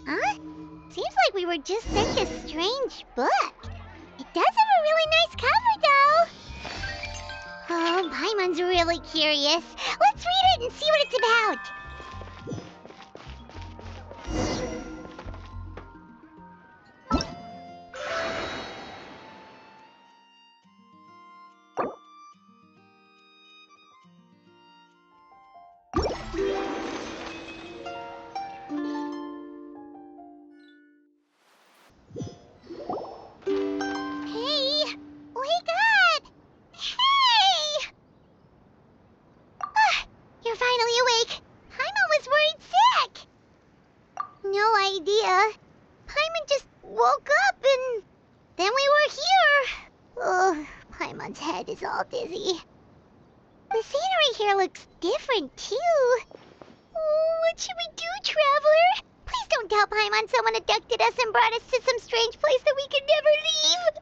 Huh? Seems like we were just sent a strange book. It does have a really nice cover, though. Oh, Paimon's really curious. Let's read it and see what it's about. Is all dizzy. The scenery here looks different, too. Oh, what should we do, Traveler? Please don't tell Paimon someone abducted us and brought us to some strange place that we could never leave.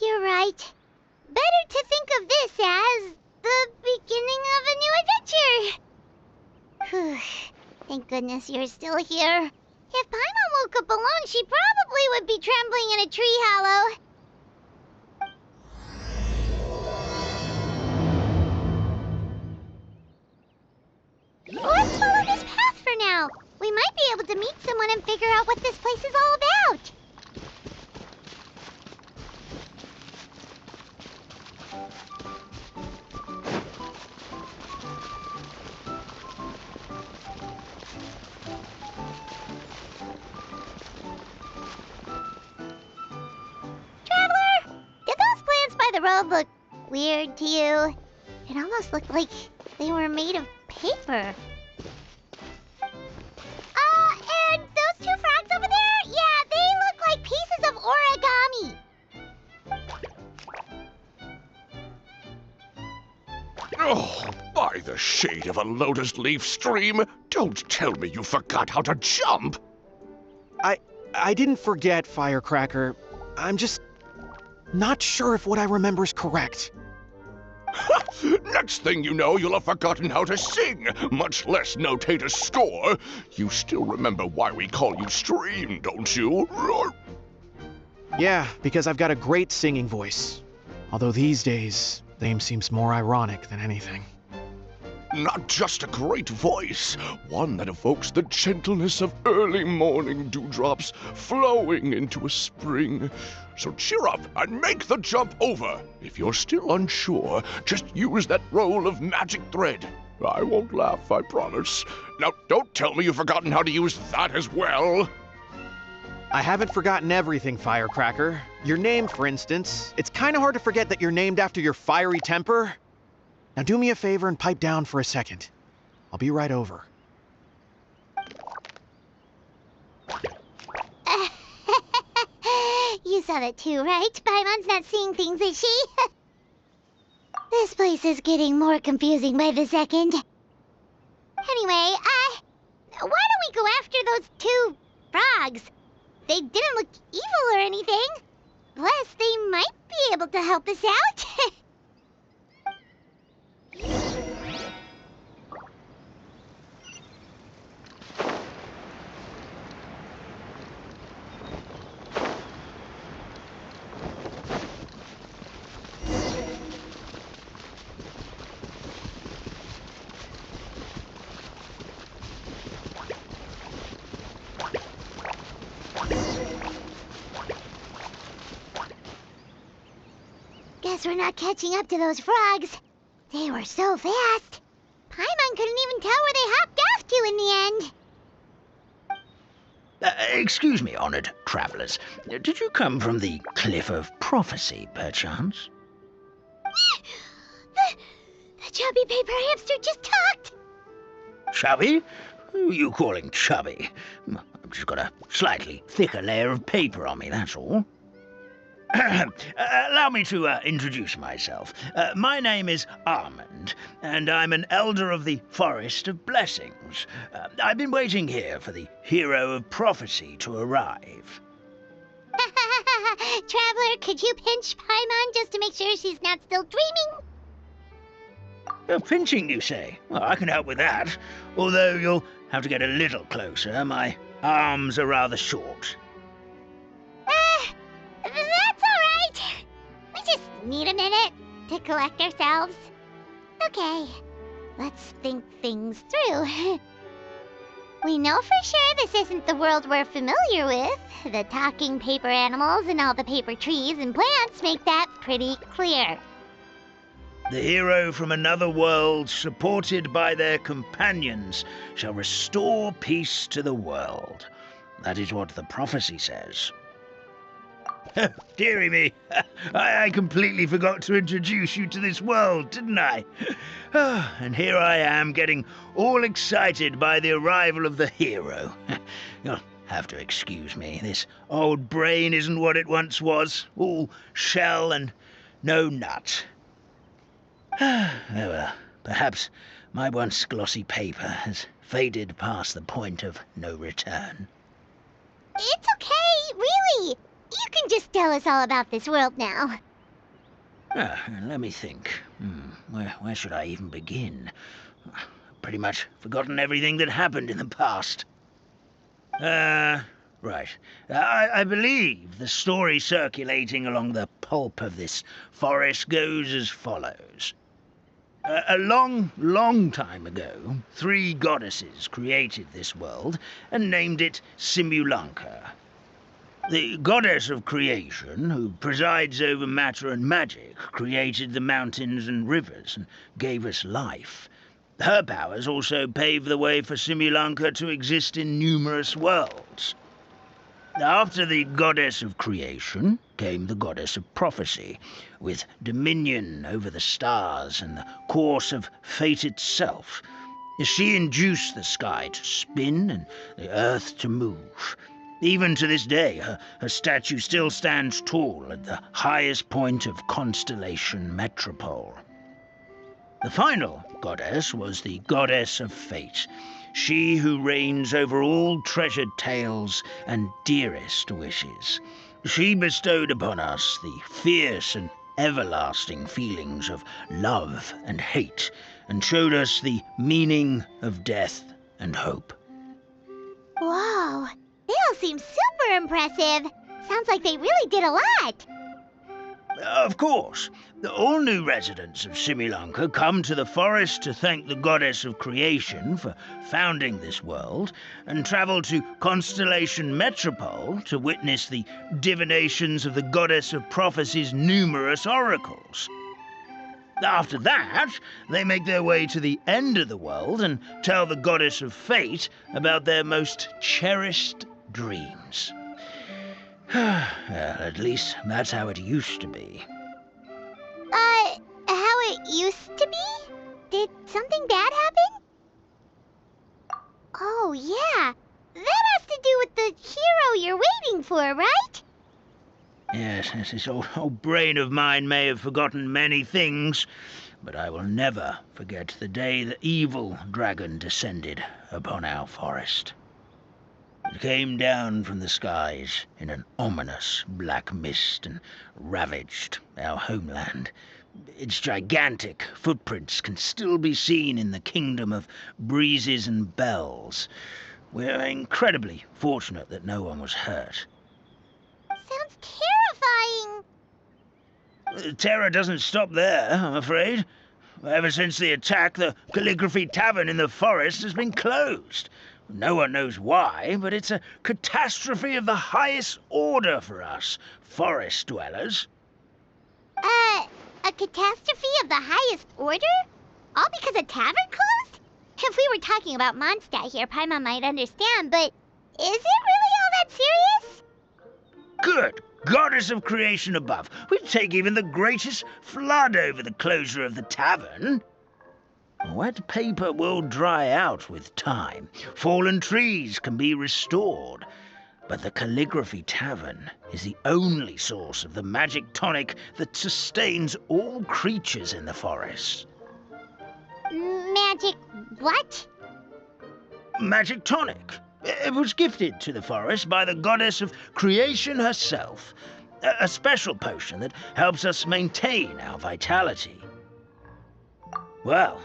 You're right. Better to think of this as the beginning of a new adventure. Thank goodness you're still here. If Paimon woke up alone, she probably would be trembling in a tree hollow. Let's follow this path for now. We might be able to meet someone and figure out what this place is all about. Traveler, did those plants by the road look weird to you? It almost looked like they were made of paper. And those two frogs over there? Yeah, they look like pieces of origami. Oh, by the shade of a lotus leaf stream, don't tell me you forgot how to jump! I didn't forget, Firecracker. I'm just not sure if what I remember is correct. Next thing you know, you'll have forgotten how to sing, much less notate a score. You still remember why we call you Stream, don't you? Yeah, because I've got a great singing voice. Although these days, the name seems more ironic than anything. Not just a great voice, one that evokes the gentleness of early morning dewdrops flowing into a spring. So cheer up and make the jump over. If you're still unsure, just use that roll of magic thread. I won't laugh, I promise. Now, don't tell me you've forgotten how to use that as well. I haven't forgotten everything, Firecracker. Your name, for instance. It's kind of hard to forget that you're named after your fiery temper. Now do me a favor and pipe down for a second. I'll be right over. You saw that too, right? Paimon's not seeing things, is she? This place is getting more confusing by the second. Anyway, why don't we go after those two frogs? They didn't look evil or anything. Plus, they might be able to help us out. Guess we're not catching up to those frogs. They were so fast. Paimon couldn't even tell where they hopped off to in the end. Excuse me, honored travelers. Did you come from the Cliff of Prophecy, perchance? The chubby paper hamster just talked. Chubby? Who are you calling chubby? I've just got a slightly thicker layer of paper on me, that's all. Allow me to introduce myself. My name is Armand, and I'm an elder of the Forest of Blessings. I've been waiting here for the hero of prophecy to arrive. Traveler, could you pinch Paimon just to make sure she's not still dreaming? Pinching, you say? Well, I can help with that. Although you'll have to get a little closer. My arms are rather short. That's alright. We just need a minute to collect ourselves. Okay, let's think things through. We know for sure this isn't the world we're familiar with. The talking paper animals and all the paper trees and plants make that pretty clear. The hero from another world, supported by their companions, shall restore peace to the world. That is what the prophecy says. Dearie me, I completely forgot to introduce you to this world, didn't I? And here I am, getting all excited by the arrival of the hero. You'll have to excuse me. This old brain isn't what it once was, all shell and no nut. Oh well, perhaps my once glossy paper has faded past the point of no return. It's okay, really. You can just tell us all about this world now. Let me think. Where should I even begin? Pretty much forgotten everything that happened in the past. Right. I believe the story circulating along the pulp of this forest goes as follows. A long, long time ago, 3 goddesses created this world and named it Simulanka. The goddess of creation, who presides over matter and magic, created the mountains and rivers and gave us life. Her powers also paved the way for Simulanka to exist in numerous worlds. After the goddess of creation came the goddess of prophecy, with dominion over the stars and the course of fate itself. She induced the sky to spin and the earth to move. Even to this day, her statue still stands tall at the highest point of constellation Metropole. The final goddess was the goddess of fate, she who reigns over all treasured tales and dearest wishes. She bestowed upon us the fierce and everlasting feelings of love and hate, and showed us the meaning of death and hope. Whoa, they all seem super impressive. Sounds like they really did a lot. Of course, all new residents of Simulanka come to the forest to thank the goddess of creation for founding this world, and travel to Constellation Metropole to witness the divinations of the goddess of prophecy's numerous oracles. After that, they make their way to the end of the world and tell the goddess of fate about their most cherished dreams. Well, at least that's how it used to be. How it used to be? Did something bad happen? Oh, yeah. That has to do with the hero you're waiting for, right? Yes, this old brain of mine may have forgotten many things, but I will never forget the day the evil dragon descended upon our forest. It came down from the skies in an ominous black mist and ravaged our homeland. Its gigantic footprints can still be seen in the kingdom of breezes and bells. We're incredibly fortunate that no one was hurt. Sounds terrifying. Terror doesn't stop there, I'm afraid. Ever since the attack, the Calligraphy Tavern in the forest has been closed. No one knows why, but it's a catastrophe of the highest order for us, forest dwellers. A catastrophe of the highest order? All because a tavern closed? If we were talking about Mondstadt here, Paimon might understand, but is it really all that serious? Good goddess of creation above, we'd take even the greatest flood over the closure of the tavern. Wet paper will dry out with time. Fallen trees can be restored. But the Calligraphy Tavern is the only source of the magic tonic that sustains all creatures in the forest. Magic what? Magic tonic. It was gifted to the forest by the goddess of creation herself. A special potion that helps us maintain our vitality. Well,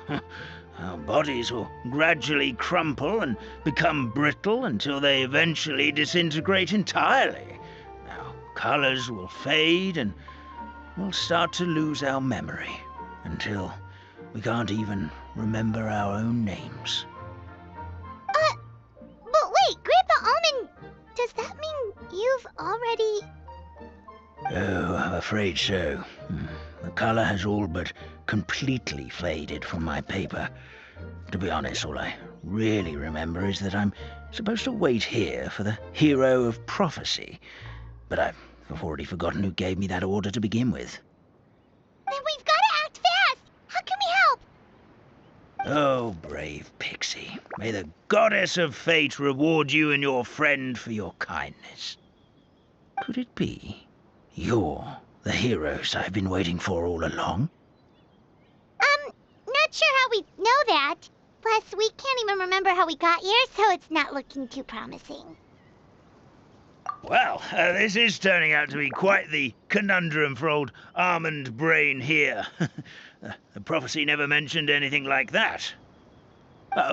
Our bodies will gradually crumple and become brittle until they eventually disintegrate entirely. Our colors will fade and we'll start to lose our memory until we can't even remember our own names. But wait, Grandpa Almond, does that mean you've already... Oh, I'm afraid so. The color has all but completely faded from my paper. To be honest, all I really remember is that I'm supposed to wait here for the hero of prophecy. But I've already forgotten who gave me that order to begin with. Then we've got to act fast! How can we help? Oh, brave Pixie. May the goddess of fate reward you and your friend for your kindness. Could it be you're the heroes I've been waiting for all along? Not sure how we know that. Plus, we can't even remember how we got here, so it's not looking too promising. Well, this is turning out to be quite the conundrum for old Almond Brain here. The prophecy never mentioned anything like that.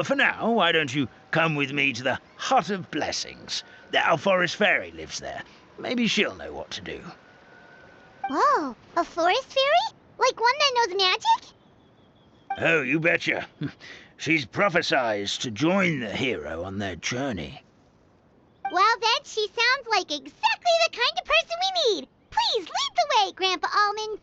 For now, why don't you come with me to the Hut of Blessings? Our forest fairy lives there. Maybe she'll know what to do. Whoa, a forest fairy? Like one that knows magic? Oh, you betcha. She's prophesied to join the hero on their journey. Well then, she sounds like exactly the kind of person we need. Please lead the way, Grandpa Almond.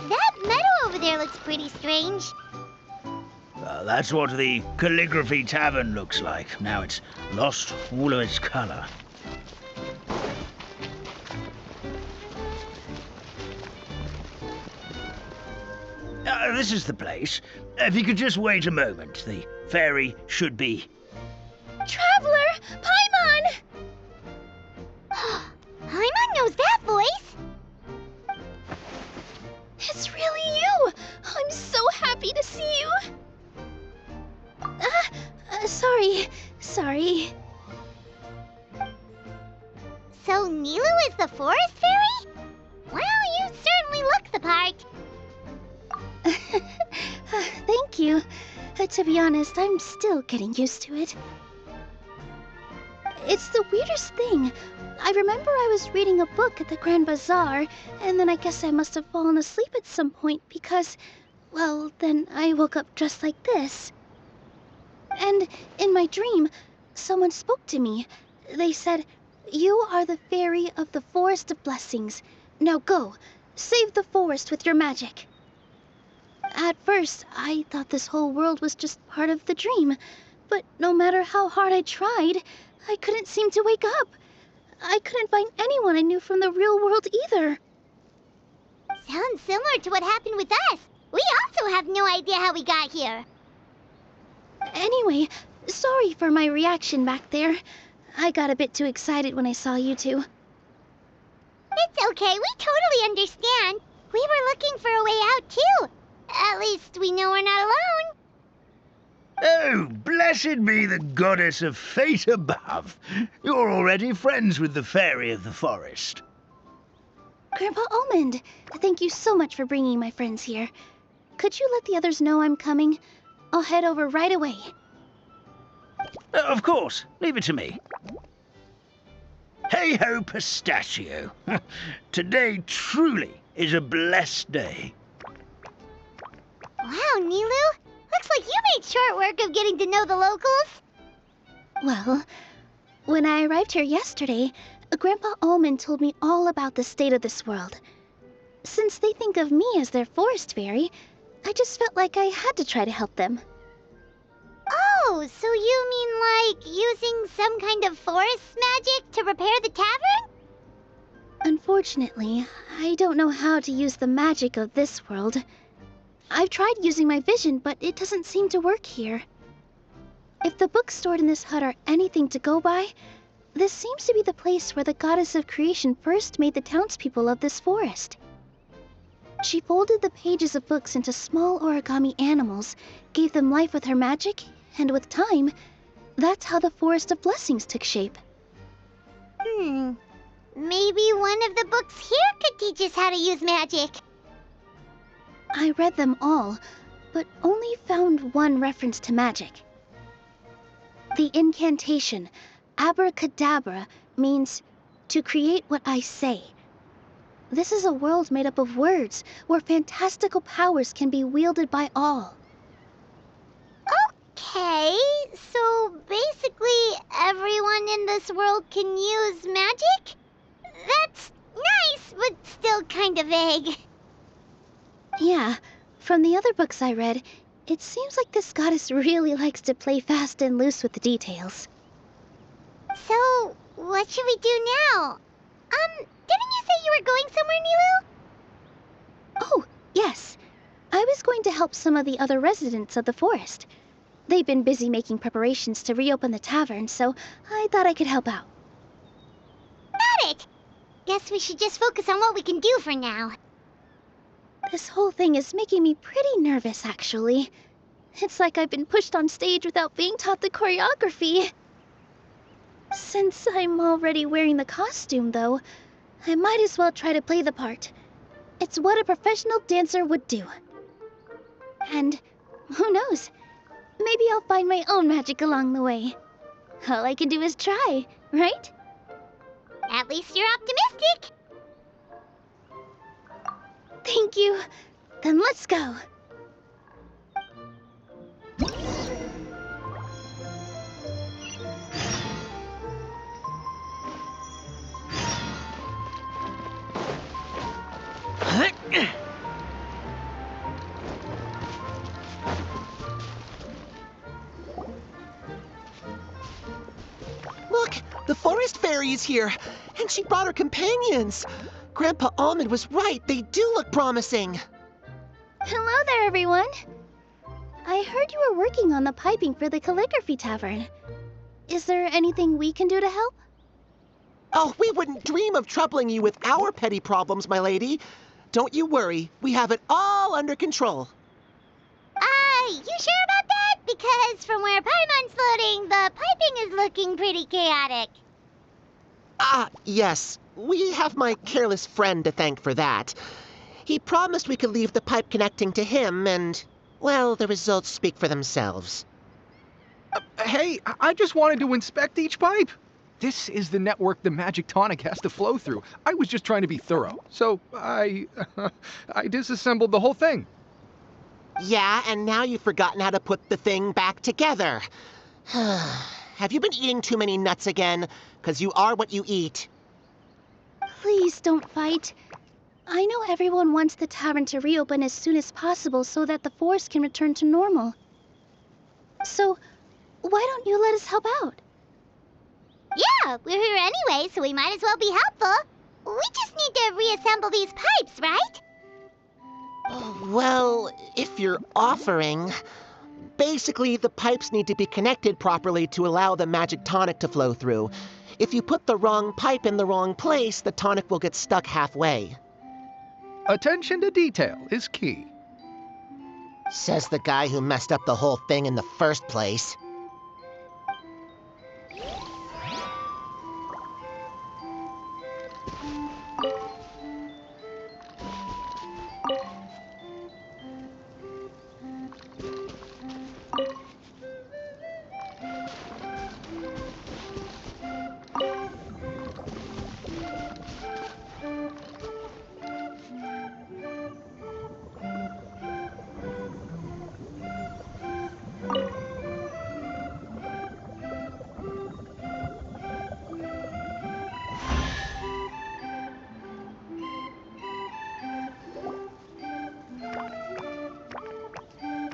That meadow over there looks pretty strange. That's what the Calligraphy Tavern looks like. Now it's lost all of its color. This is the place. If you could just wait a moment, the fairy should be... Traveler! Paimon! Paimon knows that voice! It's really you! I'm so happy to see you! Sorry. So Nilu is the forest fairy? Well, you certainly look the part. Thank you. To be honest, I'm still getting used to it. It's the weirdest thing. I remember I was reading a book at the Grand Bazaar, and then I guess I must have fallen asleep at some point because, well, then I woke up just like this. And in my dream, someone spoke to me. They said, "You are the fairy of the Forest of Blessings. Now go, save the forest with your magic." At first, I thought this whole world was just part of the dream, but no matter how hard I tried, I couldn't seem to wake up. I couldn't find anyone I knew from the real world either. Sounds similar to what happened with us. We also have no idea how we got here. Anyway, sorry for my reaction back there. I got a bit too excited when I saw you two. It's okay, we totally understand. We were looking for a way out too. At least we know we're not alone. Oh, blessed be the goddess of fate above. You're already friends with the fairy of the forest. Grandpa Almond, thank you so much for bringing my friends here. Could you let the others know I'm coming? I'll head over right away. Of course, leave it to me. Hey ho, pistachio. Today truly is a blessed day. Wow, Nilu. Looks like you made short work of getting to know the locals. Well, when I arrived here yesterday, Grandpa Almond told me all about the state of this world. Since they think of me as their forest fairy, I just felt like I had to try to help them. Oh, so you mean like using some kind of forest magic to repair the tavern? Unfortunately, I don't know how to use the magic of this world. I've tried using my vision, but it doesn't seem to work here. If the books stored in this hut are anything to go by, this seems to be the place where the goddess of creation first made the townspeople of this forest. She folded the pages of books into small origami animals, gave them life with her magic, and with time, That's how the Forest of Blessings took shape. Maybe one of the books here could teach us how to use magic. I read them all, but only found one reference to magic. The incantation, abracadabra, means to create what I say. This is a world made up of words, where fantastical powers can be wielded by all. Okay, so basically everyone in this world can use magic? That's nice, but still kind of vague. Yeah, from the other books I read, it seems like this goddess really likes to play fast and loose with the details. So, what should we do now? Didn't you say you were going somewhere, Nilu? Oh, yes. I was going to help some of the other residents of the forest. They've been busy making preparations to reopen the tavern, so I thought I could help out. Got it! Guess we should just focus on what we can do for now. This whole thing is making me pretty nervous, actually. It's like I've been pushed on stage without being taught the choreography. Since I'm already wearing the costume, though, I might as well try to play the part. It's what a professional dancer would do. And who knows? Maybe I'll find my own magic along the way. All I can do is try, right? At least you're optimistic. Thank you. Then let's go. Look, the forest fairy is here, and she brought her companions. Grandpa Almond was right, they do look promising. Hello there, everyone. I heard you were working on the piping for the calligraphy tavern. Is there anything we can do to help? Oh, we wouldn't dream of troubling you with our petty problems, my lady. Don't you worry, we have it all under control. You sure about that? Because from where Paimon's floating, the piping is looking pretty chaotic. Yes. We have my careless friend to thank for that. He promised we could leave the pipe connecting to him, and, well, the results speak for themselves. Hey, I just wanted to inspect each pipe. This is the network the magic tonic has to flow through. I was just trying to be thorough, so I disassembled the whole thing. Yeah, and now you've forgotten how to put the thing back together. Have you been eating too many nuts again? 'Cause you are what you eat. Please don't fight. I know everyone wants the tavern to reopen as soon as possible so that the forest can return to normal. So, why don't you let us help out? Yeah, we're here anyway, so we might as well be helpful. We just need to reassemble these pipes, right? Well, if you're offering... Basically, the pipes need to be connected properly to allow the magic tonic to flow through. If you put the wrong pipe in the wrong place, the tonic will get stuck halfway. Attention to detail is key. Says the guy who messed up the whole thing in the first place.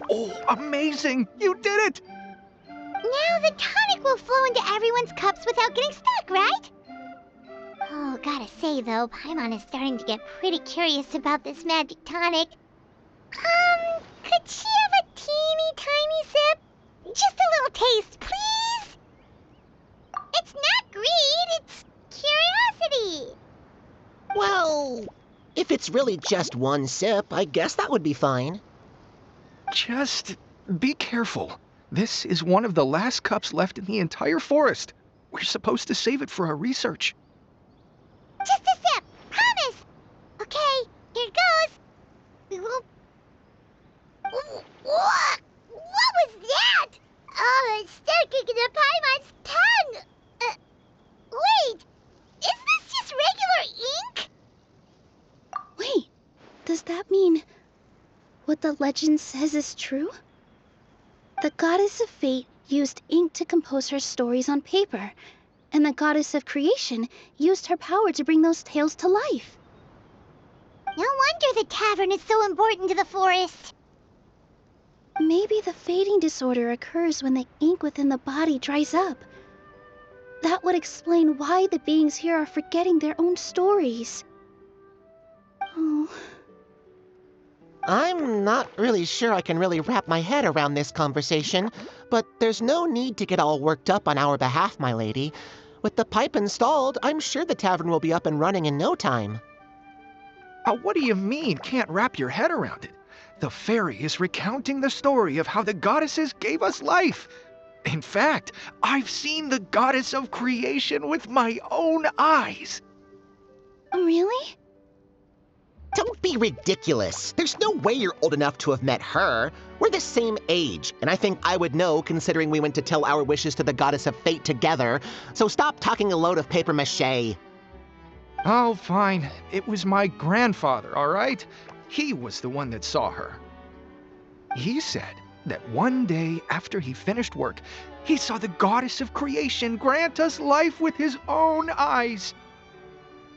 Oh, amazing! You did it! Now the tonic will flow into everyone's cups without getting stuck, right? Oh, gotta say though, Paimon is starting to get pretty curious about this magic tonic. Could she have a teeny tiny sip? Just a little taste, please? It's not greed, it's curiosity. Well, if it's really just one sip, I guess that would be fine. Just be careful. This is one of the last cups left in the entire forest. We're supposed to save it for our research. Just a sip, promise. Okay, here goes. We will... What was that? Oh, it's sticking in the Paimon's tongue. Wait, is this just regular ink? Wait, does that mean what the legend says is true? The goddess of fate used ink to compose her stories on paper, and the goddess of creation used her power to bring those tales to life. No wonder the tavern is so important to the forest. Maybe the fading disorder occurs when the ink within the body dries up. That would explain why the beings here are forgetting their own stories. Oh. I'm not really sure I can really wrap my head around this conversation, but there's no need to get all worked up on our behalf, my lady. With the pipe installed, I'm sure the tavern will be up and running in no time. What do you mean, can't wrap your head around it? The fairy is recounting the story of how the goddesses gave us life. In fact, I've seen the goddess of creation with my own eyes. Really? Don't be ridiculous. There's no way you're old enough to have met her. We're the same age, and I think I would know considering we went to tell our wishes to the goddess of fate together. So stop talking a load of papier-mâché. Oh, fine. It was my grandfather, all right? He was the one that saw her. He said that one day after he finished work, he saw the goddess of creation grant us life with his own eyes.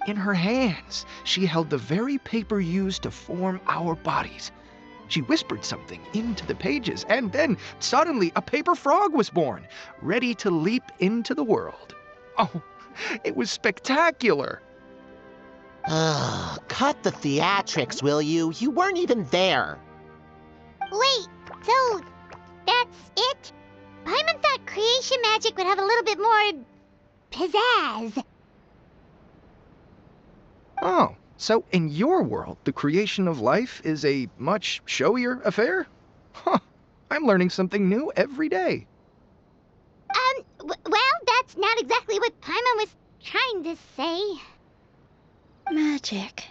In her hands, she held the very paper used to form our bodies. She whispered something into the pages, and then suddenly a paper frog was born, ready to leap into the world. Oh, it was spectacular. Cut the theatrics, will you? You weren't even there. Wait, so that's it? Paimon thought creation magic would have a little bit more pizzazz. Oh, so in your world, the creation of life is a much showier affair? Huh, I'm learning something new every day. Well, that's not exactly what Paimon was trying to say. Magic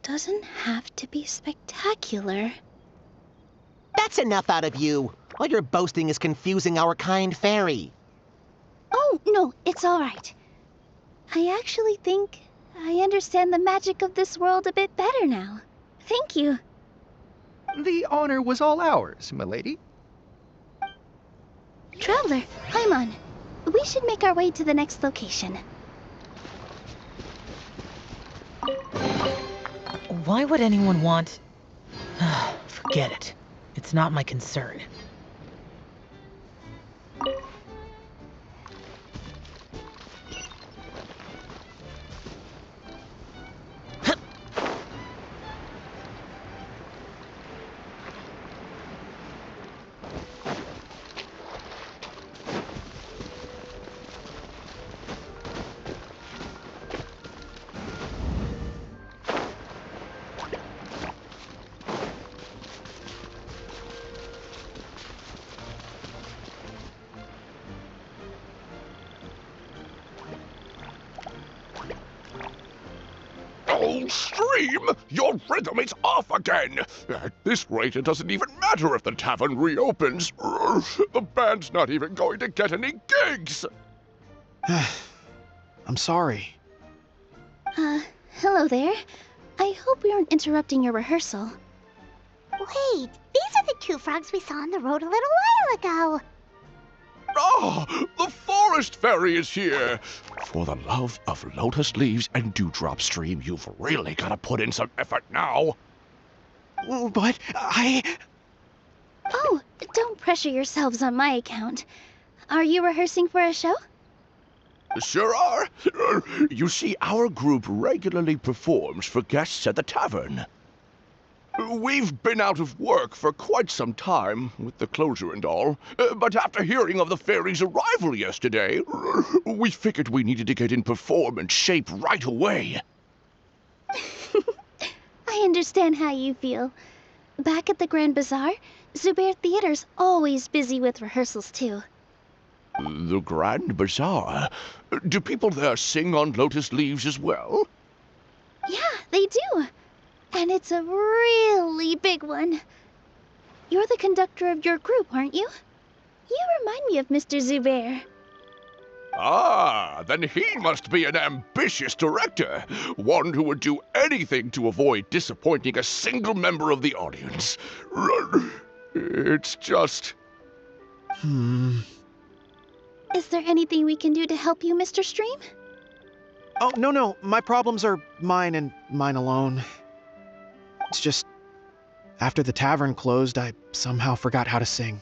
doesn't have to be spectacular. That's enough out of you. All your boasting is confusing our kind fairy. Oh, no, it's all right. I actually think I understand the magic of this world a bit better now. Thank you. The honor was all ours, milady. Traveler, Paimon, we should make our way to the next location. Why would anyone want... Forget it. It's not my concern. Oh, Stream! Your rhythm is off again! At this rate, it doesn't even matter if the tavern reopens. The band's not even going to get any gigs! I'm sorry. Hello there. I hope we aren't interrupting your rehearsal. Wait, these are the two frogs we saw on the road a little while ago. Ah, the forest fairy is here! For the love of lotus leaves and dewdrop, Stream, you've really got to put in some effort now. But Oh, don't pressure yourselves on my account. Are you rehearsing for a show? Sure are. You see, our group regularly performs for guests at the tavern. We've been out of work for quite some time, with the closure and all, but after hearing of the fairy's arrival yesterday, we figured we needed to get in performance shape right away. I understand how you feel. Back at the Grand Bazaar, Zubair Theater's always busy with rehearsals, too. The Grand Bazaar? Do people there sing on lotus leaves as well? Yeah, they do. And it's a really big one. You're the conductor of your group, aren't you? You remind me of Mr. Zubair. Ah, then he must be an ambitious director. One who would do anything to avoid disappointing a single member of the audience. It's just... Is there anything we can do to help you, Mr. Stream? Oh, no. My problems are mine and mine alone. It's just, after the tavern closed, I somehow forgot how to sing.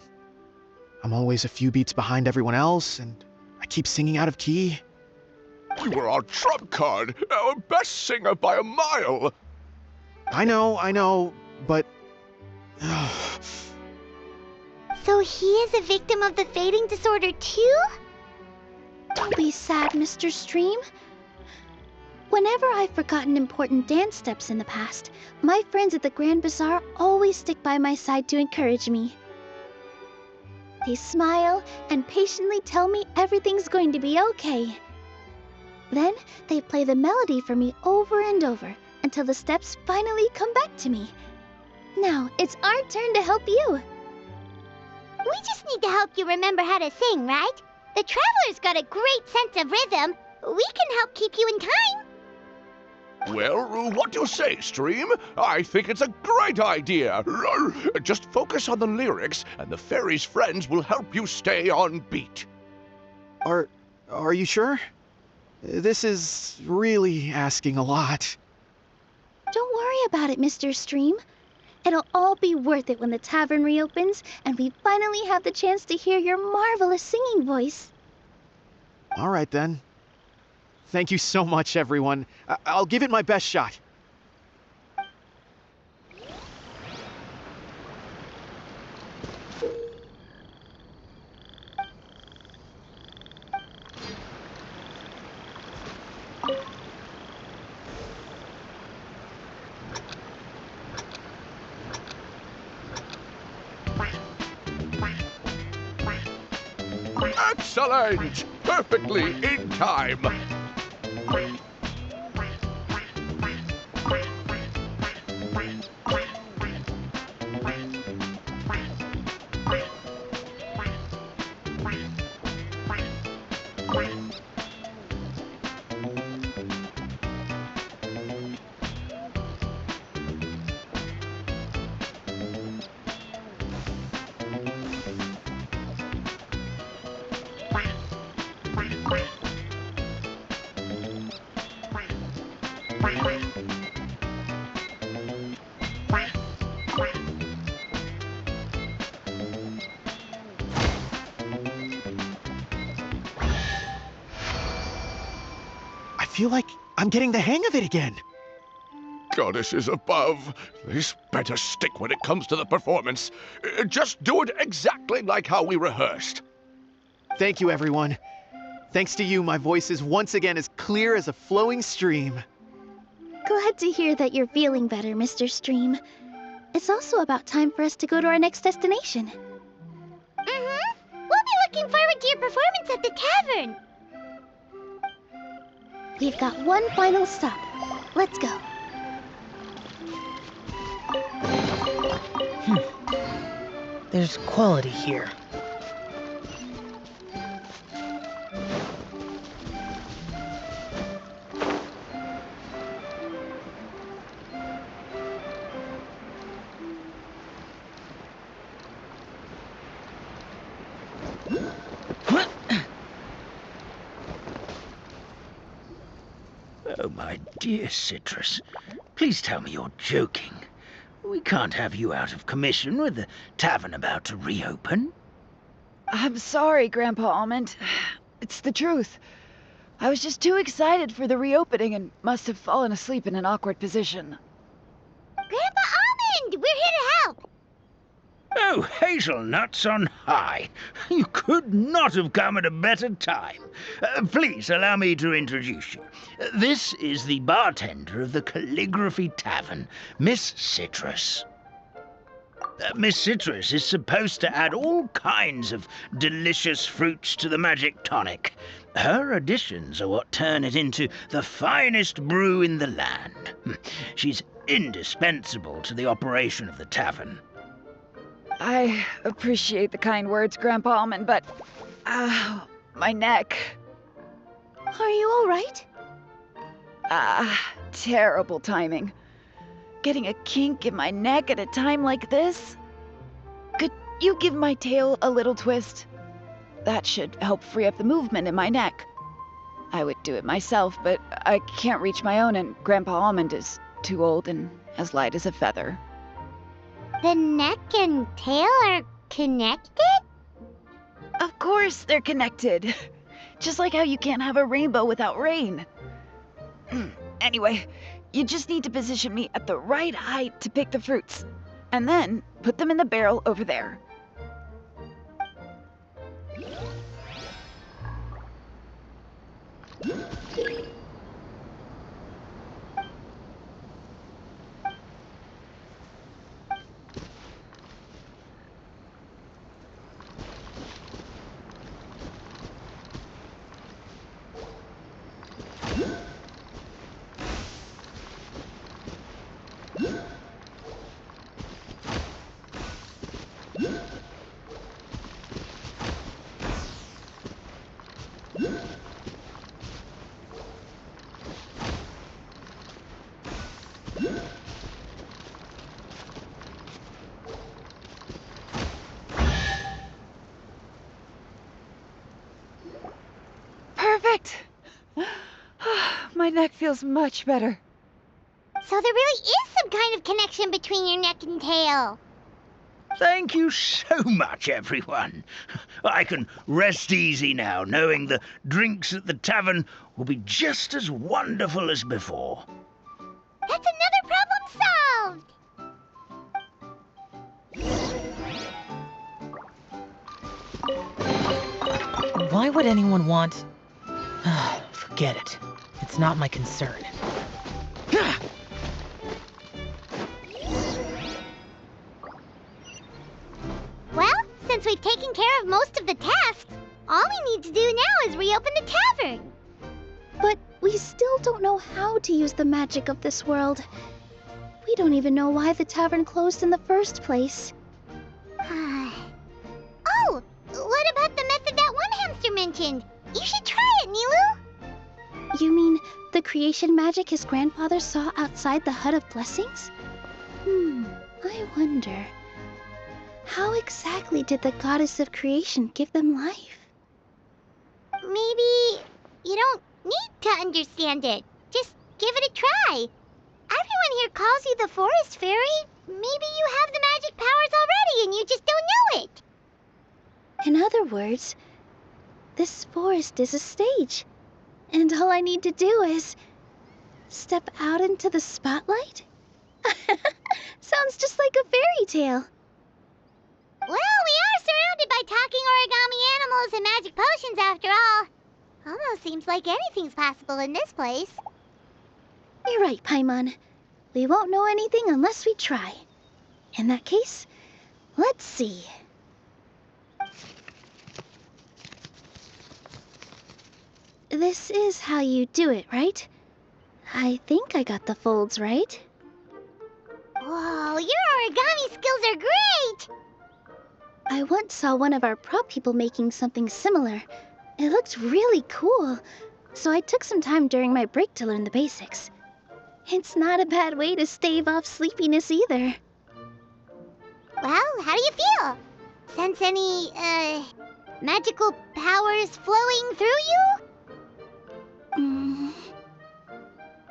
I'm always a few beats behind everyone else, and I keep singing out of key. You were our trump card, our best singer by a mile. I know, but... So he is a victim of the fading disorder too? Don't be sad, Mr. Stream. Whenever I've forgotten important dance steps in the past, my friends at the Grand Bazaar always stick by my side to encourage me. They smile and patiently tell me everything's going to be okay. Then they play the melody for me over and over until the steps finally come back to me. Now it's our turn to help you. We just need to help you remember how to sing, right? The Traveler's got a great sense of rhythm. We can help keep you in time. Well, what do you say, Stream? I think it's a great idea. Just focus on the lyrics, and the fairy's friends will help you stay on beat. Are you sure? This is really asking a lot. Don't worry about it, Mr. Stream. It'll all be worth it when the tavern reopens and we finally have the chance to hear your marvelous singing voice. All right, then. Thank you so much, everyone. I'll give it my best shot. Excellent! Perfectly in time. I feel like I'm getting the hang of it again. Goddesses above, this better stick when it comes to the performance. Just do it exactly like how we rehearsed. Thank you, everyone. Thanks to you, my voice is once again as clear as a flowing stream. Glad to hear that you're feeling better, Mr. Stream. It's also about time for us to go to our next destination. We'll be looking forward to your performance at the tavern. We've got one final stop. Let's go. There's quality here. Oh, my dear Citrus, please tell me you're joking. We can't have you out of commission with the tavern about to reopen. I'm sorry, Grandpa Almond. It's the truth. I was just too excited for the reopening and must have fallen asleep in an awkward position. Grandpa Almond, we're here to help. Oh, hazelnuts on high. You could not have come at a better time. Please allow me to introduce you. This is the bartender of the Calligraphy Tavern, Miss Citrus. Miss Citrus is supposed to add all kinds of delicious fruits to the magic tonic. Her additions are what turn it into the finest brew in the land. She's indispensable to the operation of the tavern. I appreciate the kind words, Grandpa Almond, but... my neck. Are you all right? Terrible timing. Getting a kink in my neck at a time like this? Could you give my tail a little twist? That should help free up the movement in my neck. I would do it myself, but I can't reach my own, and Grandpa Almond is too old and as light as a feather. The neck and tail are connected? Of course they're connected. Just like how you can't have a rainbow without rain. Anyway, you just need to position me at the right height to pick the fruits, and then put them in the barrel over there. Perfect! My neck feels much better. So there really is some kind of connection between your neck and tail. Thank you so much, everyone. I can rest easy now, knowing the drinks at the tavern will be just as wonderful as before. That's another problem solved! Why would anyone want... Forget it. It's not my concern. Well, since we've taken care of most of the tasks, all we need to do now is reopen the tavern. But we still don't know how to use the magic of this world. We don't even know why the tavern closed in the first place. Oh, what about the method that one hamster mentioned? You should try it, Nilu. You mean the creation magic his grandfather saw outside the Hut of Blessings? I wonder. How exactly did the goddess of creation give them life? Maybe you don't need to understand it. Just give it a try. Everyone here calls you the Forest Fairy. Maybe you have the magic powers already and you just don't know it. In other words, this forest is a stage. And all I need to do is step out into the spotlight? Sounds just like a fairy tale. Well, we are surrounded by talking origami animals and magic potions after all. Almost seems like anything's possible in this place. You're right, Paimon. We won't know anything unless we try. In that case, let's see. This is how you do it, right? I think I got the folds right. Whoa, your origami skills are great! I once saw one of our prop people making something similar. It looked really cool, so I took some time during my break to learn the basics. It's not a bad way to stave off sleepiness either. Well, how do you feel? Sense any, magical powers flowing through you?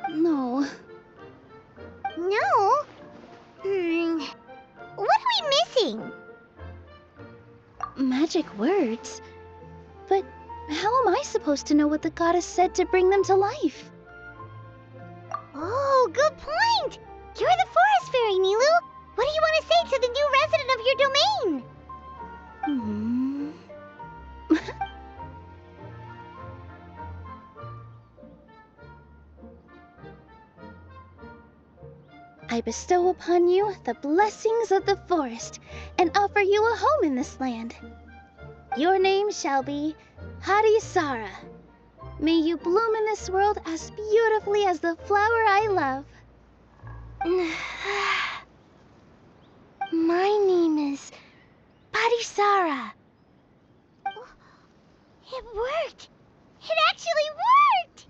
No. No? What are we missing? Magic words? But how am I supposed to know what the goddess said to bring them to life? Oh, good point! You're the Forest Fairy, Nilu! What do you want to say to the new resident of your domain? I bestow upon you the blessings of the forest and offer you a home in this land. Your name shall be Harisara. May you bloom in this world as beautifully as the flower I love. My name is Parisara. It worked! It actually worked!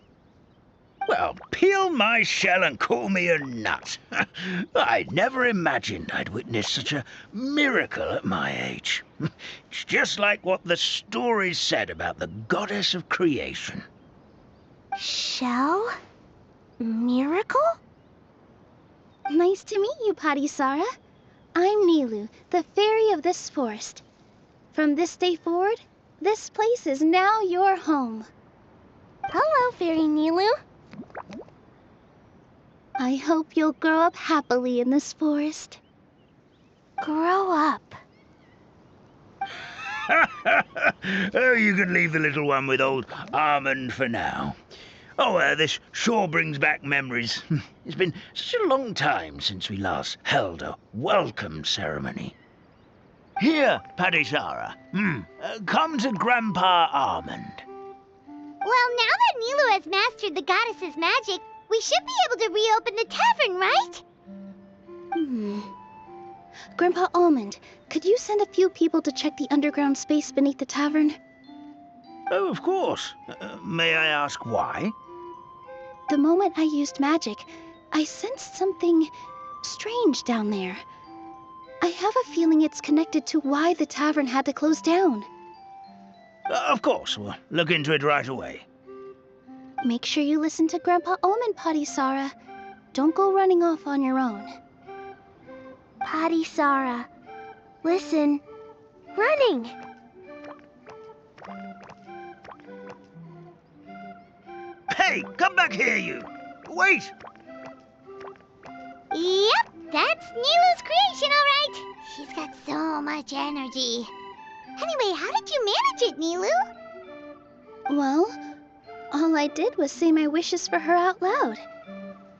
Well, peel my shell and call me a nut. I never imagined I'd witness such a miracle at my age. It's just like what the stories said about the goddess of creation. Shell? Miracle? Nice to meet you, Parisara. I'm Nilu, the fairy of this forest. From this day forward, this place is now your home. Hello, Fairy Nilu. I hope you'll grow up happily in this forest. Grow up. Oh, you can leave the little one with old Armand for now. Oh, this sure brings back memories. It's been such a long time since we last held a welcome ceremony. Here, Parisara. Come to Grandpa Armand. Well, now that Nilu has mastered the goddess's magic, we should be able to reopen the tavern, right? Grandpa Almond, could you send a few people to check the underground space beneath the tavern? Oh, of course. May I ask why? The moment I used magic, I sensed something strange down there. I have a feeling it's connected to why the tavern had to close down. Of course, we'll look into it right away. Make sure you listen to Grandpa Almond, Parisara. Don't go running off on your own. Parisara, listen. Running! Hey, come back here, you! Wait! Yep, that's Nilu's creation, all right. She's got so much energy. Anyway, how did you manage it, Nilu? Well, all I did was say my wishes for her out loud.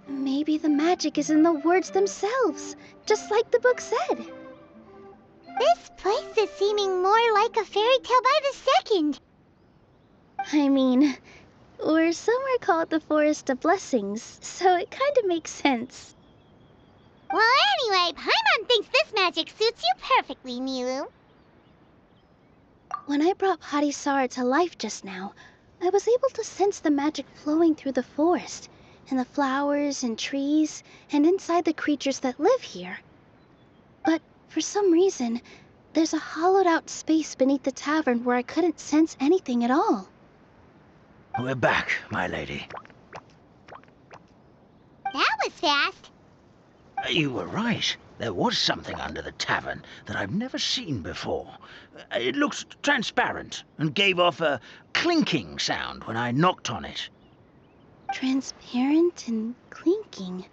Maybe the magic is in the words themselves, just like the book said. This place is seeming more like a fairy tale by the second. I mean, we're somewhere called the Forest of Blessings, so it kind of makes sense. Well, anyway, Paimon thinks this magic suits you perfectly, Nilu. When I brought Harisara to life just now, I was able to sense the magic flowing through the forest, and the flowers and trees, and inside the creatures that live here. But for some reason, there's a hollowed-out space beneath the tavern where I couldn't sense anything at all. We're back, my lady. That was fast. You were right. There was something under the tavern that I've never seen before. It looked transparent and gave off a clinking sound when I knocked on it. Transparent and clinking.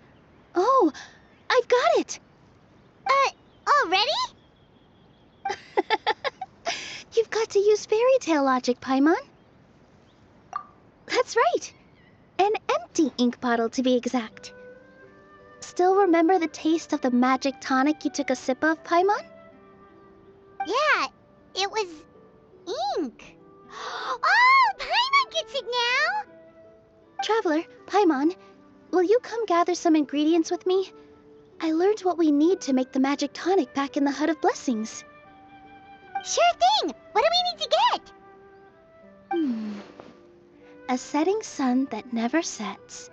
Oh, I've got it! Already? You've got to use fairy tale logic, Paimon. That's right. An empty ink bottle, to be exact. Still remember the taste of the magic tonic you took a sip of, Paimon? Yeah, it was ink. Oh, Paimon gets it now! Traveler, Paimon, will you come gather some ingredients with me? I learned what we need to make the magic tonic back in the Hut of Blessings. Sure thing! What do we need to get? A setting sun that never sets,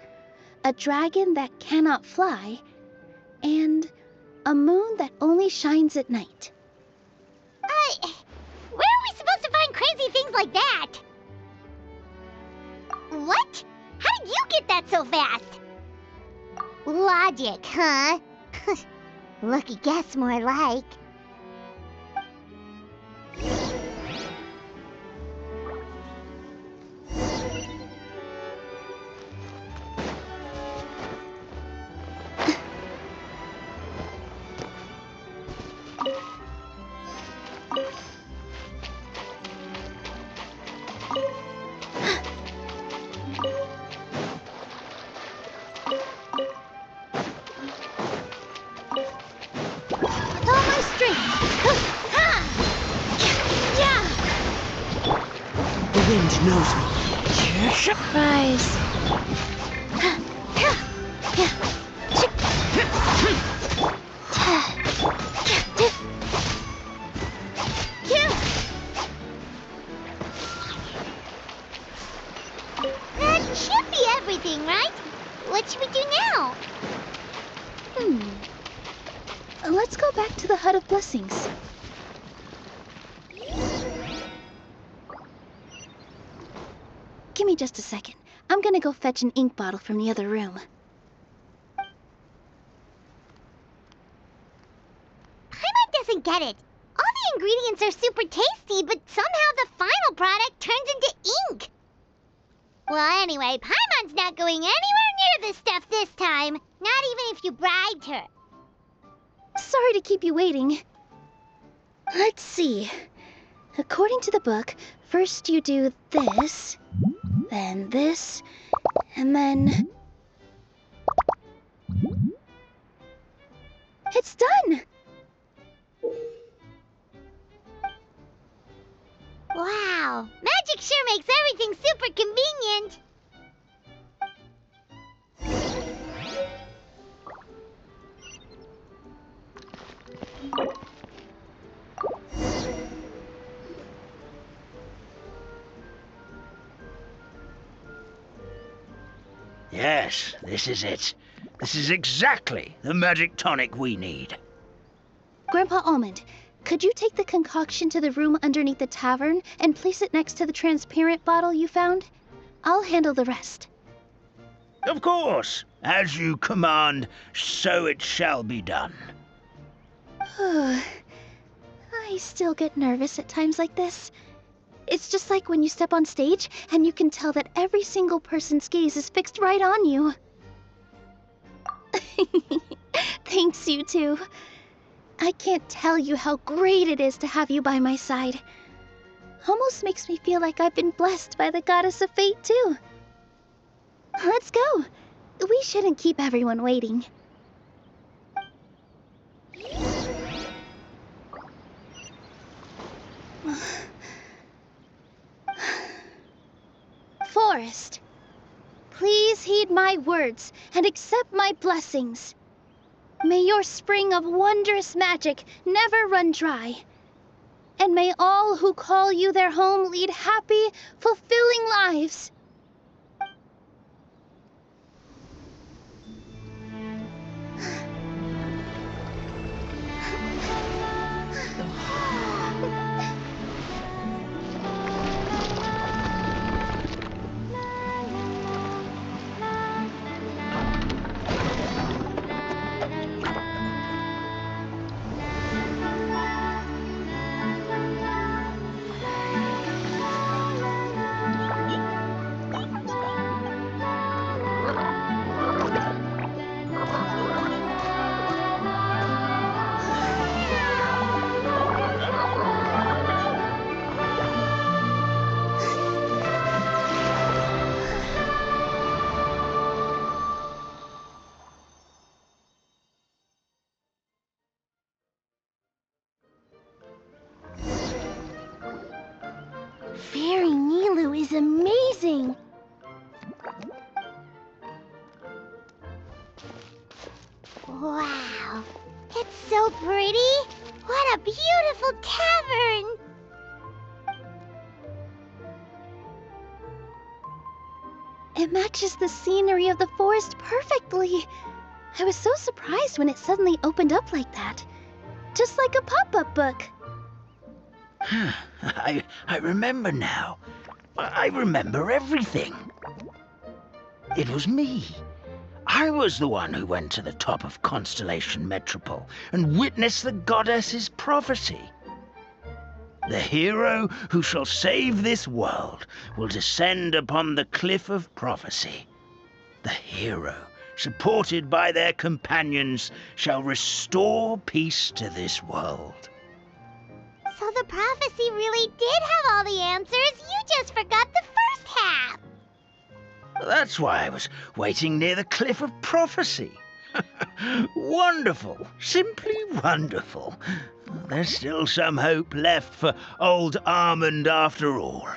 a dragon that cannot fly, and a moon that only shines at night. Where are we supposed to find crazy things like that? What? How did you get that so fast? Logic, huh? Lucky guess, more like. wind knows me. Surprise. That should be everything, right? What should we do now? Let's go back to the Hut of Blessings. Give me just a second. I'm gonna go fetch an ink bottle from the other room. Paimon doesn't get it. All the ingredients are super tasty, but somehow the final product turns into ink. Well, anyway, Paimon's not going anywhere near this stuff this time. Not even if you bribed her. Sorry to keep you waiting. Let's see. According to the book, first you do this, then this, and then... It's done! Wow, magic sure makes everything super convenient. Yes, this is it. This is exactly the magic tonic we need. Grandpa Almond, could you take the concoction to the room underneath the tavern and place it next to the transparent bottle you found? I'll handle the rest. Of course. As you command, so it shall be done. I still get nervous at times like this. It's just like when you step on stage and you can tell that every single person's gaze is fixed right on you. Thanks, you two. I can't tell you how great it is to have you by my side. Almost makes me feel like I've been blessed by the goddess of fate, too. Let's go. We shouldn't keep everyone waiting. Forest, please heed my words and accept my blessings. May your spring of wondrous magic never run dry. And may all who call you their home lead happy, fulfilling lives. Fairy Nilu is amazing! Wow, it's so pretty. What a beautiful tavern. It matches the scenery of the forest perfectly. I was so surprised when it suddenly opened up like that. Just like a pop-up book. I remember now. I remember everything. It was me. I was the one who went to the top of Constellation Metropole and witnessed the goddess's prophecy. The hero who shall save this world will descend upon the cliff of prophecy. The hero, supported by their companions, shall restore peace to this world. So the prophecy really did have all the answers. You just forgot the first half. That's why I was waiting near the cliff of prophecy. Wonderful, simply wonderful. There's still some hope left for old Armand after all.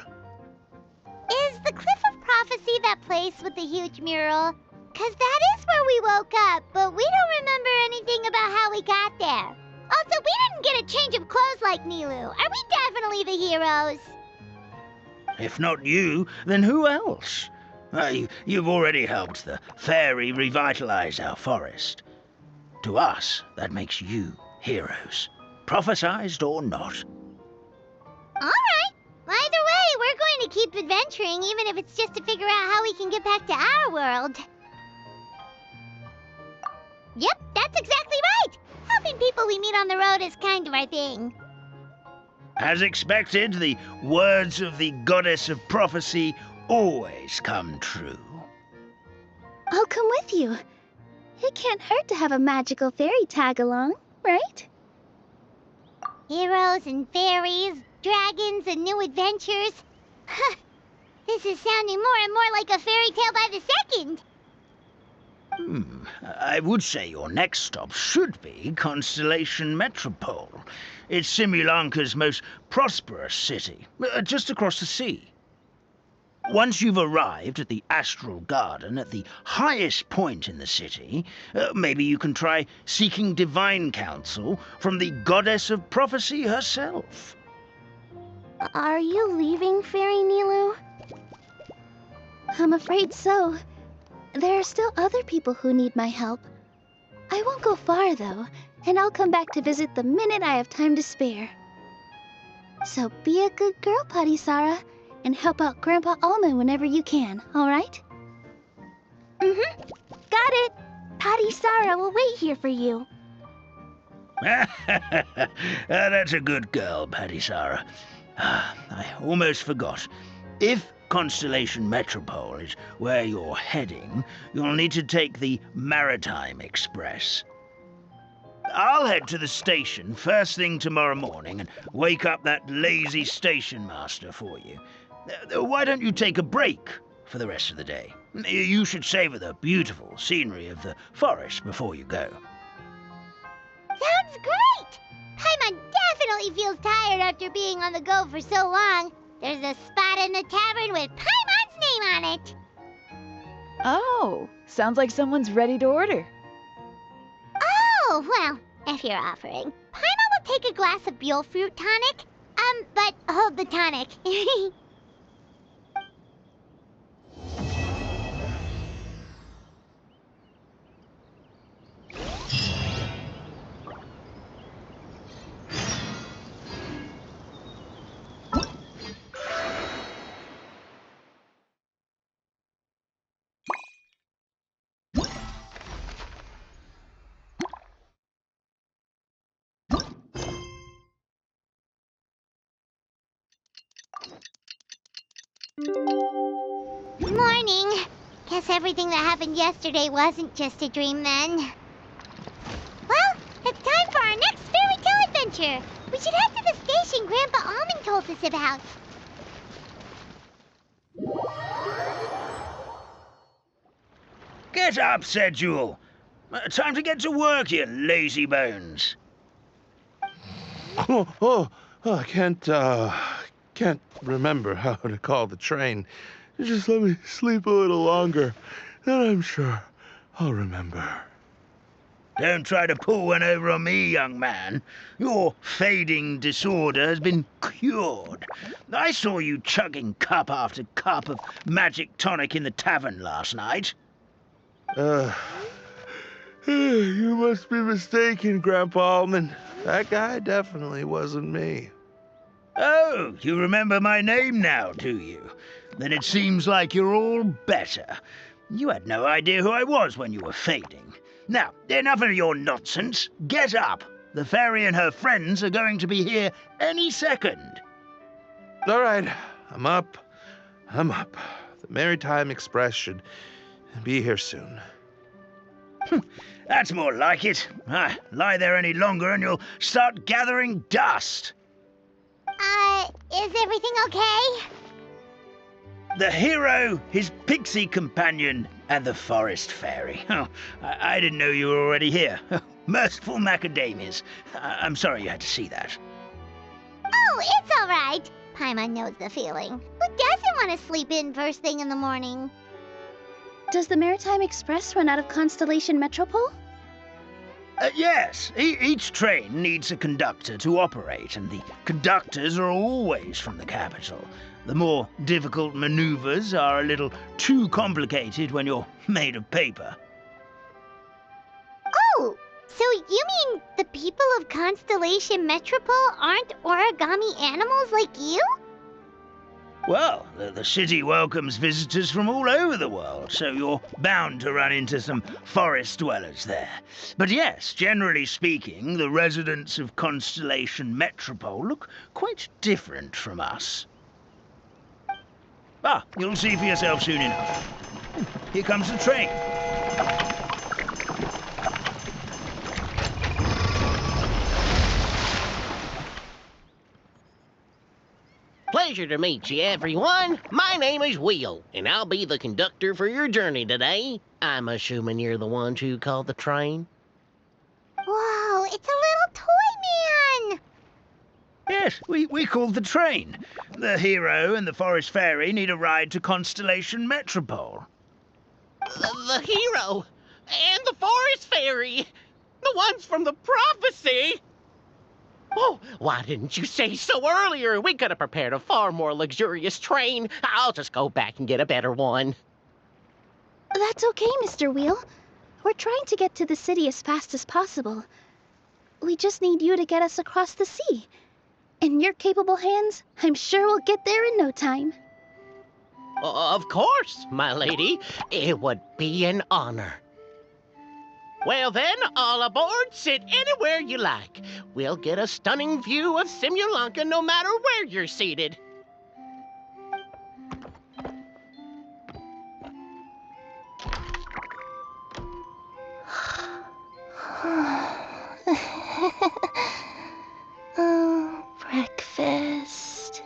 Is the Cliff of Prophecy that place with the huge mural? 'Cause that is where we woke up, but we don't remember anything about how we got there. Also, we didn't get a change of clothes like Nilu. Are we definitely the heroes? If not you, then who else? You've already helped the fairy revitalize our forest. To us, that makes you heroes, prophesized or not. Alright. Either way, we're going to keep adventuring, even if it's just to figure out how we can get back to our world. Yep, that's exactly right! Helping people we meet on the road is kind of our thing. As expected, the words of the goddess of prophecy always come true. I'll come with you. It can't hurt to have a magical fairy tag along, right? Heroes and fairies, dragons and new adventures. This is sounding more and more like a fairy tale by the second. I would say your next stop should be Constellation Metropole. It's Simulanka's most prosperous city, just across the sea. Once you've arrived at the Astral Garden at the highest point in the city, maybe you can try seeking divine counsel from the goddess of prophecy herself. Are you leaving, Fairy Nilu? I'm afraid so. There are still other people who need my help. I won't go far, though, and I'll come back to visit the minute I have time to spare. So be a good girl, Patisara, and help out Grandpa Almond whenever you can, all right? Mm-hmm. Got it. Patisara will wait here for you. That's a good girl, Patisara. I almost forgot. If Constellation Metropole is where you're heading, you'll need to take the Maritime Express. I'll head to the station first thing tomorrow morning and wake up that lazy station master for you. Why don't you take a break for the rest of the day? You should savor the beautiful scenery of the forest before you go. Sounds great! Paimon definitely feels tired after being on the go for so long. There's a spot in the tavern with Paimon's name on it. Oh, sounds like someone's ready to order. Oh, well, if you're offering. Paimon will take a glass of Buell fruit tonic. But hold the tonic. Morning. Guess everything that happened yesterday wasn't just a dream then. Well, it's time for our next fairy tale adventure. We should head to the station Grandpa Almond told us about. Get up, said Jewel. Time to get to work, you lazy bones. I can't remember how to call the train. Just let me sleep a little longer, then I'm sure I'll remember. Don't try to pull one over on me, young man. Your fading disorder has been cured. I saw you chugging cup after cup of magic tonic in the tavern last night. You must be mistaken, Grandpa Almond. That guy definitely wasn't me. Oh, you remember my name now, do you? Then it seems like you're all better. You had no idea who I was when you were fading. Now, enough of your nonsense. Get up. The fairy and her friends are going to be here any second. All right, I'm up. The Maritime Express should be here soon. That's more like it. Lie there any longer and you'll start gathering dust. Is everything okay? The hero, his pixie companion, and the forest fairy. Oh, I didn't know you were already here. Merciful macadamias. I'm sorry you had to see that. Oh, it's all right. Paimon knows the feeling. Who doesn't want to sleep in first thing in the morning? Does the Maritime Express run out of Constellation Metropole? Yes, each train needs a conductor to operate, and the conductors are always from the capital. The more difficult maneuvers are a little too complicated when you're made of paper. Oh, so you mean the people of Constellation Metropole aren't origami animals like you? Well, the city welcomes visitors from all over the world, so you're bound to run into some forest dwellers there. But yes, generally speaking, the residents of Constellation Metropole look quite different from us. Ah, you'll see for yourself soon enough. Here comes the train. Pleasure to meet you, everyone. My name is Will, and I'll be the conductor for your journey today. I'm assuming you're the ones who called the train? Whoa, it's a little toy man! Yes, we called the train. The hero and the forest fairy need a ride to Constellation Metropole. The hero and the forest fairy, the ones from the prophecy. Oh, why didn't you say so earlier? We could have prepared a far more luxurious train. I'll just go back and get a better one. That's okay, Mr. Wheel. We're trying to get to the city as fast as possible. We just need you to get us across the sea. In your capable hands, I'm sure we'll get there in no time. Of course, my lady. It would be an honor. Well then, all aboard, sit anywhere you like. We'll get a stunning view of Simulanka no matter where you're seated. Oh, breakfast.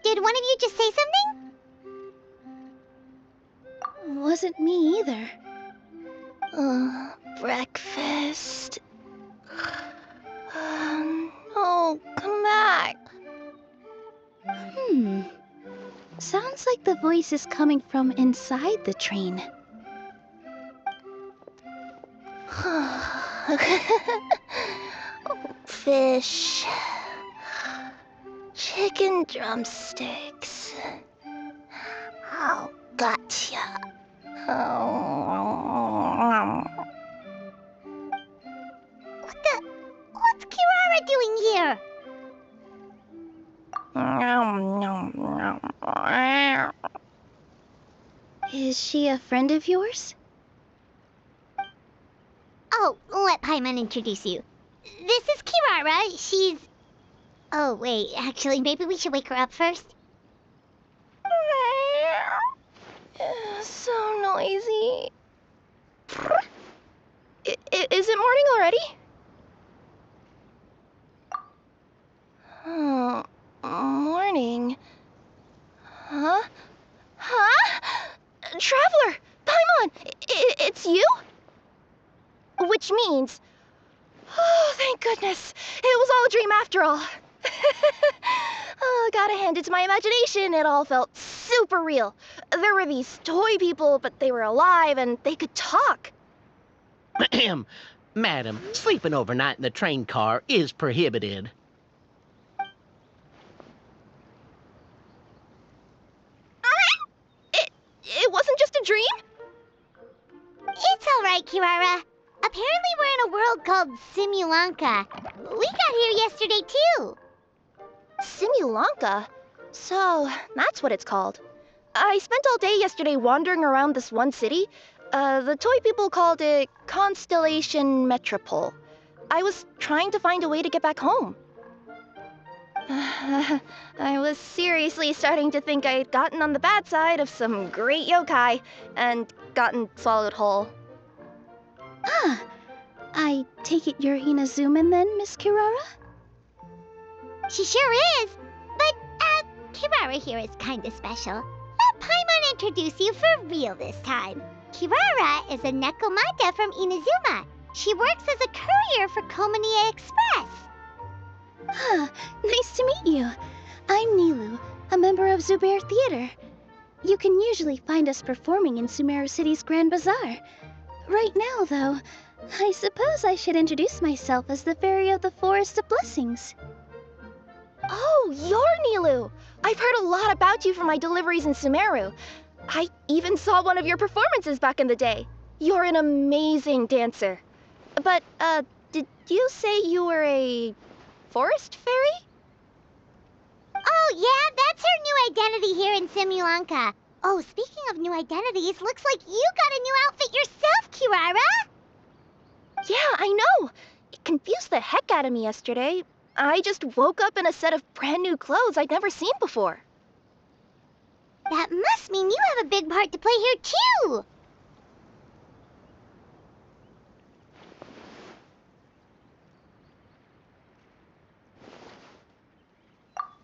Did one of you just say something? Wasn't me either. Breakfast. Oh, come back. Sounds like the voice is coming from inside the train. Fish. Chicken drumsticks. Oh, gotcha. What's Kirara doing here? Is she a friend of yours? Oh, let Paimon introduce you. This is Kirara. She's... Oh, wait, actually, maybe we should wake her up first. So noisy. Is it morning already? Oh, morning. Huh? Traveler! Paimon! It's you? Which means... Oh, thank goodness. It was all a dream after all. Oh, gotta hand it to my imagination. It all felt super real. There were these toy people, but they were alive and they could talk. Madam, sleeping overnight in the train car is prohibited. It wasn't just a dream? It's all right, Kirara. Apparently we're in a world called Simulanka. We got here yesterday, too. Simulanka? So, that's what it's called. I spent all day yesterday wandering around this one city. The toy people called it Constellation Metropole. I was trying to find a way to get back home. I was seriously starting to think I'd gotten on the bad side of some great yokai and gotten swallowed whole. Ah, I take it you're Inazuman then, Miss Kirara? She sure is. But, Kirara here is kinda special. Let Paimon introduce you for real this time. Kirara is a Nekomata from Inazuma. She works as a courier for Komanie Express. Nice to meet you. I'm Nilu, a member of Zubair Theater. You can usually find us performing in Sumeru City's Grand Bazaar. Right now, though, I suppose I should introduce myself as the Fairy of the Forest of Blessings. Oh, you're Nilu! I've heard a lot about you from my deliveries in Sumeru. I even saw one of your performances back in the day. You're an amazing dancer. But, did you say you were a forest fairy? Oh, yeah, that's her new identity here in Simulanka. Oh, speaking of new identities, looks like you got a new outfit yourself, Kirara! Yeah, I know. It confused the heck out of me yesterday. I just woke up in a set of brand new clothes I'd never seen before. That must mean you have a big part to play here, too!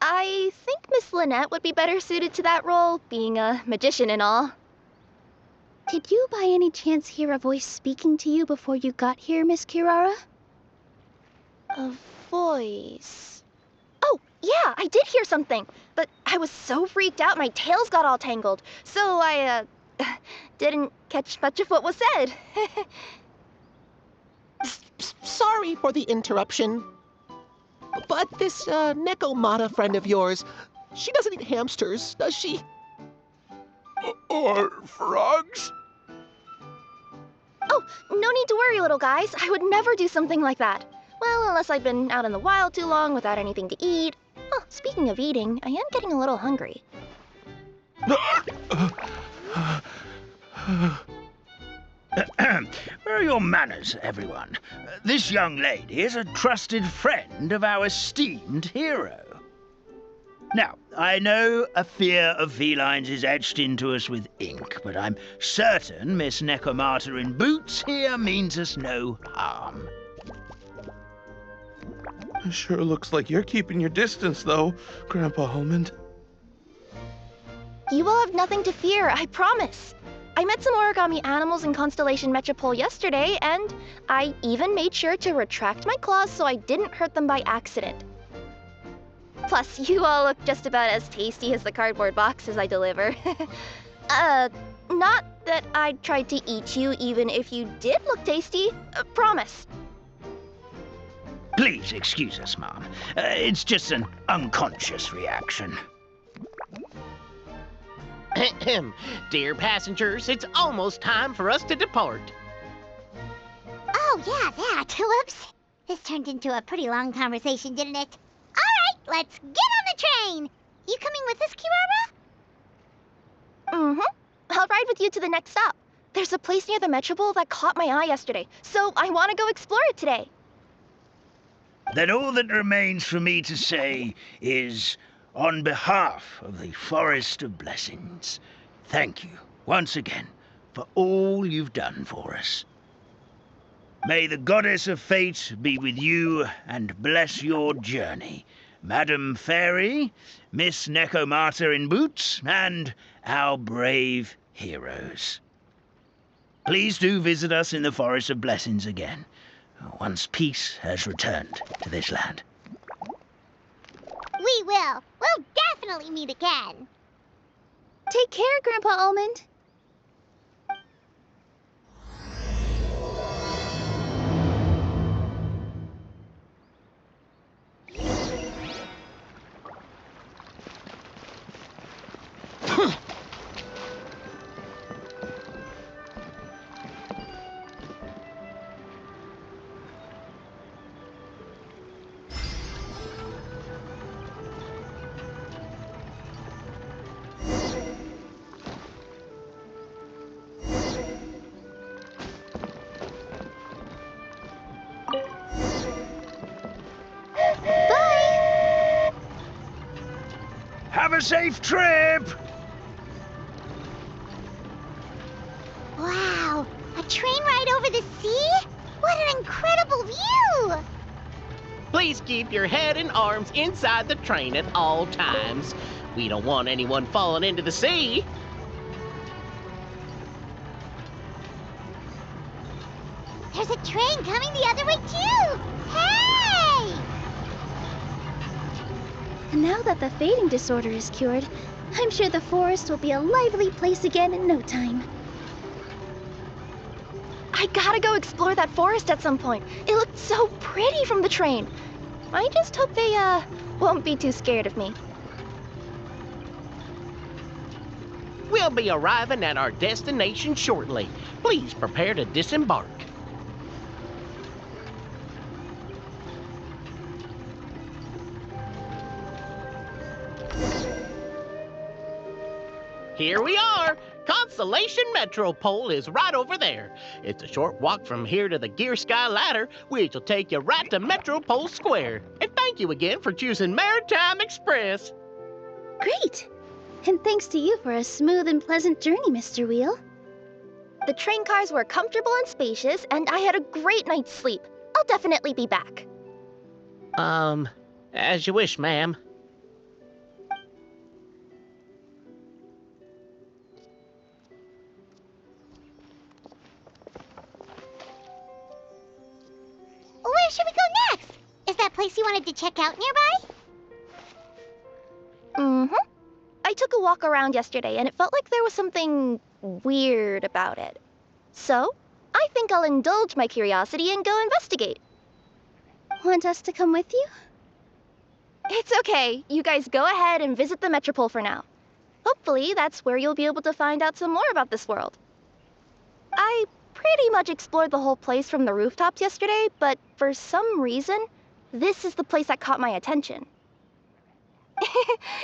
I think Miss Lynette would be better suited to that role, being a magician and all. Did you by any chance hear a voice speaking to you before you got here, Miss Kirara? A voice... Oh, yeah, I did hear something, but I was so freaked out my tails got all tangled, so I, didn't catch much of what was said. Sorry for the interruption. But this, Nekomata friend of yours, she doesn't eat hamsters, does she? Or frogs? Oh, no need to worry, little guys. I would never do something like that. Well, unless I've been out in the wild too long without anything to eat. Oh, speaking of eating, I am getting a little hungry. Where are your manners, everyone? This young lady is a trusted friend of our esteemed hero. Now, I know a fear of felines is etched into us with ink, but I'm certain Miss Nekomata in boots here means us no harm. It sure looks like you're keeping your distance, though, Grandpa Almond. You will have nothing to fear, I promise. I met some origami animals in Constellation Metropole yesterday, and I even made sure to retract my claws so I didn't hurt them by accident. Plus, you all look just about as tasty as the cardboard boxes I deliver. Not that I'd try to eat you even if you did look tasty. Promise. Please excuse us, Mom. It's just an unconscious reaction. Dear passengers, it's almost time for us to depart. Oh, yeah, that. Whoops. This turned into a pretty long conversation, didn't it? All right, let's get on the train. You coming with us, Kirara? Mm-hmm. I'll ride with you to the next stop. There's a place near the Metropole that caught my eye yesterday, so I want to go explore it today. Then all that remains for me to say is, on behalf of the Forest of Blessings, thank you once again for all you've done for us. May the Goddess of Fate be with you and bless your journey, Madam Fairy, Miss Nekomata in boots, and our brave heroes. Please do visit us in the Forest of Blessings again, once peace has returned to this land. We will. We'll definitely meet again. Take care, Grandpa Almond. Have a safe trip! Wow, a train ride over the sea? What an incredible view! Please keep your head and arms inside the train at all times. We don't want anyone falling into the sea. There's a train coming the other way, too! Hey! And now that the fading disorder is cured, I'm sure the forest will be a lively place again in no time. I gotta go explore that forest at some point. It looked so pretty from the train. I just hope they, won't be too scared of me. We'll be arriving at our destination shortly. Please prepare to disembark. Here we are! Constellation Metropole is right over there. It's a short walk from here to the Gear Sky Ladder, which will take you right to Metropole Square. And thank you again for choosing Maritime Express. Great! And thanks to you for a smooth and pleasant journey, Mr. Wheel. The train cars were comfortable and spacious, and I had a great night's sleep. I'll definitely be back. As you wish, ma'am. Where should we go next? Is that place you wanted to check out nearby? Mm-hmm. I took a walk around yesterday, and it felt like there was something weird about it. So, I think I'll indulge my curiosity and go investigate. Want us to come with you? It's okay. You guys go ahead and visit the Metropole for now. Hopefully, that's where you'll be able to find out some more about this world. I pretty much explored the whole place from the rooftops yesterday, but for some reason, this is the place that caught my attention.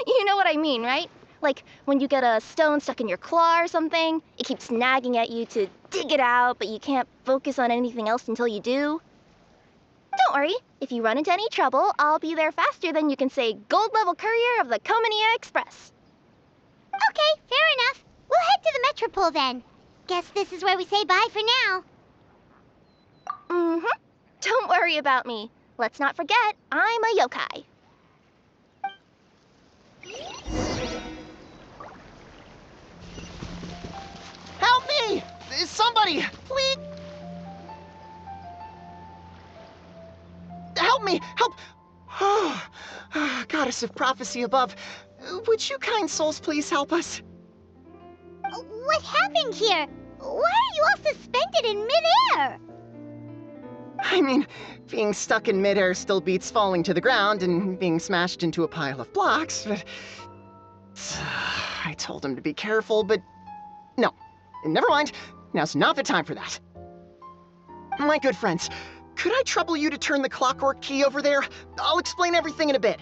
You know what I mean, right? Like, when you get a stone stuck in your claw or something, it keeps nagging at you to dig it out, but you can't focus on anything else until you do. Don't worry, if you run into any trouble, I'll be there faster than you can say gold-level courier of the Comania Express. Okay, fair enough. We'll head to the Metropole then. Guess this is where we say bye for now. Mm-hmm. Don't worry about me. Let's not forget, I'm a yokai. Help me! Somebody, please! Help me! Help! Oh, Goddess of Prophecy above, would you kind souls please help us? What happened here? Why are you all suspended in midair? I mean, being stuck in midair still beats falling to the ground and being smashed into a pile of blocks, but... I told him to be careful, but... No, never mind. Now's not the time for that. My good friends, could I trouble you to turn the clockwork key over there? I'll explain everything in a bit.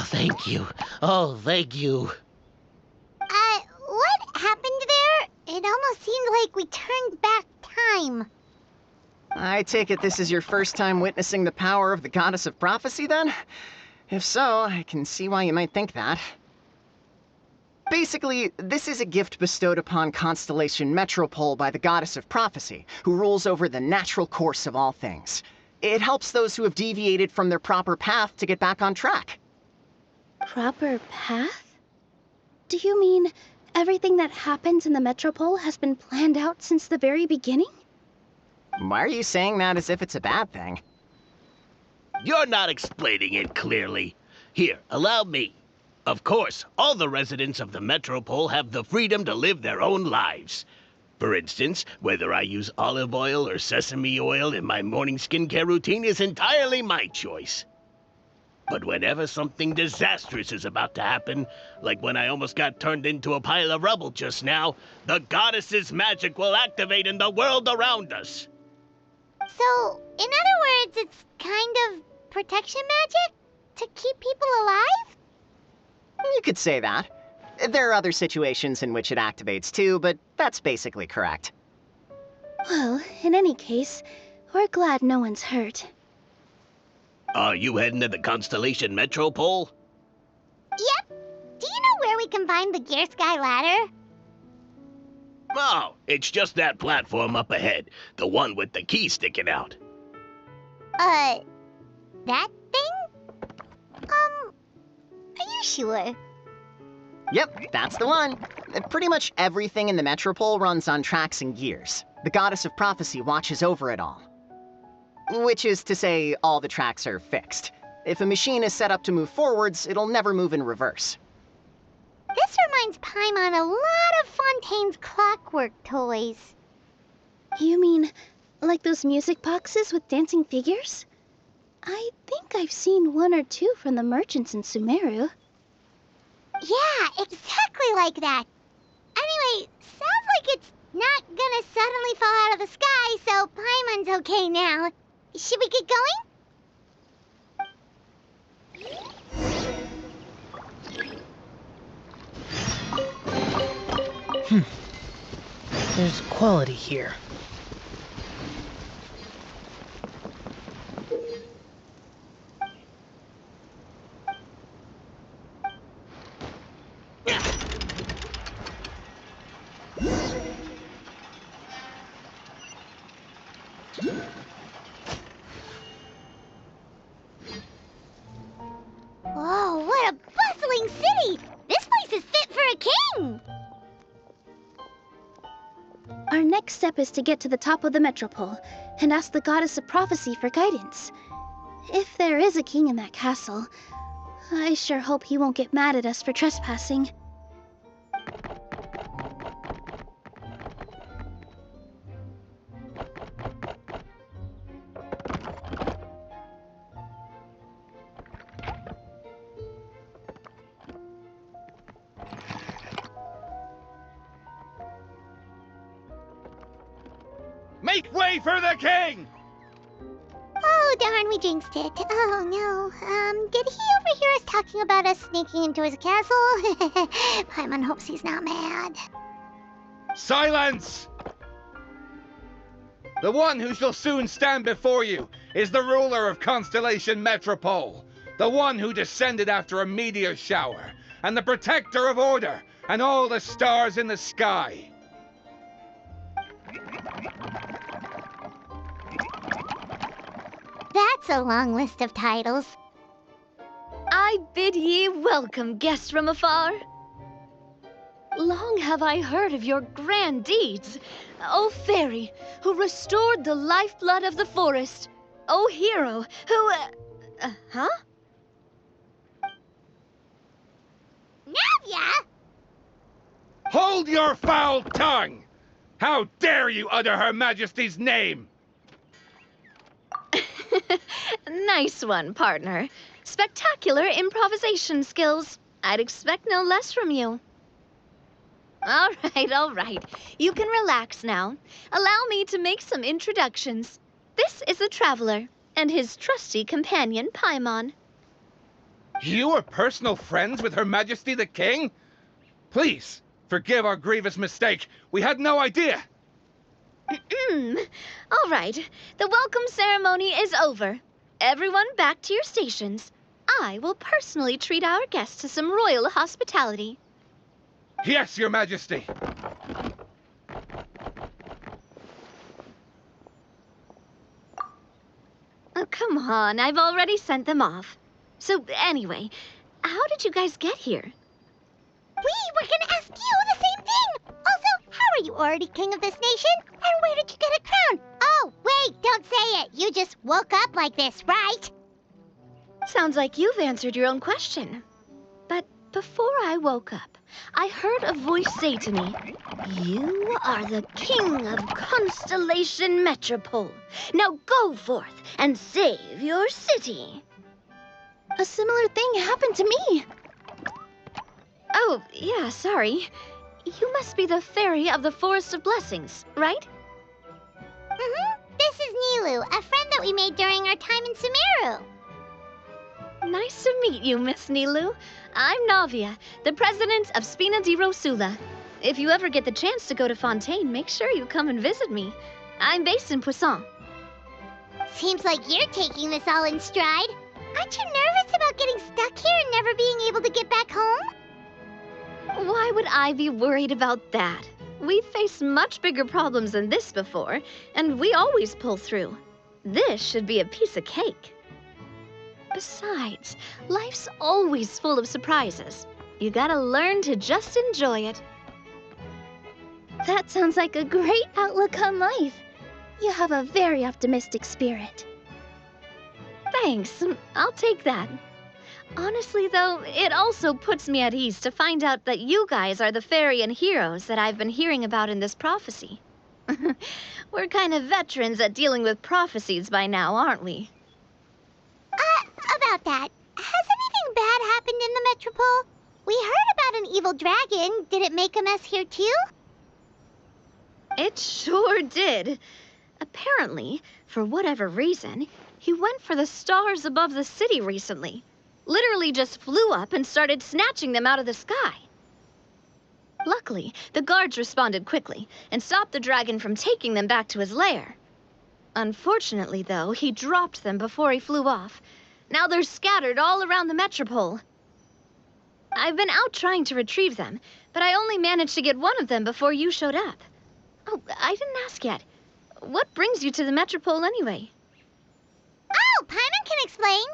Thank you. Oh, thank you. What happened there? It almost seemed like we turned back time. I take it this is your first time witnessing the power of the Goddess of Prophecy, then? If so, I can see why you might think that. Basically, this is a gift bestowed upon Constellation Metropole by the Goddess of Prophecy, who rules over the natural course of all things. It helps those who have deviated from their proper path to get back on track. Proper path? Do you mean everything that happens in the Metropole has been planned out since the very beginning? Why are you saying that as if it's a bad thing? You're not explaining it clearly. Here, allow me. Of course, all the residents of the Metropole have the freedom to live their own lives. For instance, whether I use olive oil or sesame oil in my morning skincare routine is entirely my choice. But whenever something disastrous is about to happen, like when I almost got turned into a pile of rubble just now, the goddess's magic will activate in the world around us. So, in other words, it's kind of protection magic? To keep people alive? You could say that. There are other situations in which it activates too, but that's basically correct. Well, in any case, we're glad no one's hurt. Are you heading to the Constellation Metropole? Yep. Do you know where we can find the Gear Sky ladder? Oh, it's just that platform up ahead. The one with the key sticking out. That thing? Are you sure? Yep, that's the one. Pretty much everything in the Metropole runs on tracks and gears. The Goddess of Prophecy watches over it all. Which is to say, all the tracks are fixed. If a machine is set up to move forwards, it'll never move in reverse. This reminds Paimon a lot of Fontaine's clockwork toys. You mean, like those music boxes with dancing figures? I think I've seen one or two from the merchants in Sumeru. Yeah, exactly like that. Anyway, sounds like it's not gonna suddenly fall out of the sky, so Paimon's okay now. Should we get going? There's quality here. Whoa, what a bustling city! This place is fit for a king! Our next step is to get to the top of the Metropole and ask the Goddess of Prophecy for guidance. If there is a king in that castle, I sure hope he won't get mad at us for trespassing. Make way for the king! Oh, darn, we jinxed it. Oh, no. Did he overhear us talking about us sneaking into his castle? Paimon hopes he's not mad. Silence! The one who shall soon stand before you is the ruler of Constellation Metropole, the one who descended after a meteor shower, and the protector of order and all the stars in the sky. That's a long list of titles. I bid ye welcome, guests from afar. Long have I heard of your grand deeds, O fairy, who restored the lifeblood of the forest, O hero, who, huh? Navia! Hold your foul tongue! How dare you utter Her Majesty's name? Nice one, partner. Spectacular improvisation skills. I'd expect no less from you. All right. You can relax now. Allow me to make some introductions. This is the Traveler, and his trusty companion, Paimon. You are personal friends with Her Majesty the King? Please, forgive our grievous mistake. We had no idea. All right. The welcome ceremony is over. Everyone back to your stations. I will personally treat our guests to some royal hospitality. Yes, Your Majesty. Oh, come on. I've already sent them off. So, anyway, how did you guys get here? We were gonna ask you the same thing! Also, how are you already king of this nation? And where did you get a crown? Oh, wait, don't say it! You just woke up like this, right? Sounds like you've answered your own question. But before I woke up, I heard a voice say to me, "You are the king of Constellation Metropole. Now go forth and save your city." A similar thing happened to me. Oh, yeah, sorry. You must be the fairy of the Forest of Blessings, right? This is Nilu, a friend that we made during our time in Sumeru. Nice to meet you, Miss Nilu. I'm Navia, the president of Spina di Rosula. If you ever get the chance to go to Fontaine, make sure you come and visit me. I'm based in Poisson. Seems like you're taking this all in stride. Aren't you nervous about getting stuck here and never being able to get back home? Why would I be worried about that? We've faced much bigger problems than this before, and we always pull through. This should be a piece of cake. Besides, life's always full of surprises. You gotta learn to just enjoy it. That sounds like a great outlook on life. You have a very optimistic spirit. Thanks, I'll take that. Honestly, though, it also puts me at ease to find out that you guys are the fairy and heroes that I've been hearing about in this prophecy. We're kind of veterans at dealing with prophecies by now, aren't we? About that, has anything bad happened in the Metropole? We heard about an evil dragon. Did it make a mess here too? It sure did. Apparently, for whatever reason, he went for the stars above the city recently. Literally just flew up and started snatching them out of the sky. Luckily, the guards responded quickly and stopped the dragon from taking them back to his lair. Unfortunately, though, he dropped them before he flew off. Now they're scattered all around the Metropole. I've been out trying to retrieve them, but I only managed to get one of them before you showed up. Oh, I didn't ask yet. What brings you to the Metropole anyway? Oh, Paimon can explain.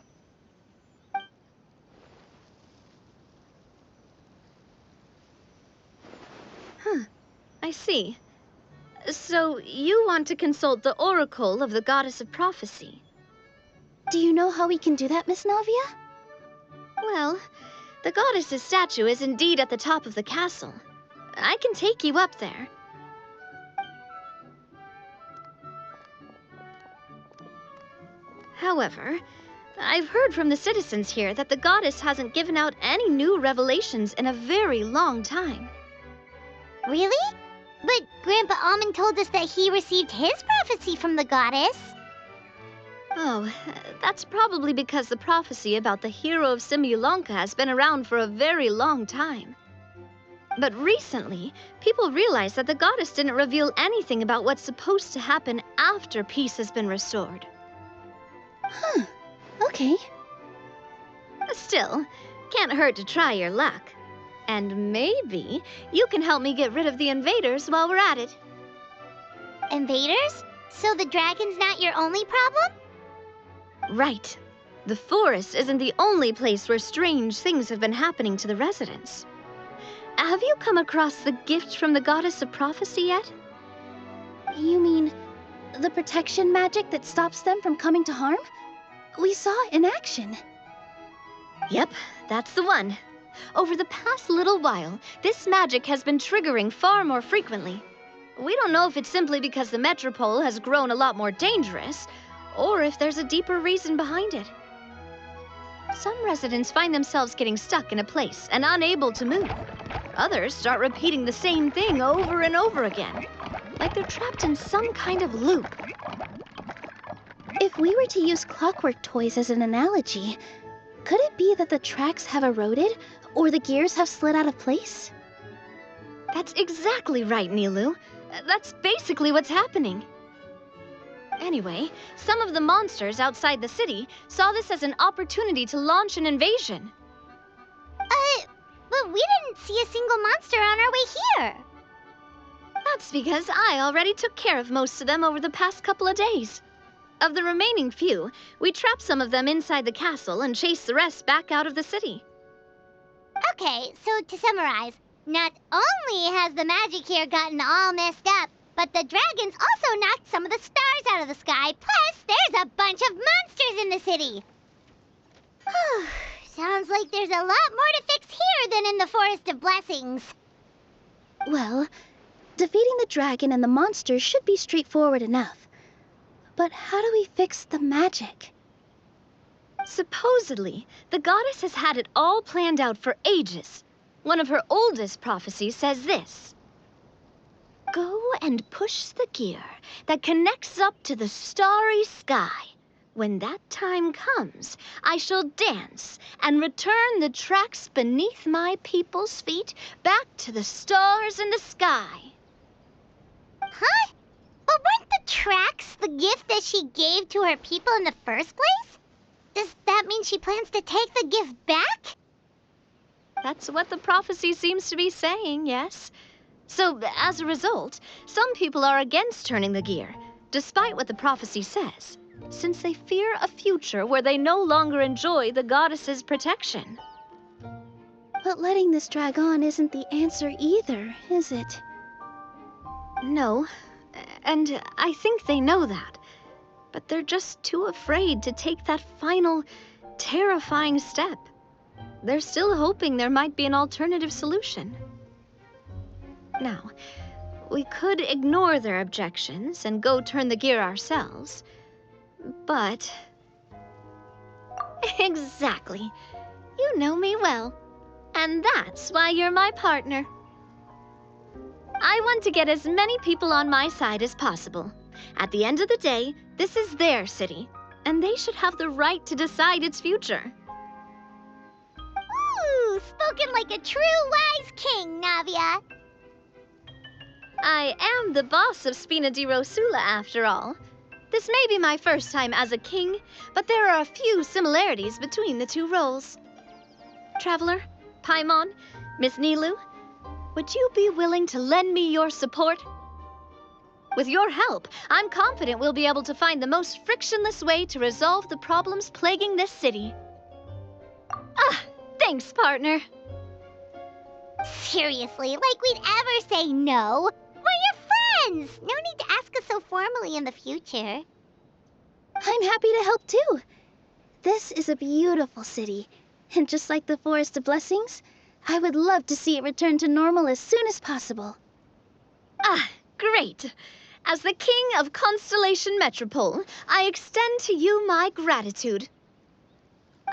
Huh, I see. So you want to consult the oracle of the goddess of prophecy? Do you know how we can do that, Miss Navia? Well, the goddess's statue is indeed at the top of the castle. I can take you up there. However, I've heard from the citizens here that the goddess hasn't given out any new revelations in a very long time. Really? But Grandpa Almond told us that he received his prophecy from the goddess. Oh, that's probably because the prophecy about the hero of Simulanka has been around for a very long time. But recently, people realized that the goddess didn't reveal anything about what's supposed to happen after peace has been restored. Huh. Okay. Still, can't hurt to try your luck. And maybe you can help me get rid of the invaders while we're at it. Invaders? So the dragon's not your only problem? Right. The forest isn't the only place where strange things have been happening to the residents. Have you come across the gift from the goddess of prophecy yet? You mean the protection magic that stops them from coming to harm? We saw it in action. Yep, that's the one. Over the past little while, this magic has been triggering far more frequently. We don't know if it's simply because the Metropole has grown a lot more dangerous, or if there's a deeper reason behind it. Some residents find themselves getting stuck in a place and unable to move. Others start repeating the same thing over and over again, like they're trapped in some kind of loop. If we were to use clockwork toys as an analogy, could it be that the tracks have eroded or the gears have slid out of place? That's exactly right, Nilu. That's basically what's happening. Anyway, some of the monsters outside the city saw this as an opportunity to launch an invasion. But we didn't see a single monster on our way here. That's because I already took care of most of them over the past couple of days. Of the remaining few, we trapped some of them inside the castle and chased the rest back out of the city. Okay, so to summarize, not only has the magic here gotten all messed up, but the dragons also knocked some of the stars out of the sky, plus there's a bunch of monsters in the city. Sounds like there's a lot more to fix here than in the Forest of Blessings. Well, defeating the dragon and the monsters should be straightforward enough. But how do we fix the magic? Supposedly, the goddess has had it all planned out for ages. One of her oldest prophecies says this: "Go and push the gear that connects up to the starry sky. When that time comes, I shall dance and return the tracks beneath my people's feet back to the stars in the sky. Huh? But weren't the tracks the gift that she gave to her people in the first place? Does that mean she plans to take the gift back? That's what the prophecy seems to be saying, yes. So, as a result, some people are against turning the gear, despite what the prophecy says, since they fear a future where they no longer enjoy the goddess's protection. But letting this drag on isn't the answer either, is it? No, and I think they know that. But they're just too afraid to take that final, terrifying step. They're still hoping there might be an alternative solution. Now, we could ignore their objections and go turn the gear ourselves, but... Exactly. You know me well, and that's why you're my partner. I want to get as many people on my side as possible. At the end of the day, this is their city, and they should have the right to decide its future. Ooh, spoken like a true wise king, Navia. I am the boss of Spina di Rosula, after all. This may be my first time as a king, but there are a few similarities between the two roles. Traveler, Paimon, Miss Nilou, would you be willing to lend me your support? With your help, I'm confident we'll be able to find the most frictionless way to resolve the problems plaguing this city. Thanks, partner. Seriously, like we'd ever say no. We're your friends! No need to ask us so formally in the future. I'm happy to help too. This is a beautiful city, and just like the Forest of Blessings, I would love to see it return to normal as soon as possible. Great. As the King of Constellation Metropole, I extend to you my gratitude.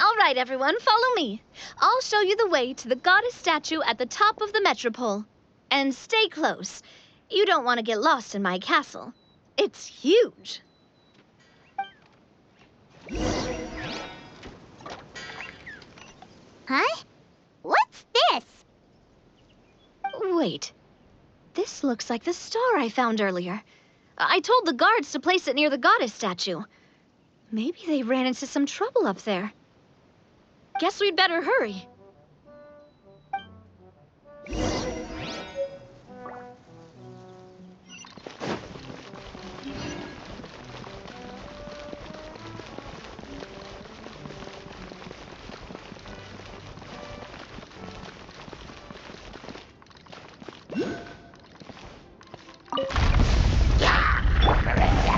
All right, everyone, follow me. I'll show you the way to the goddess statue at the top of the Metropole. And stay close. You don't want to get lost in my castle. It's huge. Huh? What's this? Wait. This looks like the star I found earlier. I told the guards to place it near the goddess statue. Maybe they ran into some trouble up there. Guess we'd better hurry.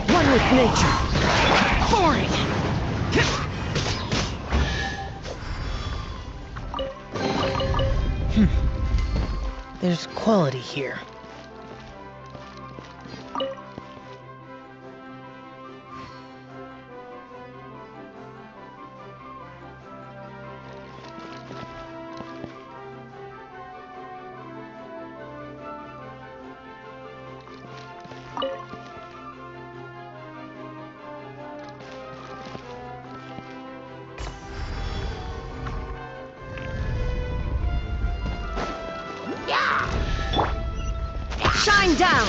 One with nature. For it! There's quality here. Shine down!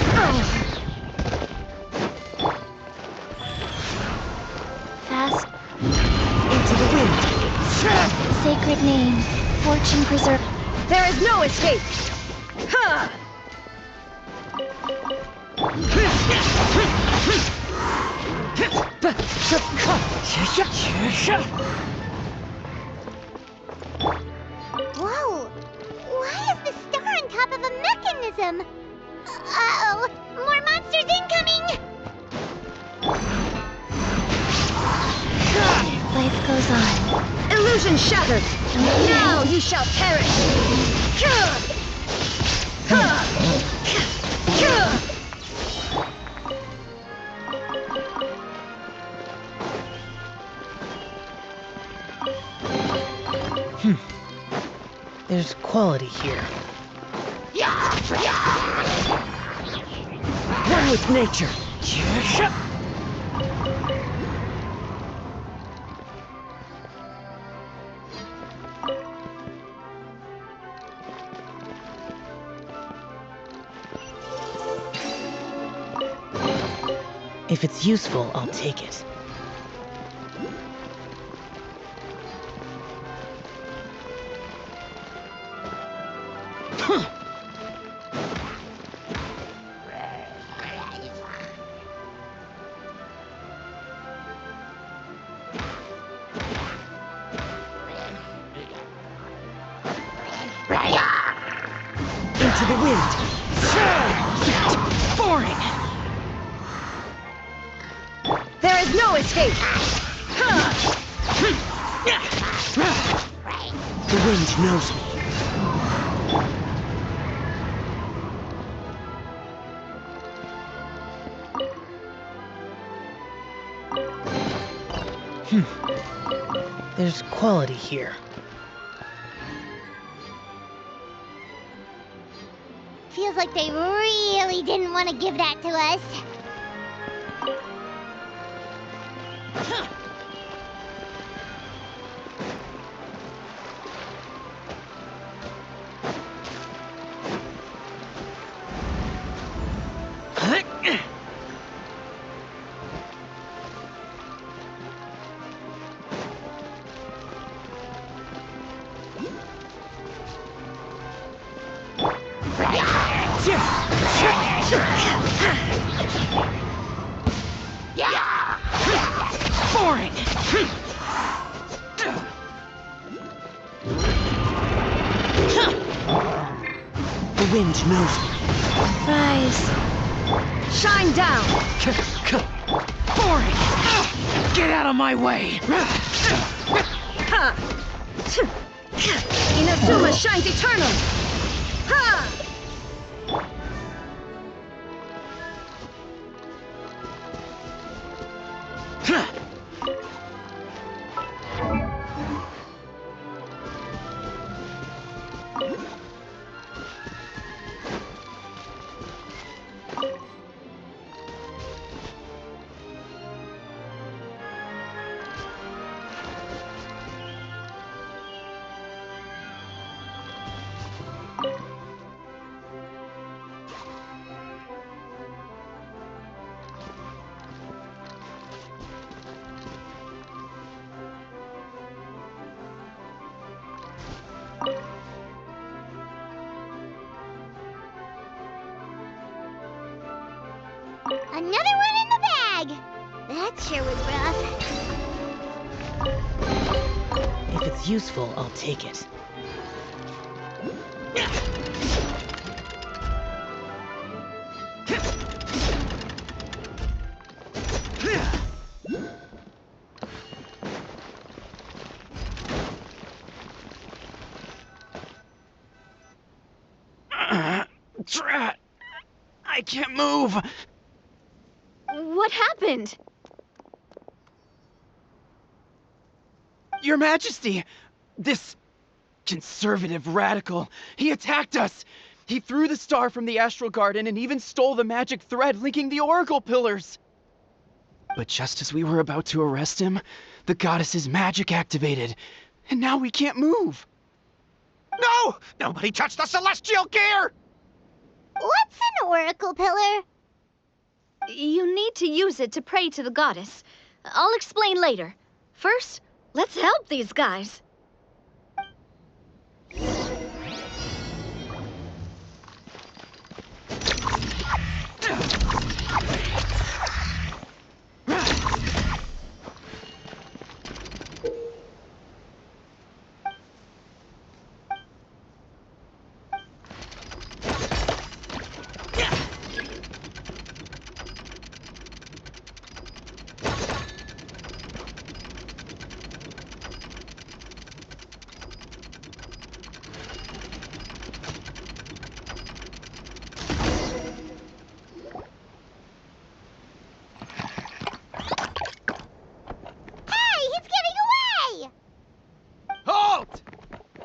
Fast into the wind. Sacred name, fortune preserve. There is no escape! Whoa! Why is the star on top of a mechanism? Uh-oh! More monsters incoming! Life goes on. Illusion shattered! Now you shall perish! There's quality here. One with nature. If it's useful, I'll take it. Into the wind. Boring. There is no escape. The wind knows me. There's quality here. Feels like they really didn't want to give that to us. Boring. The wind knows me. Rise. Shine down. Boring. Get out of my way. Inazuma shines eternal. Ha! Another one in the bag! That sure was rough. If it's useful, I'll take it. Drat! I can't move! What happened? Your Majesty! This conservative radical, he attacked us! He threw the star from the Astral Garden and even stole the magic thread linking the Oracle Pillars! But just as we were about to arrest him, the goddess's magic activated, and now we can't move! No! Nobody touched the celestial gear! What's an oracle pillar? You need to use it to pray to the goddess. I'll explain later. First, let's help these guys.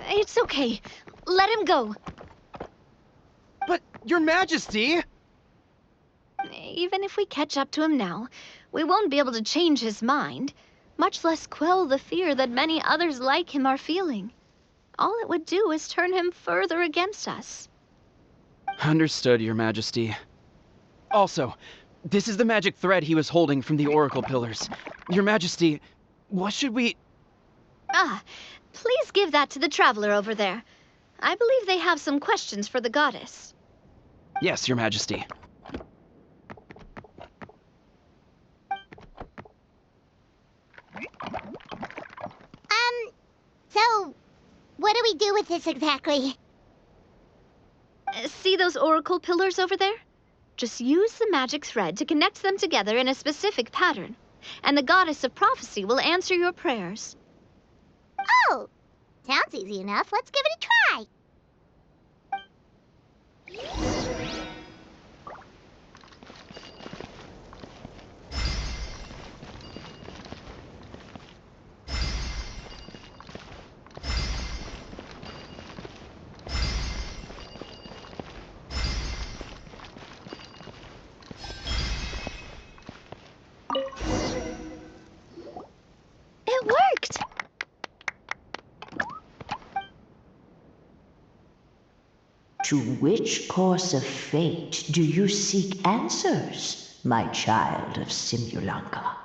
It's okay. Let him go. But, Your Majesty! Even if we catch up to him now, we won't be able to change his mind, much less quell the fear that many others like him are feeling. All it would do is turn him further against us. Understood, Your Majesty. Also, This is the magic thread he was holding from the oracle pillars. Your Majesty, what should we... Ah, please give that to the traveler over there. I believe they have some questions for the goddess. Yes, Your Majesty. So, what do we do with this exactly? See those oracle pillars over there? Just use the magic thread to connect them together in a specific pattern, and the goddess of prophecy will answer your prayers. Oh, sounds easy enough. Let's give it a try. It worked! To which course of fate do you seek answers, my child of Simulanka?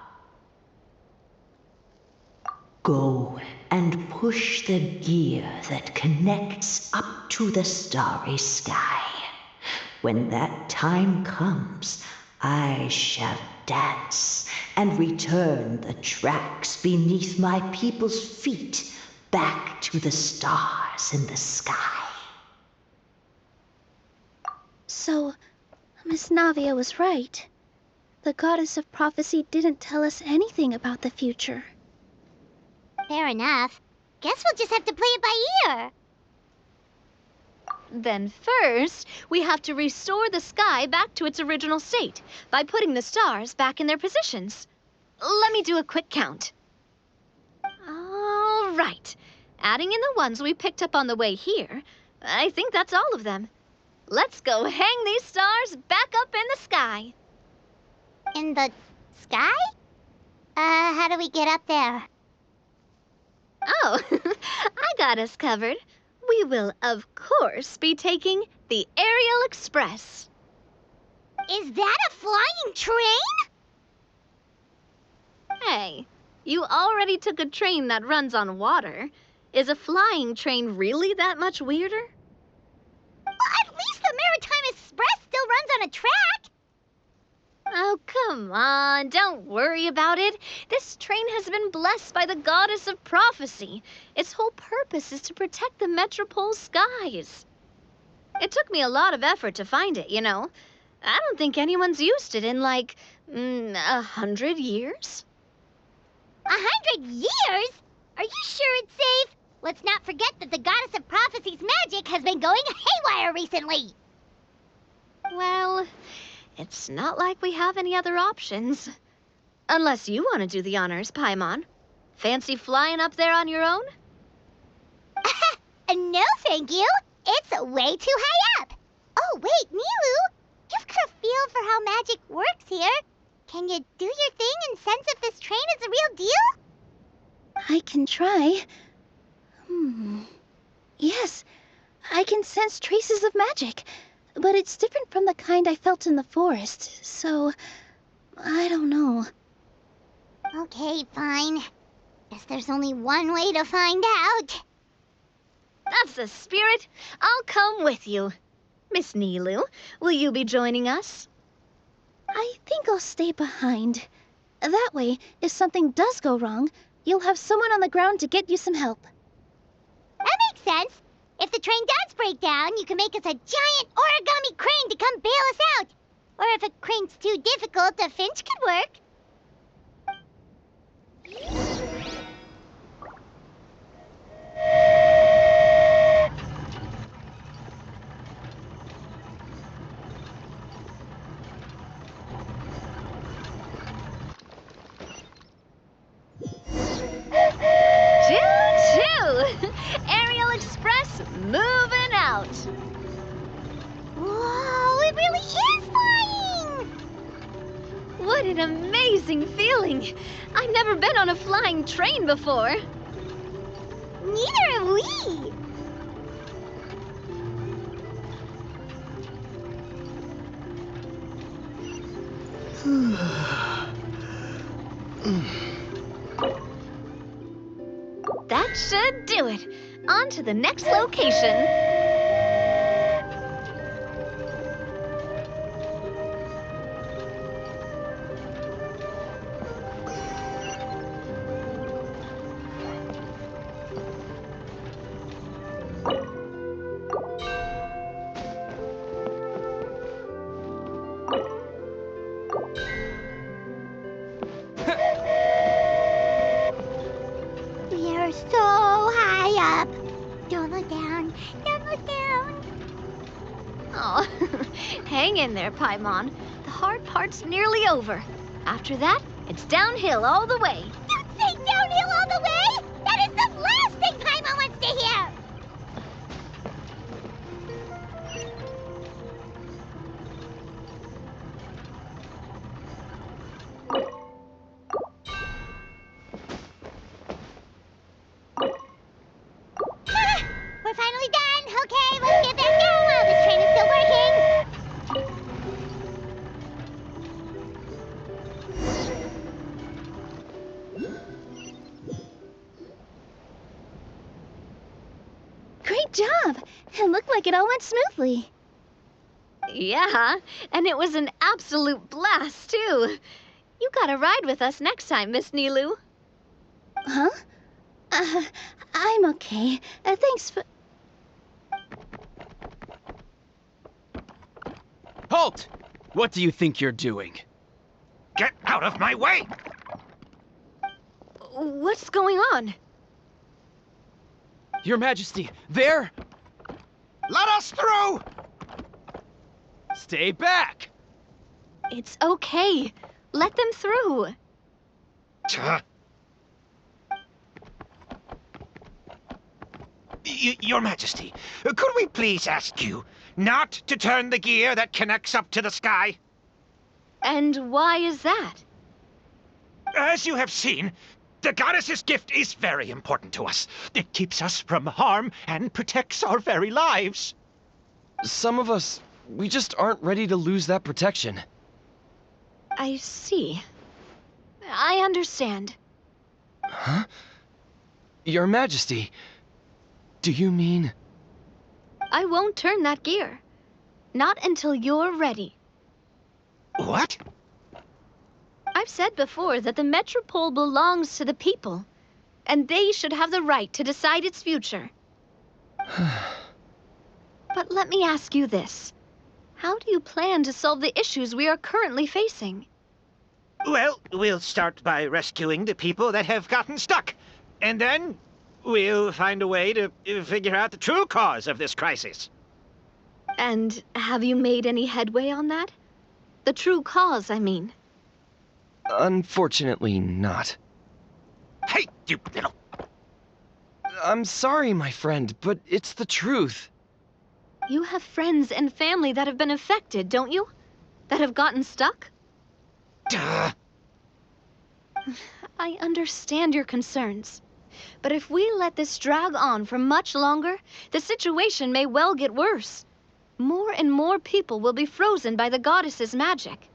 Go and push the gear that connects up to the starry sky. When that time comes, I shall dance and return the tracks beneath my people's feet back to the stars in the sky. So, Miss Navia was right. The goddess of prophecy didn't tell us anything about the future. Fair enough. Guess we'll just have to play it by ear. Then first, we have to restore the sky back to its original state by putting the stars back in their positions. Let me do a quick count. All right. Adding in the ones we picked up on the way here, I think that's all of them. Let's go hang these stars back up in the sky. In the sky? How do we get up there? Oh, I got us covered. We will, of course, be taking the Aerial Express. Is that a flying train? Hey, you already took a train that runs on water. Is a flying train really that much weirder? Well, at least the Maritime Express still runs on a track. Oh, come on, don't worry about it. This train has been blessed by the goddess of prophecy. Its whole purpose is to protect the Metropole skies. It took me a lot of effort to find it, you know. I don't think anyone's used it in, like, 100 years. 100 years? Are you sure it's safe? Let's not forget that the goddess of prophecy's magic has been going haywire recently. Well, it's not like we have any other options. Unless you want to do the honors, Paimon. Fancy flying up there on your own? No, thank you. It's way too high up. Oh, wait, Nilu. You've got a feel for how magic works here. Can you do your thing and sense if this train is the real deal? I can try. Yes, I can sense traces of magic, but it's different from the kind I felt in the forest, so I don't know. Okay, fine. Guess there's only one way to find out. That's the spirit. I'll come with you. Miss Nilu, will you be joining us? I think I'll stay behind. That way, if something does go wrong, you'll have someone on the ground to get you some help. That makes sense. If the train does break down, you can make us a giant origami crane to come bail us out. Or if a crane's too difficult, a finch could work. Choo-choo! Aerial Express moving out. Whoa, it really is flying! What an amazing feeling. I've never been on a flying train before. Neither have we. That should do it. On to the next location. We're so high up. Don't look down. Don't look down. Oh, hang in there, Paimon. The hard part's nearly over. After that, it's downhill all the way. Don't say downhill all the way! That is the last thing Paimon wants to hear! We're finally done! Okay, let's get back down while this train is still working! Great job! It looked like it all went smoothly. Yeah, and it was an absolute blast, too. You gotta ride with us next time, Miss Nilu. Huh? I'm okay. Thanks for... Halt! What do you think you're doing? Get out of my way! What's going on? Your Majesty, there! Let us through! Stay back! It's okay. Let them through. Your Majesty, could we please ask you not to turn the gear that connects up to the sky? And why is that? As you have seen, the goddess's gift is very important to us. It keeps us from harm and protects our very lives. Some of us, we just aren't ready to lose that protection. I see. I understand. Huh? Your Majesty, do you mean... I won't turn that gear. Not until you're ready. What? I've said before that the Metropole belongs to the people, and they should have the right to decide its future. But let me ask you this. How do you plan to solve the issues we are currently facing? Well, we'll start by rescuing the people that have gotten stuck. And then we'll find a way to figure out the true cause of this crisis. And have you made any headway on that? The true cause, I mean. Unfortunately not. Hey, you little... I'm sorry, my friend, but it's the truth. You have friends and family that have been affected, don't you? That have gotten stuck? Duh. I understand your concerns. But if we let this drag on for much longer, the situation may well get worse. More and more people will be frozen by the goddess's magic.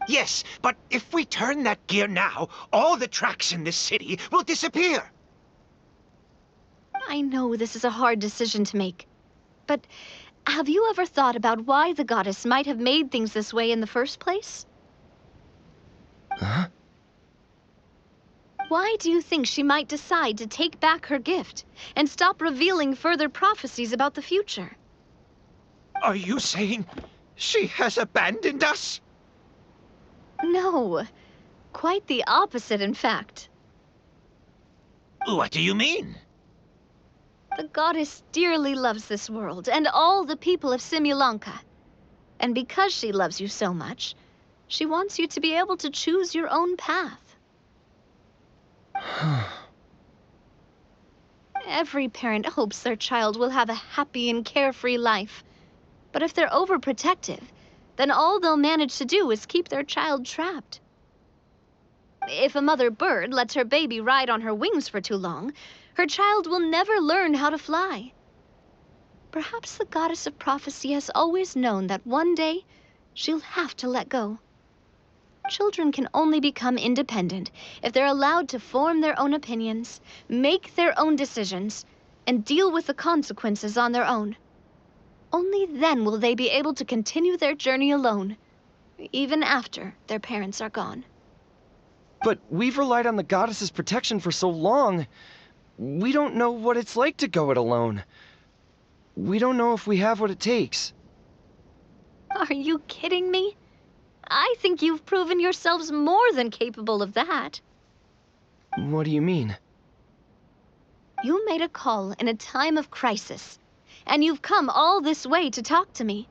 Yes, but if we turn that gear now, all the tracks in this city will disappear. I know this is a hard decision to make. But have you ever thought about why the goddess might have made things this way in the first place? Huh? Why do you think she might decide to take back her gift and stop revealing further prophecies about the future? Are you saying she has abandoned us? No. Quite the opposite, in fact. What do you mean? The goddess dearly loves this world and all the people of Simulanka. And because she loves you so much, she wants you to be able to choose your own path. Every parent hopes their child will have a happy and carefree life. But if they're overprotective, then all they'll manage to do is keep their child trapped. If a mother bird lets her baby ride on her wings for too long, her child will never learn how to fly. Perhaps the goddess of prophecy has always known that one day she'll have to let go. Children can only become independent if they're allowed to form their own opinions, make their own decisions, and deal with the consequences on their own. Only then will they be able to continue their journey alone, even after their parents are gone. But we've relied on the goddess's protection for so long. We don't know what it's like to go it alone. We don't know if we have what it takes. Are you kidding me? I think you've proven yourselves more than capable of that. What do you mean? You made a call in a time of crisis, and you've come all this way to talk to me.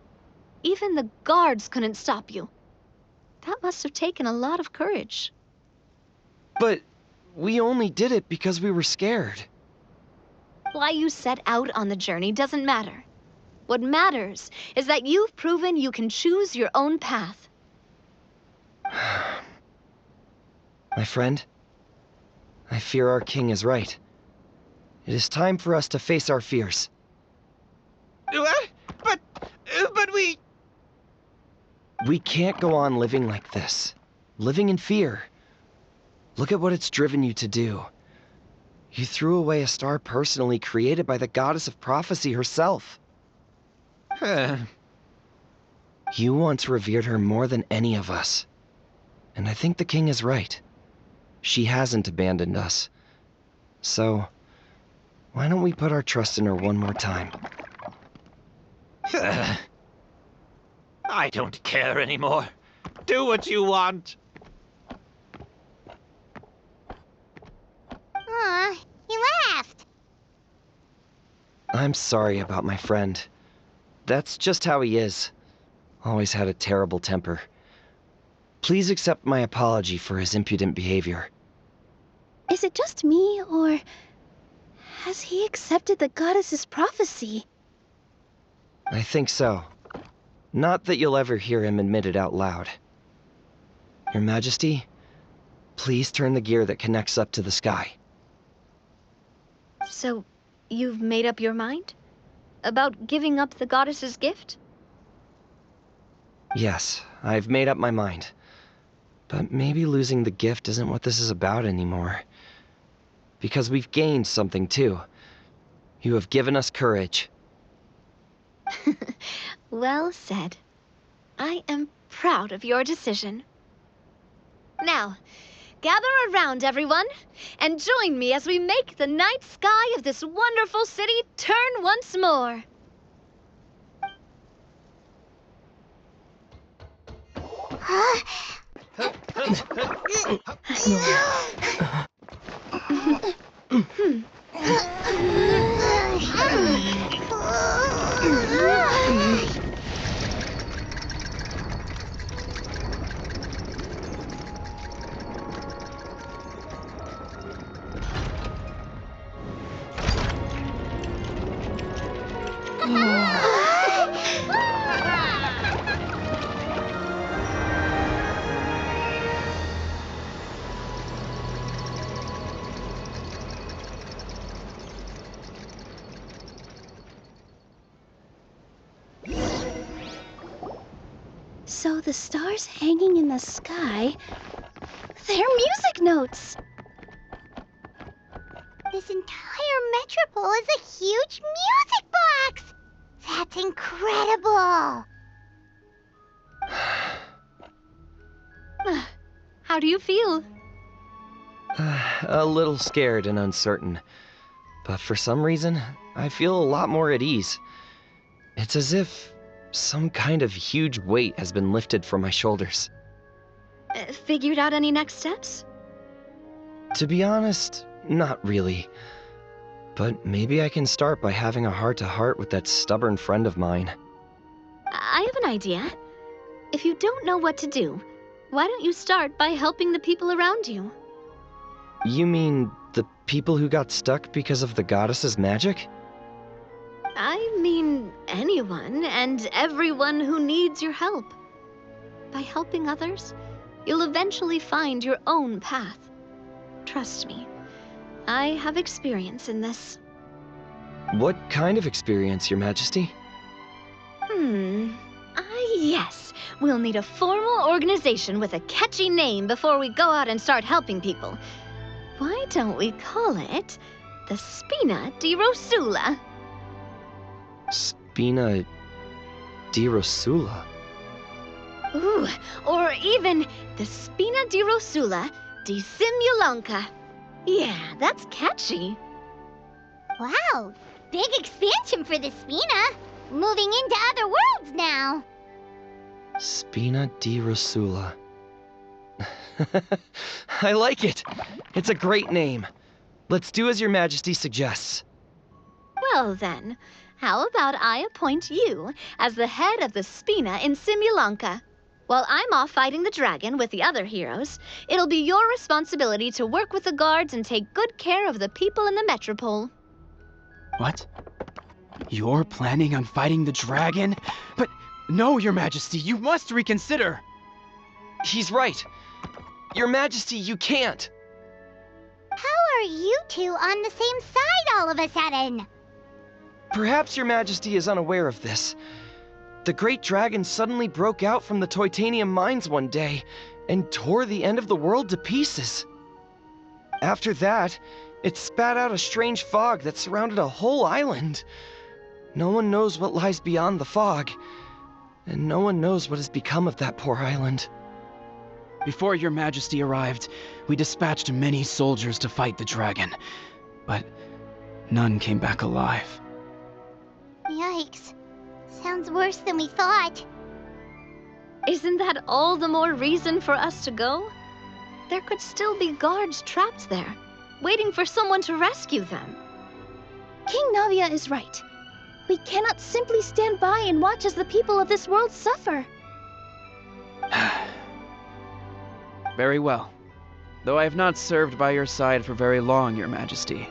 Even the guards couldn't stop you. That must have taken a lot of courage. But we only did it because we were scared. Why you set out on the journey doesn't matter. What matters is that you've proven you can choose your own path. My friend, I fear our king is right. It is time for us to face our fears. What? But we... We can't go on living like this. Living in fear. Look at what it's driven you to do. You threw away a star personally created by the goddess of prophecy herself. You once revered her more than any of us. And I think the king is right. She hasn't abandoned us. So, why don't we put our trust in her one more time? I don't care anymore. Do what you want. Aw, he laughed. I'm sorry about my friend. That's just how he is. Always had a terrible temper. Please accept my apology for his impudent behavior. Is it just me, or has he accepted the goddess's prophecy? I think so. Not that you'll ever hear him admit it out loud. Your Majesty, please turn the gear that connects up to the sky. So, you've made up your mind? About giving up the goddess's gift? Yes, I've made up my mind. But maybe losing the gift isn't what this is about anymore. Because we've gained something too. You have given us courage. Well said. I am proud of your decision. Now, gather around, everyone, and join me as we make the night sky of this wonderful city turn once more. So the stars hanging in the sky, they're music notes! This entire metropole is a huge music box! That's incredible! How do you feel? A little scared and uncertain. But for some reason, I feel a lot more at ease. It's as if some kind of huge weight has been lifted from my shoulders. Figured out any next steps? To be honest, not really. But maybe I can start by having a heart-to-heart with that stubborn friend of mine. I have an idea. If you don't know what to do, why don't you start by helping the people around you? You mean the people who got stuck because of the goddess's magic? I mean anyone and everyone who needs your help. By helping others, you'll eventually find your own path. Trust me, I have experience in this. What kind of experience, Your Majesty? I Yes, we'll need a formal organization with a catchy name before we go out and start helping people. Why don't we call it the Spina di Rosula? Spina di Rosula. Ooh, or even the Spina di Rosula di Simulanka. Yeah, that's catchy. Wow, big expansion for the Spina. Moving into other worlds now. Spina di Rosula. I like it. It's a great name. Let's do as Your Majesty suggests. Well then, how about I appoint you as the head of the Spina in Simulanka? While I'm off fighting the dragon with the other heroes, it'll be your responsibility to work with the guards and take good care of the people in the metropole. What? You're planning on fighting the dragon? But no, Your Majesty, you must reconsider! He's right. Your Majesty, you can't. How are you two on the same side all of a sudden? Perhaps Your Majesty is unaware of this. The great dragon suddenly broke out from the Titanium mines one day and tore the end of the world to pieces. After that, it spat out a strange fog that surrounded a whole island. No one knows what lies beyond the fog, and no one knows what has become of that poor island. Before Your Majesty arrived, we dispatched many soldiers to fight the dragon, but none came back alive. Yikes. Sounds worse than we thought. Isn't that all the more reason for us to go? There could still be guards trapped there, waiting for someone to rescue them. King Navia is right. We cannot simply stand by and watch as the people of this world suffer. Very well. Though I have not served by your side for very long, Your Majesty,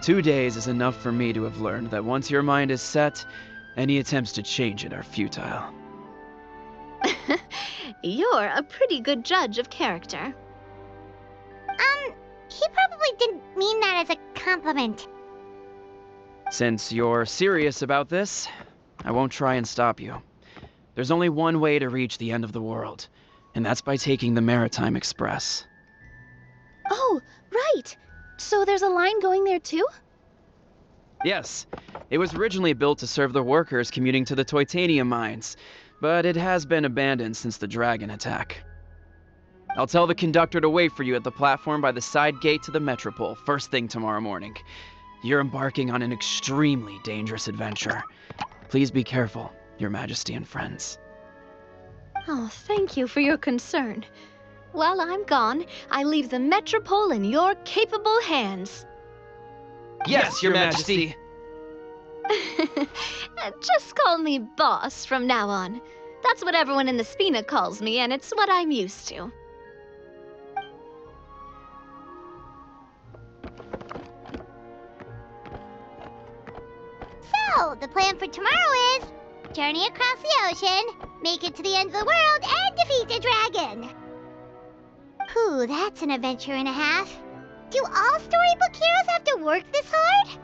2 days is enough for me to have learned that once your mind is set, any attempts to change it are futile. You're a pretty good judge of character. He probably didn't mean that as a compliment. Since you're serious about this, I won't try and stop you. There's only one way to reach the end of the world, and that's by taking the Maritime Express. Oh, right. So there's a line going there too? Yes, it was originally built to serve the workers commuting to the Titanium mines, but it has been abandoned since the dragon attack. I'll tell the conductor to wait for you at the platform by the side gate to the Metropole first thing tomorrow morning. You're embarking on an extremely dangerous adventure. Please be careful, Your Majesty and friends. Oh, thank you for your concern. While I'm gone, I leave the Metropole in your capable hands. Yes, Your Majesty. Just call me boss from now on. That's what everyone in the Spina calls me, and it's what I'm used to. So, the plan for tomorrow is journey across the ocean, make it to the end of the world, and defeat the dragon. Ooh, that's an adventure and a half. Do all storybook heroes have to work this hard?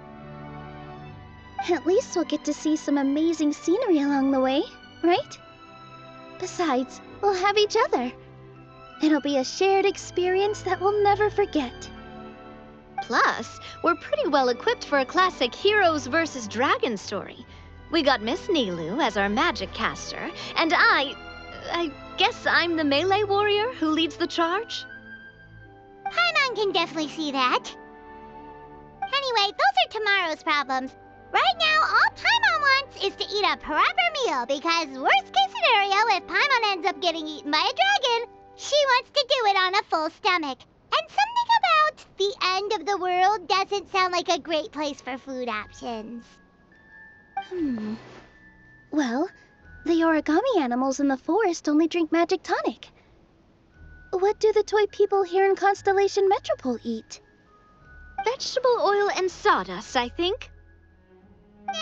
At least we'll get to see some amazing scenery along the way, right? Besides, we'll have each other. It'll be a shared experience that we'll never forget. Plus, we're pretty well equipped for a classic heroes versus dragons story. We got Miss Nilu as our magic caster, and I guess I'm the melee warrior who leads the charge? Paimon can definitely see that. Anyway, those are tomorrow's problems. Right now, all Paimon wants is to eat a proper meal, because worst case scenario, if Paimon ends up getting eaten by a dragon, she wants to do it on a full stomach. And something about the end of the world doesn't sound like a great place for food options. Well, the origami animals in the forest only drink magic tonic. What do the toy people here in Constellation Metropole eat? Vegetable oil and sawdust, I think. No!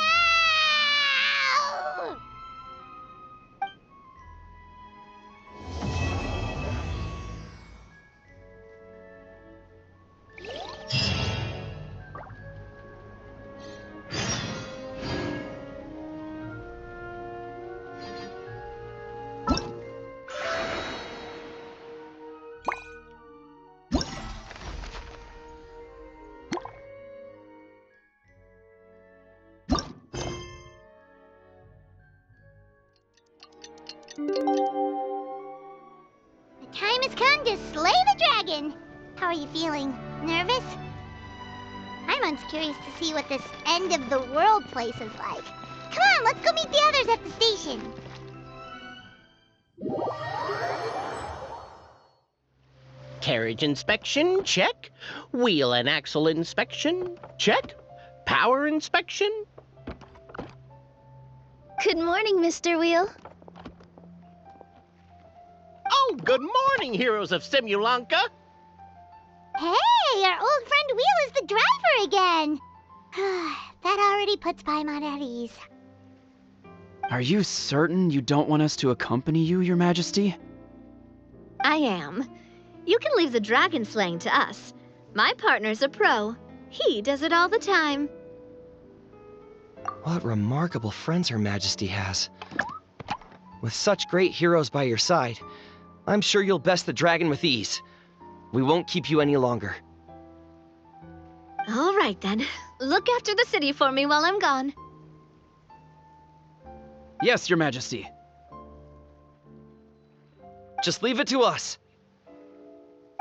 The time has come to slay the dragon. How are you feeling? Nervous? I'm curious to see what this end of the world place is like. Come on, let's go meet the others at the station. Carriage inspection, check. Wheel and axle inspection, check. Power inspection. Good morning, Mr. Wheel. Oh, good morning, heroes of Simulanka. Hey, our old friend Wheel is the driver again. That already puts Paimon at ease. Are you certain you don't want us to accompany you, Your Majesty? I am. You can leave the dragon slaying to us. My partner's a pro. He does it all the time. What remarkable friends Her Majesty has. With such great heroes by your side, I'm sure you'll best the dragon with ease. We won't keep you any longer. All right, then. Look after the city for me while I'm gone. Yes, Your Majesty. Just leave it to us.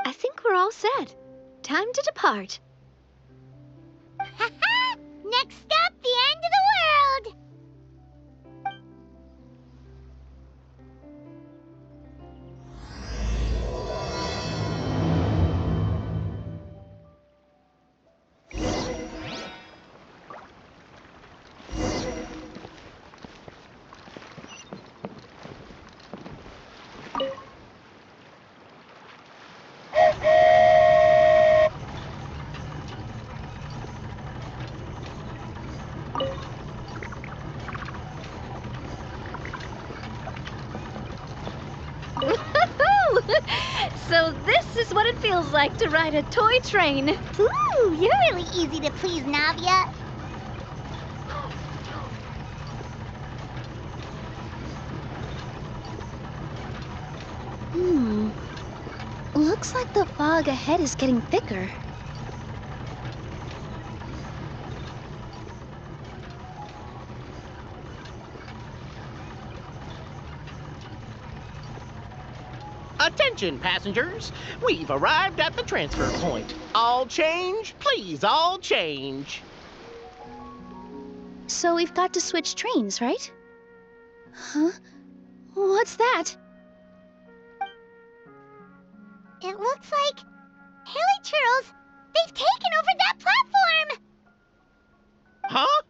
I think we're all set. Time to depart. Next stop, the end of the world! So this is what it feels like to ride a toy train. Ooh, you're really easy to please, Navia. Looks like the fog ahead is getting thicker. Attention, passengers. We've arrived at the transfer point. All change, please, all change. So we've got to switch trains, right? Huh? What's that? It looks like... Haley Churls, they've taken over that platform! Huh?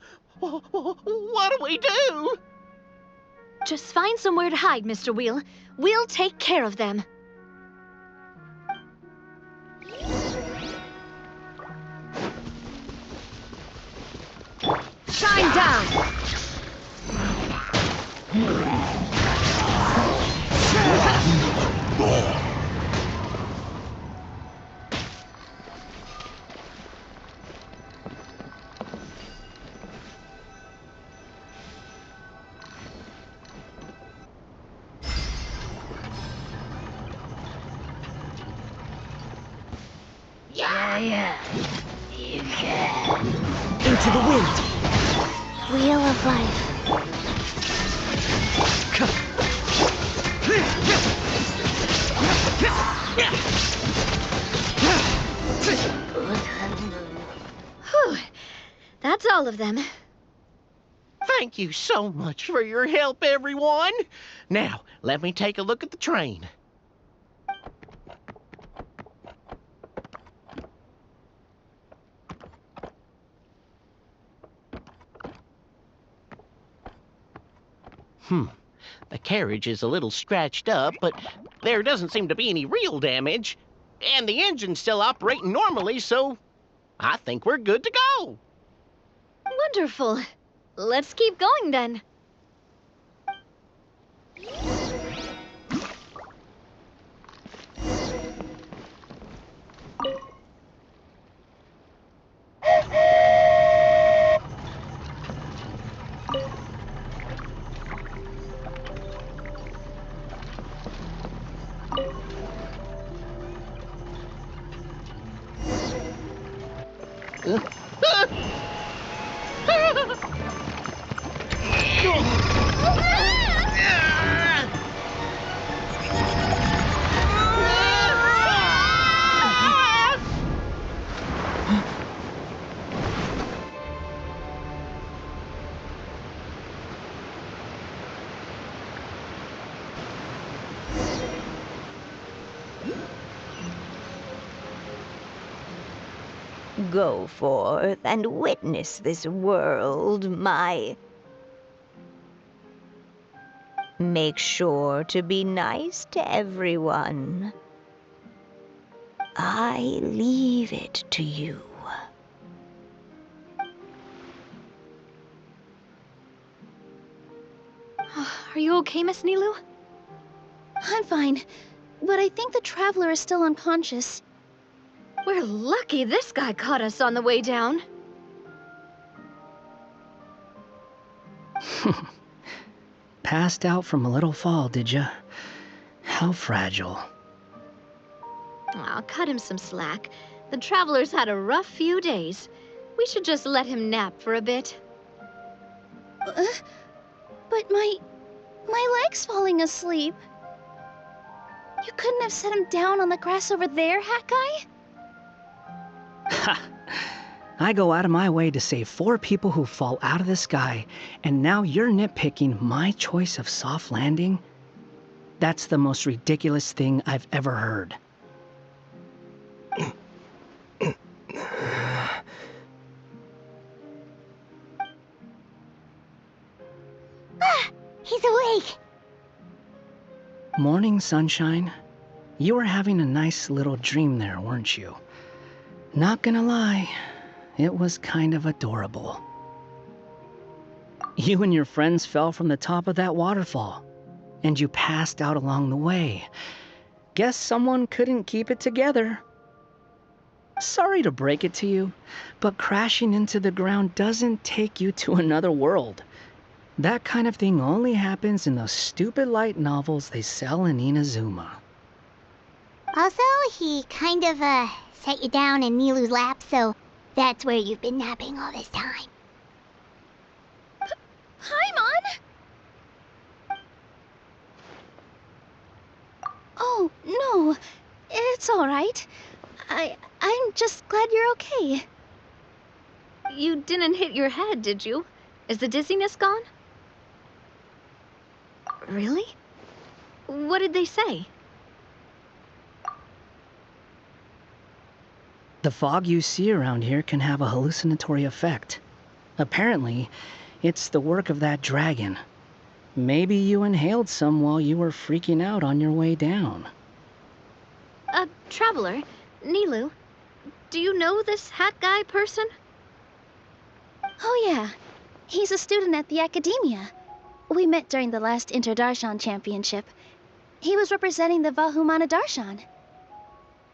What do we do? Just find somewhere to hide, Mr. Wheel. We'll take care of them. Shine down! Yeah. You can. Into the wind! Wheel of Life. Whew. That's all of them. Thank you so much for your help, everyone. Now, let me take a look at the train. The carriage is a little scratched up, but there doesn't seem to be any real damage. And the engine's still operating normally, so I think we're good to go. Wonderful. Let's keep going then. Go forth and witness this world, my... Make sure to be nice to everyone. I leave it to you. Are you okay, Miss Nilu? I'm fine, but I think the Traveler is still unconscious. We're lucky this guy caught us on the way down. Passed out from a little fall, did ya? How fragile. Aw, cut him some slack. The Traveler's had a rough few days. We should just let him nap for a bit. But my leg's falling asleep. You couldn't have set him down on the grass over there, Hat Guy? Ha! I go out of my way to save 4 people who fall out of the sky, and now you're nitpicking my choice of soft landing? That's the most ridiculous thing I've ever heard. He's awake! Morning, sunshine. You were having a nice little dream there, weren't you? Not gonna lie, it was kind of adorable. You and your friends fell from the top of that waterfall, and you passed out along the way. Guess someone couldn't keep it together. Sorry to break it to you, but crashing into the ground doesn't take you to another world. That kind of thing only happens in those stupid light novels they sell in Inazuma. Also, he kind of, set you down in Nilu's lap, so that's where you've been napping all this time. Paimon! Oh, no. It's all right. I'm just glad you're okay. You didn't hit your head, did you? Is the dizziness gone? Really? What did they say? The fog you see around here can have a hallucinatory effect. Apparently, it's the work of that dragon. Maybe you inhaled some while you were freaking out on your way down. Traveler, Nilu, do you know this Hat Guy person? Oh yeah, he's a student at the Academia. We met during the last Inter-Darshan Championship. He was representing the Vahumana Darshan.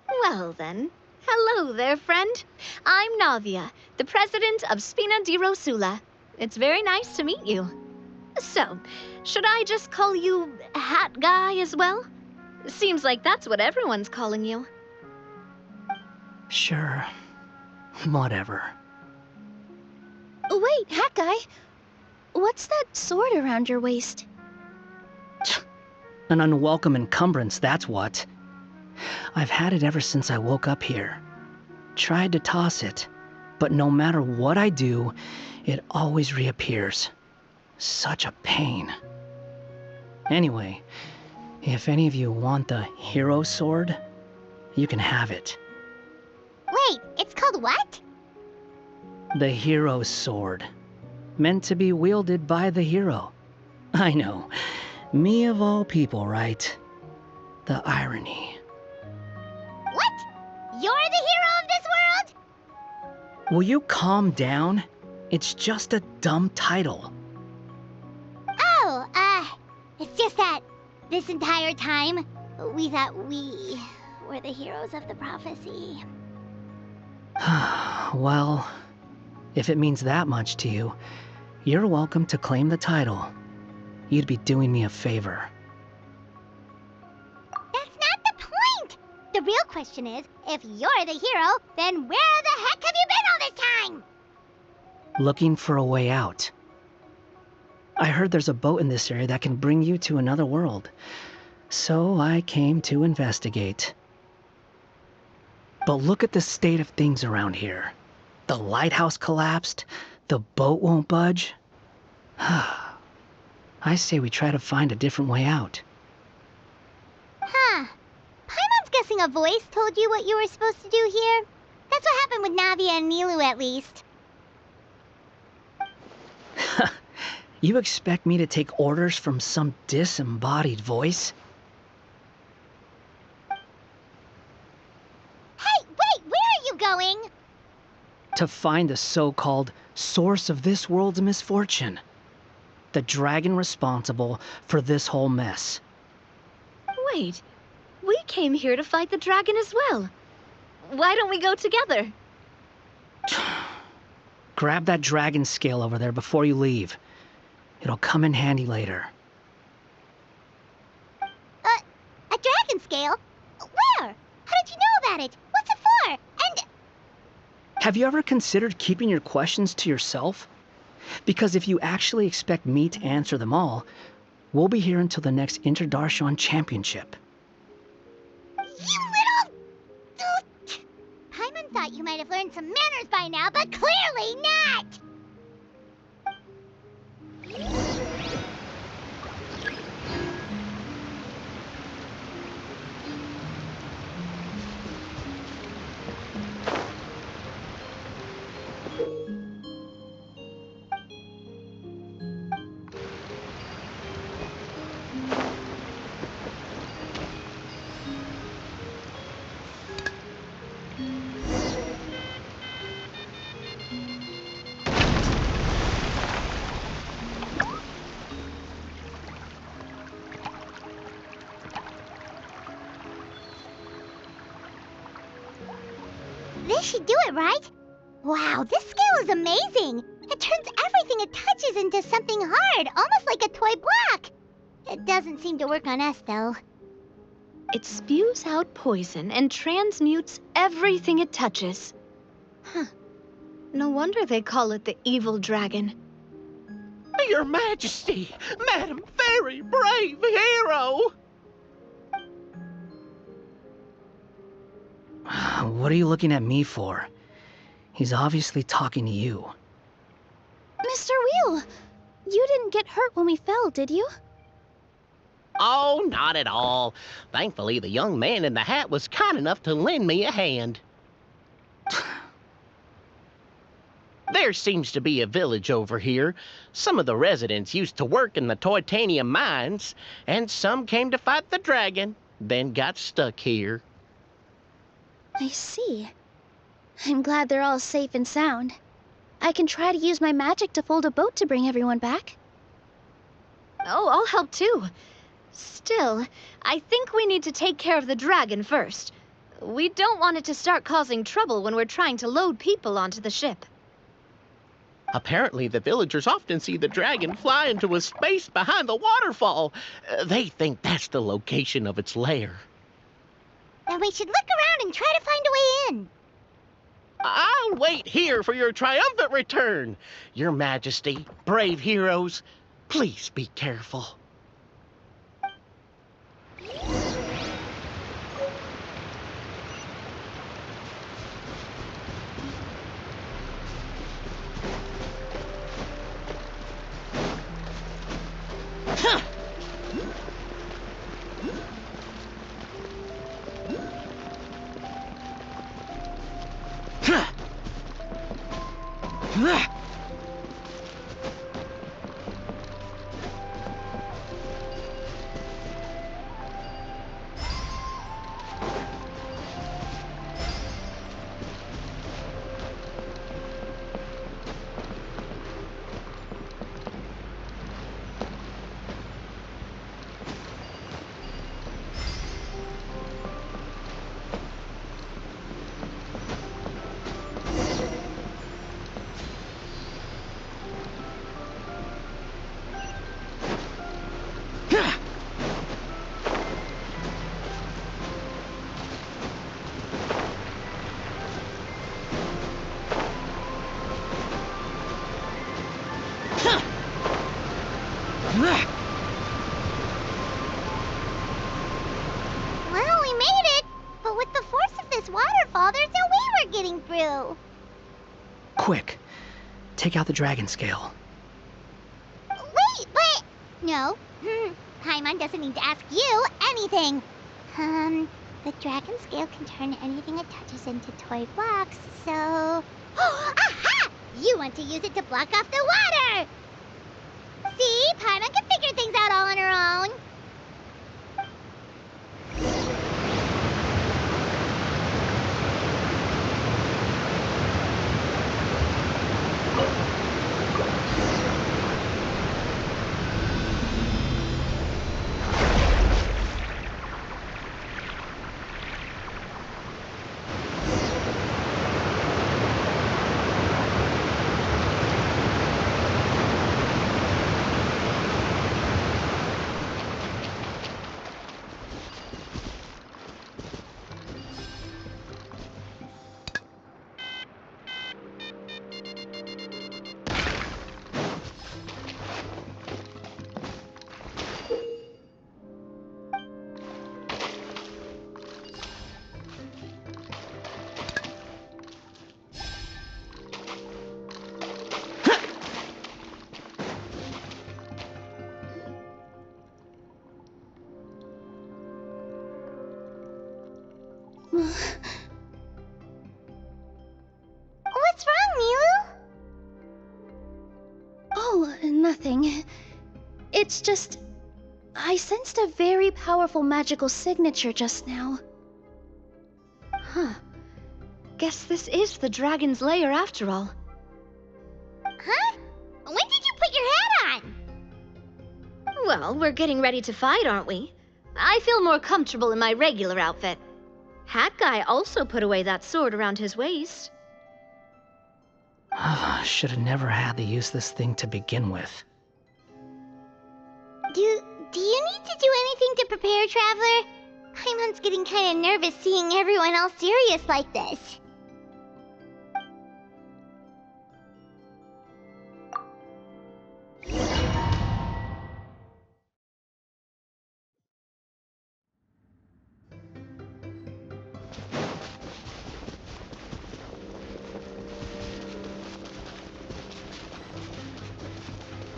Well then, hello there, friend. I'm Navia, the president of Spina di Rosula. It's very nice to meet you. So, should I just call you Hat Guy as well? Seems like that's what everyone's calling you. Sure. Whatever. Wait, Hat Guy. What's that sword around your waist? An unwelcome encumbrance, that's what. I've had it ever since I woke up here. Tried to toss it, but no matter what I do, it always reappears. Such a pain. Anyway, if any of you want the hero sword, you can have it. Wait, it's called what? The hero sword. Meant to be wielded by the hero. I know. Me of all people, right? The irony. What? You're the hero of this world? Will you calm down? It's just a dumb title. Oh, it's just that this entire time, we thought we were the heroes of the prophecy. Well, if it means that much to you, you're welcome to claim the title. You'd be doing me a favor. That's not the point! The real question is, if you're the hero, then where the heck have you been all this time? Looking for a way out. I heard there's a boat in this area that can bring you to another world. So I came to investigate. But look at the state of things around here. The lighthouse collapsed. The boat won't budge. I say we try to find a different way out. Huh. Paimon's guessing a voice told you what you were supposed to do here? That's what happened with Navia and Nilu, at least. You expect me to take orders from some disembodied voice? Hey, wait, where are you going? To find the so-called source of this world's misfortune. The dragon responsible for this whole mess. Wait, we came here to fight the dragon as well. Why don't we go together? Grab that dragon scale over there before you leave. It'll come in handy later. A dragon scale? Where? How did you know about it? What's it for? And... Have you ever considered keeping your questions to yourself? Because if you actually expect me to answer them all, we'll be here until the next Interdarshan Championship. You little... Paimon thought you might have learned some manners by now, but clearly not! This should do it, right? Wow, this scale is amazing! It turns everything it touches into something hard, almost like a toy block! It doesn't seem to work on us, though. It spews out poison and transmutes everything it touches. Huh. No wonder they call it the evil dragon. Your Majesty, Madam Very Brave Hero! What are you looking at me for? He's obviously talking to you. Mr. Wheel, you didn't get hurt when we fell, did you? Oh, not at all. Thankfully, the young man in the hat was kind enough to lend me a hand. There seems to be a village over here. Some of the residents used to work in the titanium mines, and some came to fight the dragon, then got stuck here. I see. I'm glad they're all safe and sound. I can try to use my magic to fold a boat to bring everyone back. Oh, I'll help too. Still, I think we need to take care of the dragon first. We don't want it to start causing trouble when we're trying to load people onto the ship. Apparently, the villagers often see the dragon fly into a space behind the waterfall. They think that's the location of its lair. Then we should look around and try to find a way in. I'll wait here for your triumphant return. Your Majesty, brave heroes, please be careful. Well, we made it! But with the force of this waterfall, there's no way we're getting through. Quick, take out the dragon scale. Wait, but... No. Paimon doesn't need to ask you anything. The dragon scale can turn anything it touches into toy blocks, so... Aha! You want to use it to block off the water! See? Paimon can figure things out all on her own. What's wrong, Nilu? Oh, nothing. It's just... I sensed a very powerful magical signature just now. Huh. Guess this is the dragon's lair after all. Huh? When did you put your hat on? Well, we're getting ready to fight, aren't we? I feel more comfortable in my regular outfit. Hat Guy also put away that sword around his waist. Should have never had to use this thing to begin with. Do you need to do anything to prepare, Traveler? Paimon's getting kind of nervous seeing everyone else serious like this.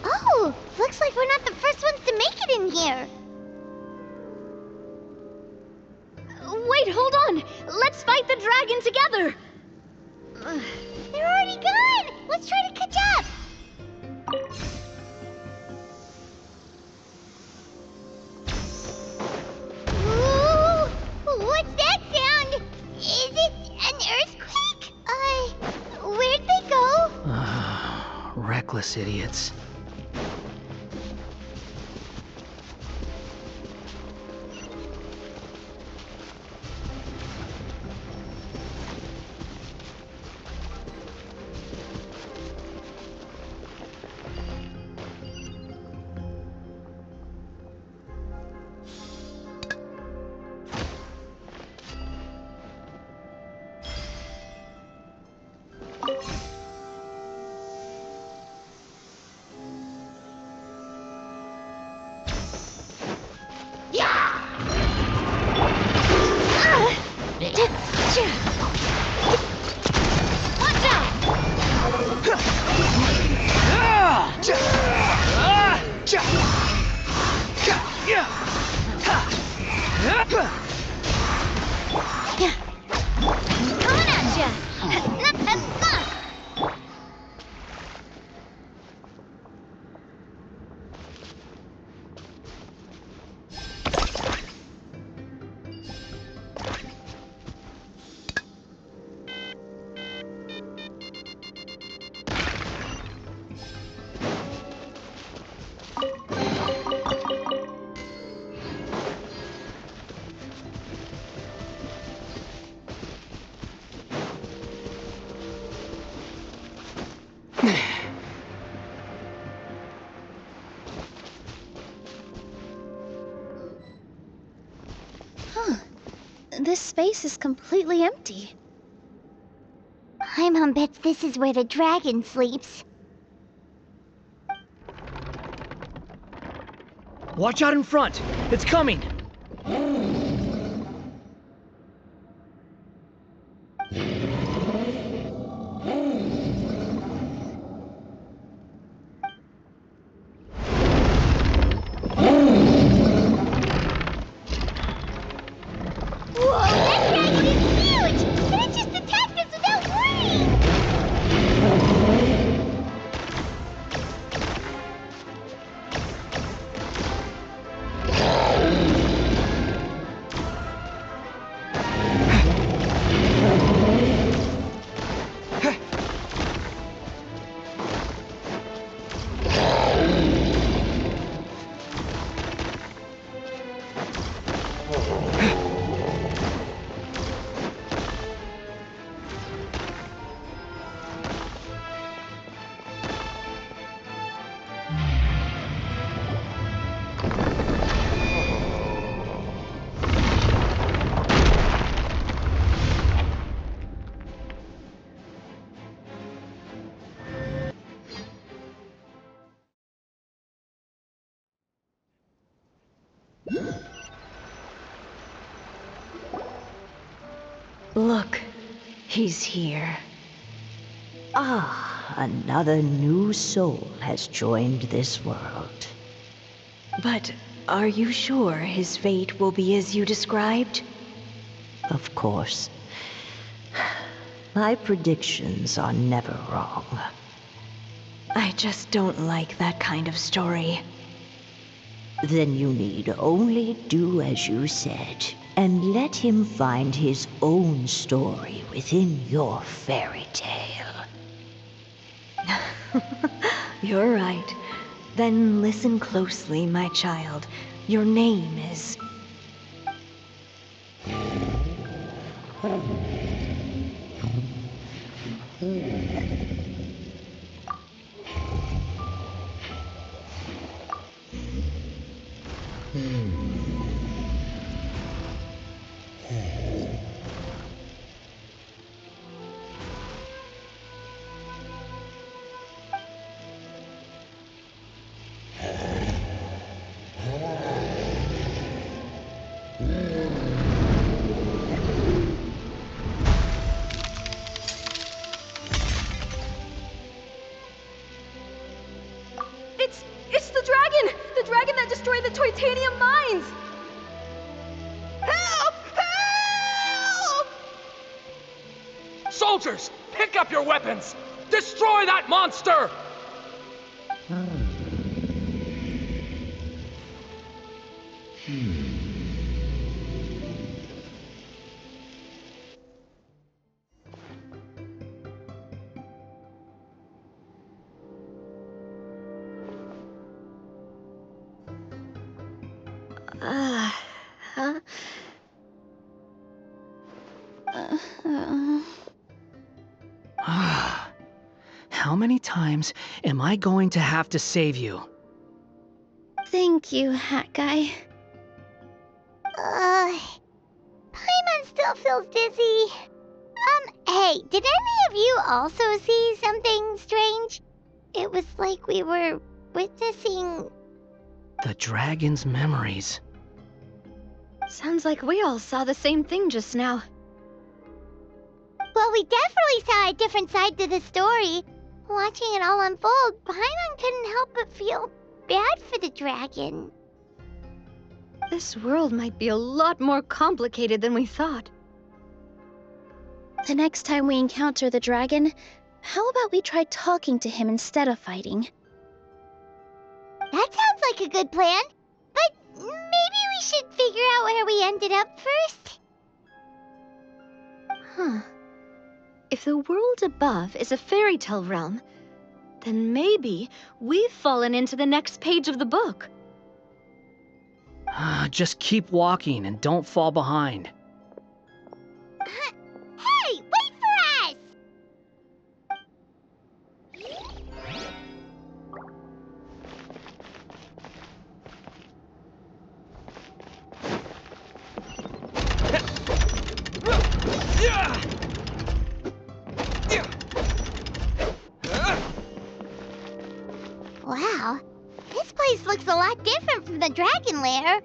Oh, looks like we're not the first ones to make it in here. Wait, hold on! Let's fight the dragon together! They're already gone! Let's try to catch up! Ooh, what's that sound? Is it an earthquake? Where'd they go? Reckless idiots. Coming at ya! This space is completely empty. Paimon bets this is where the dragon sleeps. Watch out in front! It's coming! Whoa! Look, he's here. Ah, another new soul has joined this world. But are you sure his fate will be as you described? Of course. My predictions are never wrong. I just don't like that kind of story. Then you need only do as you said, and let him find his own story within your fairy tale. You're right. Then listen closely, my child. Your name is... It's the dragon! The dragon that destroyed the Titanium mines! Help! Help! Soldiers, pick up your weapons! Destroy that monster! Huh? How many times am I going to have to save you? Thank you, Hat Guy. Paimon still feels dizzy. Hey, did any of you also see something strange? It was like we were witnessing... The dragon's memories. Sounds like we all saw the same thing just now. Well, we definitely saw a different side to the story. Watching it all unfold, Paimon couldn't help but feel bad for the dragon. This world might be a lot more complicated than we thought. The next time we encounter the dragon, how about we try talking to him instead of fighting? That sounds like a good plan. But maybe we should figure out where we ended up first. Huh. If the world above is a fairy tale realm, then maybe we've fallen into the next page of the book. Just keep walking and don't fall behind. Hey, wait for us! Wow, this place looks a lot different from the dragon lair.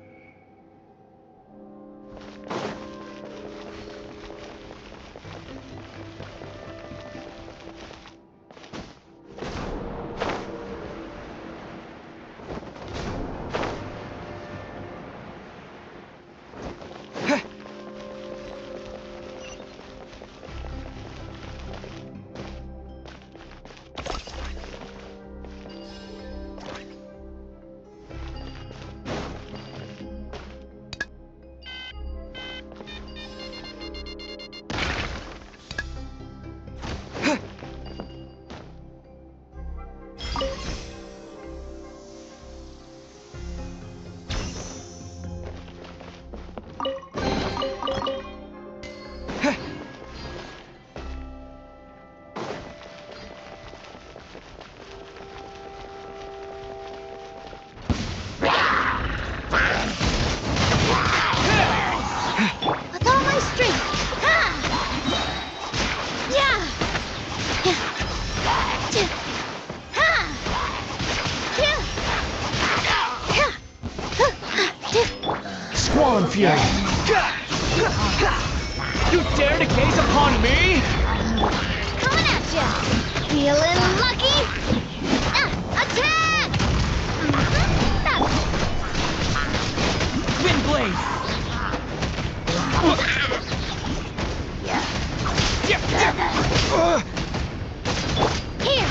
Squall and Fury! You dare to gaze upon me? Coming at ya! Feeling lucky? Attack! Wind Blaze! Here!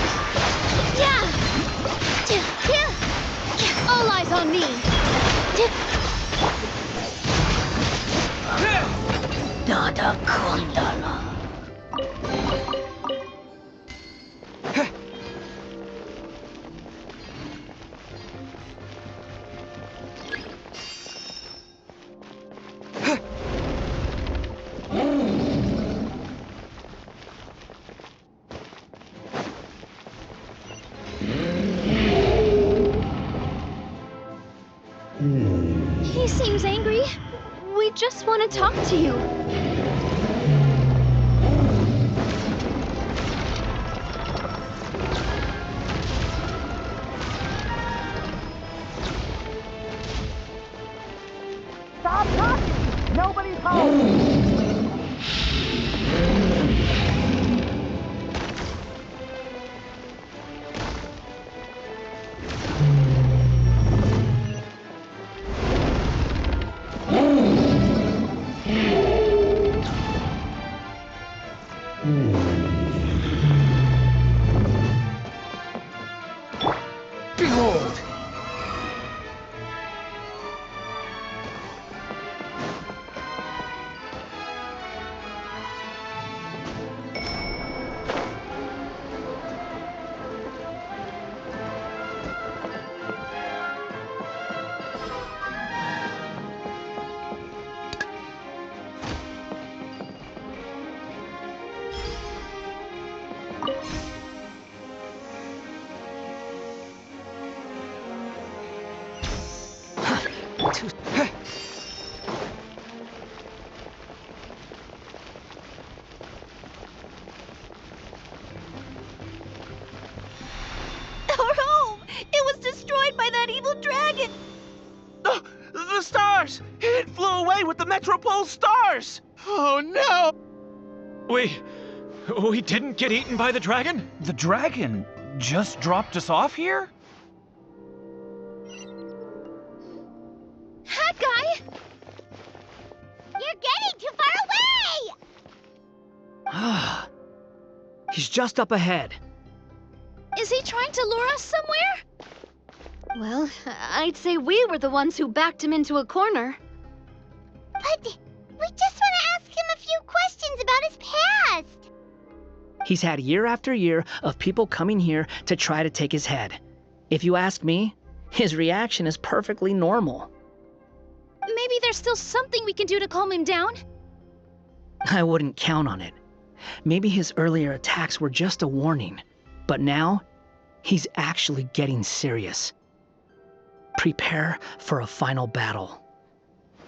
Yeah! All eyes on me! Dada Kundala. He seems angry. We just want to talk to you. Stop talking! Nobody's home! Behold! Our home! It was destroyed by that evil dragon! The stars! It flew away with the Metropole stars! Oh no! We didn't get eaten by the dragon? The dragon just dropped us off here? Hat guy! You're getting too far away! He's just up ahead. Is he trying to lure us somewhere? Well, I'd say we were the ones who backed him into a corner. But we just want to ask him a few questions about his past. He's had year after year of people coming here to try to take his head. If you ask me, his reaction is perfectly normal. Maybe there's still something we can do to calm him down? I wouldn't count on it. Maybe his earlier attacks were just a warning, but now he's actually getting serious. Prepare for a final battle.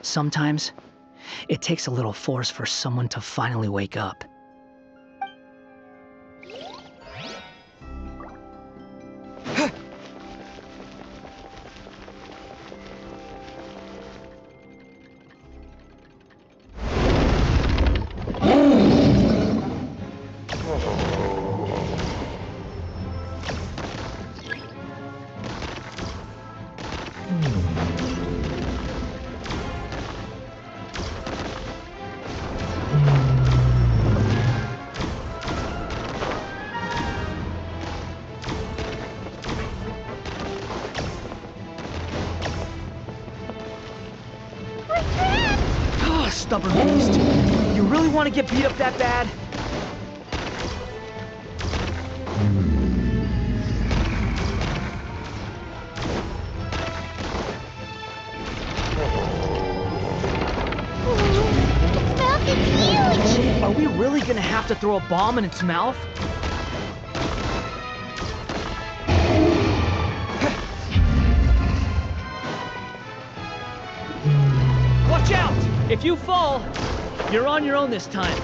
Sometimes it takes a little force for someone to finally wake up. Stubborn beast. You really want to get beat up that bad? Its mouth is huge! Are we really gonna have to throw a bomb in its mouth? Watch out! If you fall, you're on your own this time.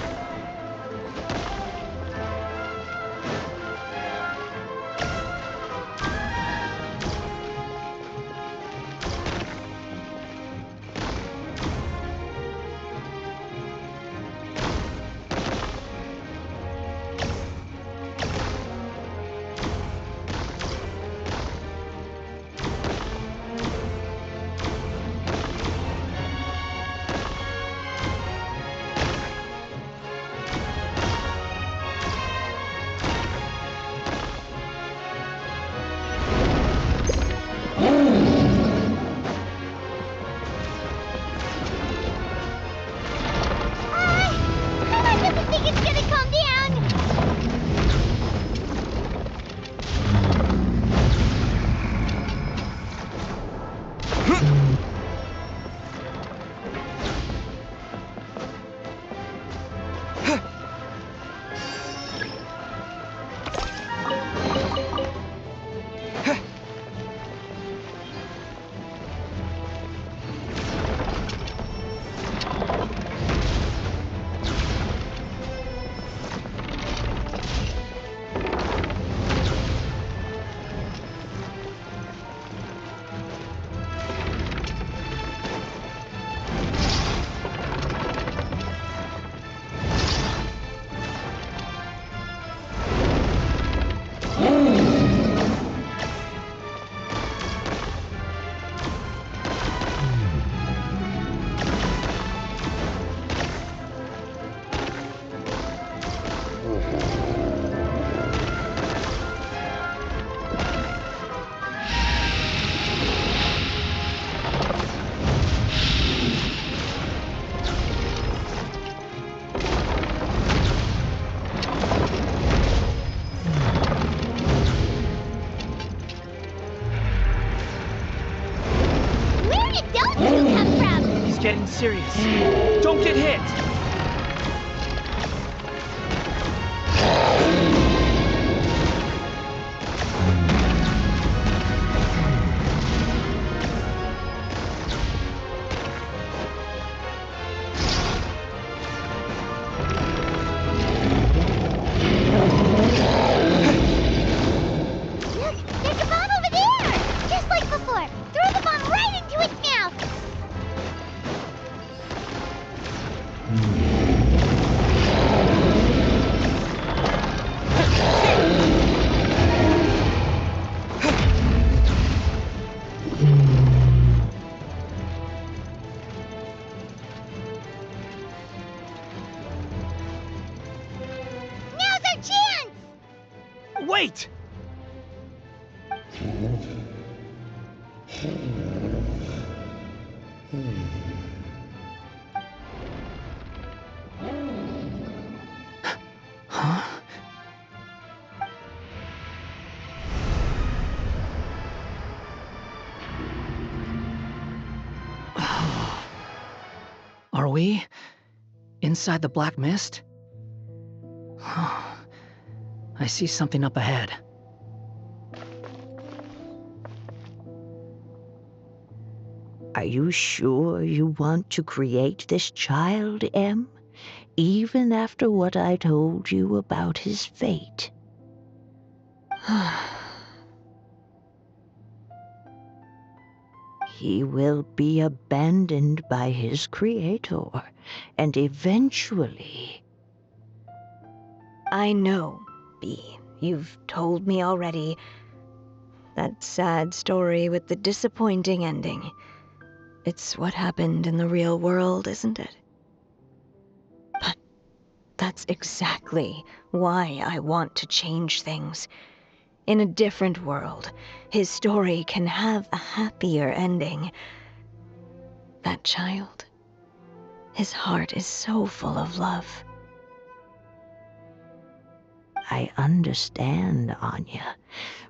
getting serious. Don't get hit! Look, there's a bomb over there! Just like before. Throw the bomb right into its mouth! Now's our chance! Wait! Huh? Are we inside the black mist? I see something up ahead. Are you sure you want to create this child, Em? Even after what I told you about his fate? He will be abandoned by his creator, and eventually... I know, Bee. You've told me already. That sad story with the disappointing ending. It's what happened in the real world, isn't it? But that's exactly why I want to change things. In a different world, his story can have a happier ending. That child, his heart is so full of love. I understand, Anya.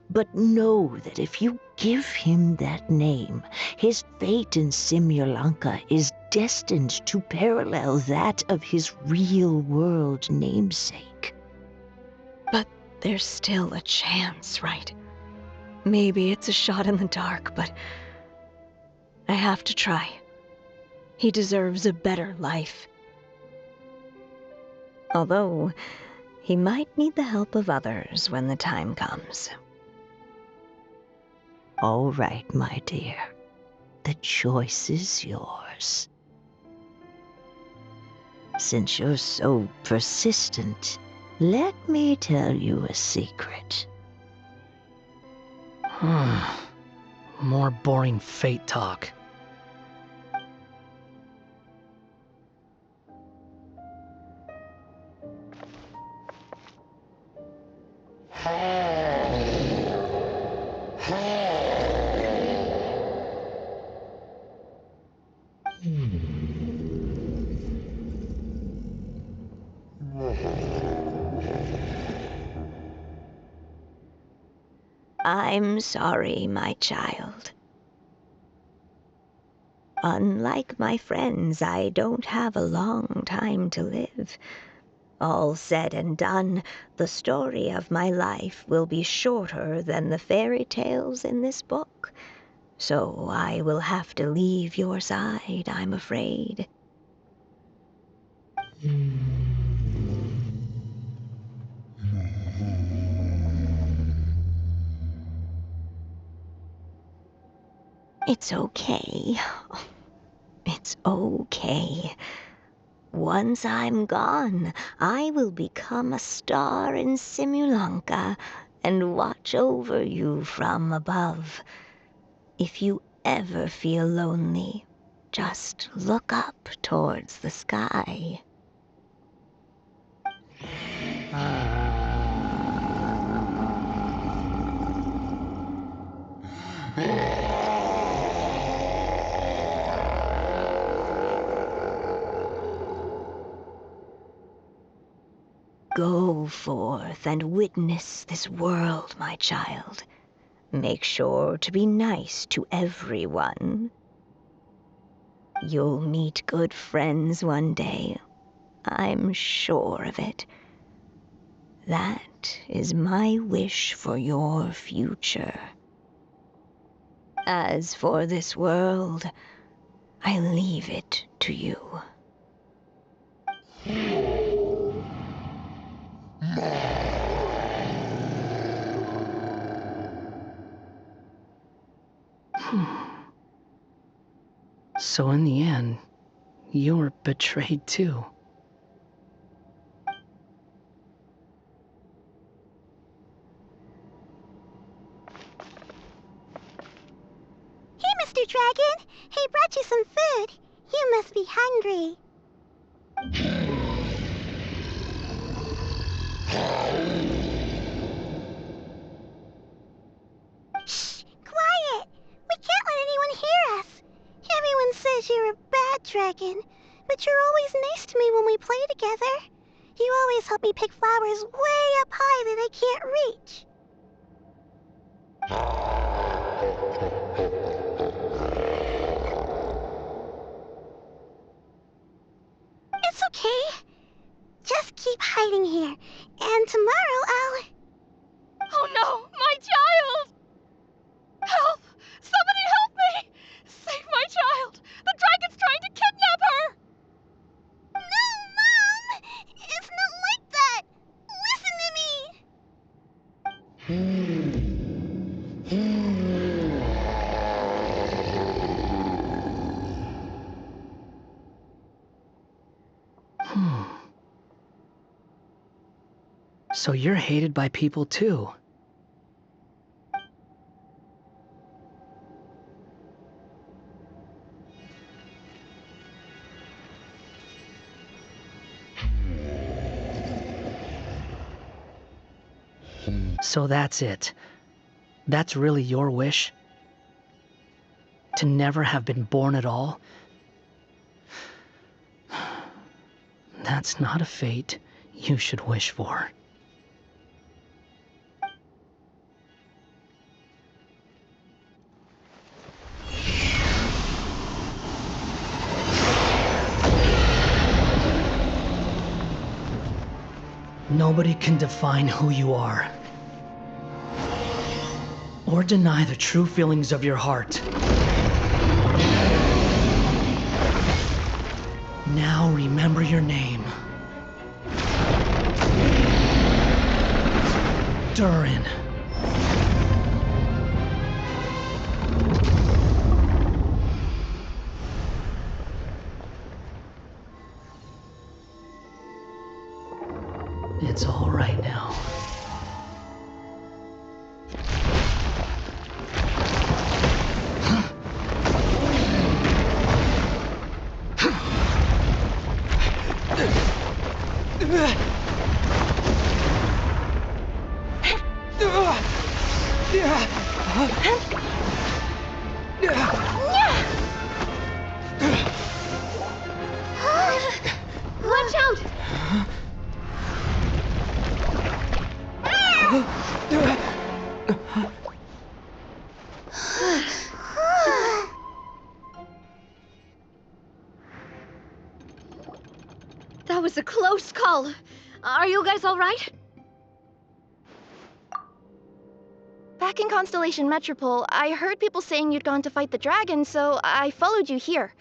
But know that if you give him that name, his fate in Simulanka is destined to parallel that of his real-world namesake. But there's still a chance, right? Maybe it's a shot in the dark, but I have to try. He deserves a better life. Although, he might need the help of others when the time comes. All right, my dear. The choice is yours. Since you're so persistent, let me tell you a secret. More boring fate talk. I'm sorry, my child. Unlike my friends, I don't have a long time to live. All said and done, the story of my life will be shorter than the fairy tales in this book. So I will have to leave your side, I'm afraid. It's okay. It's okay. Once I'm gone, I will become a star in Simulanka and watch over you from above. If you ever feel lonely, just look up towards the sky. Go forth and witness this world, my child. Make sure to be nice to everyone. You'll meet good friends one day. I'm sure of it. That is my wish for your future. As for this world, I leave it to you. So in the end, you were betrayed too. Hey, Mr. Dragon! I brought you some food. You must be hungry. Shh! Quiet! We can't let anyone hear us. Everyone says you're a bad dragon, but you're always nice to me when we play together. You always help me pick flowers way up high that I can't reach. It's okay. Just keep hiding here, and tomorrow I'll... Oh no, my child! Help! Somebody help me! Save my child! The dragon's trying to kidnap her! No, Mom! It's not like that! Listen to me! So you're hated by people too. So that's it. That's really your wish? To never have been born at all? That's not a fate you should wish for. Nobody can define who you are, or deny the true feelings of your heart. Now remember your name. Durin. It's all right now. Watch out! That was a close call. Are you guys all right? Back in Constellation Metropole, I heard people saying you'd gone to fight the dragon, so I followed you here.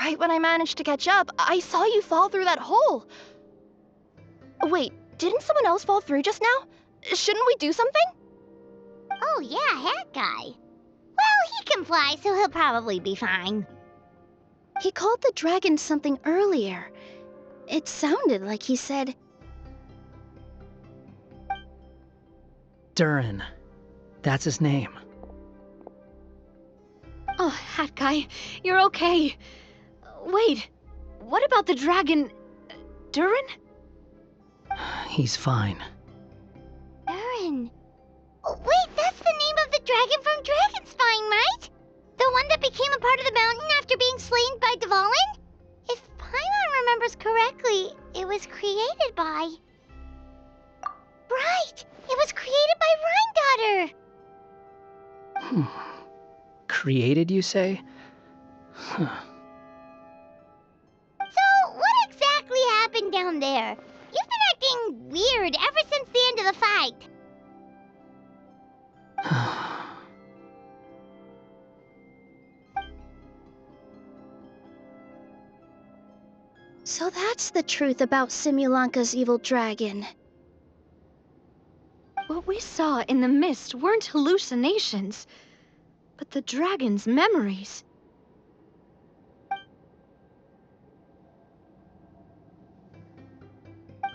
Right when I managed to catch up, I saw you fall through that hole. Wait, didn't someone else fall through just now? Shouldn't we do something? Oh yeah, Hat Guy. Well, he can fly, so he'll probably be fine. He called the dragon something earlier. It sounded like he said... Durin. That's his name. Oh, Hat Guy, you're okay. Wait, what about the dragon... Durin? He's fine. Durin. Oh, wait, that's the name of the dragon from Dragonspine, right? The one that became a part of the mountain after being slain by Dvalin? If Paimon remembers correctly, it was created by... Right! It was created by Rhine Daughter! Created, you say? Huh. down there? You've been acting weird ever since the end of the fight. So that's the truth about Simulanka's evil dragon. What we saw in the mist weren't hallucinations, but the dragon's memories.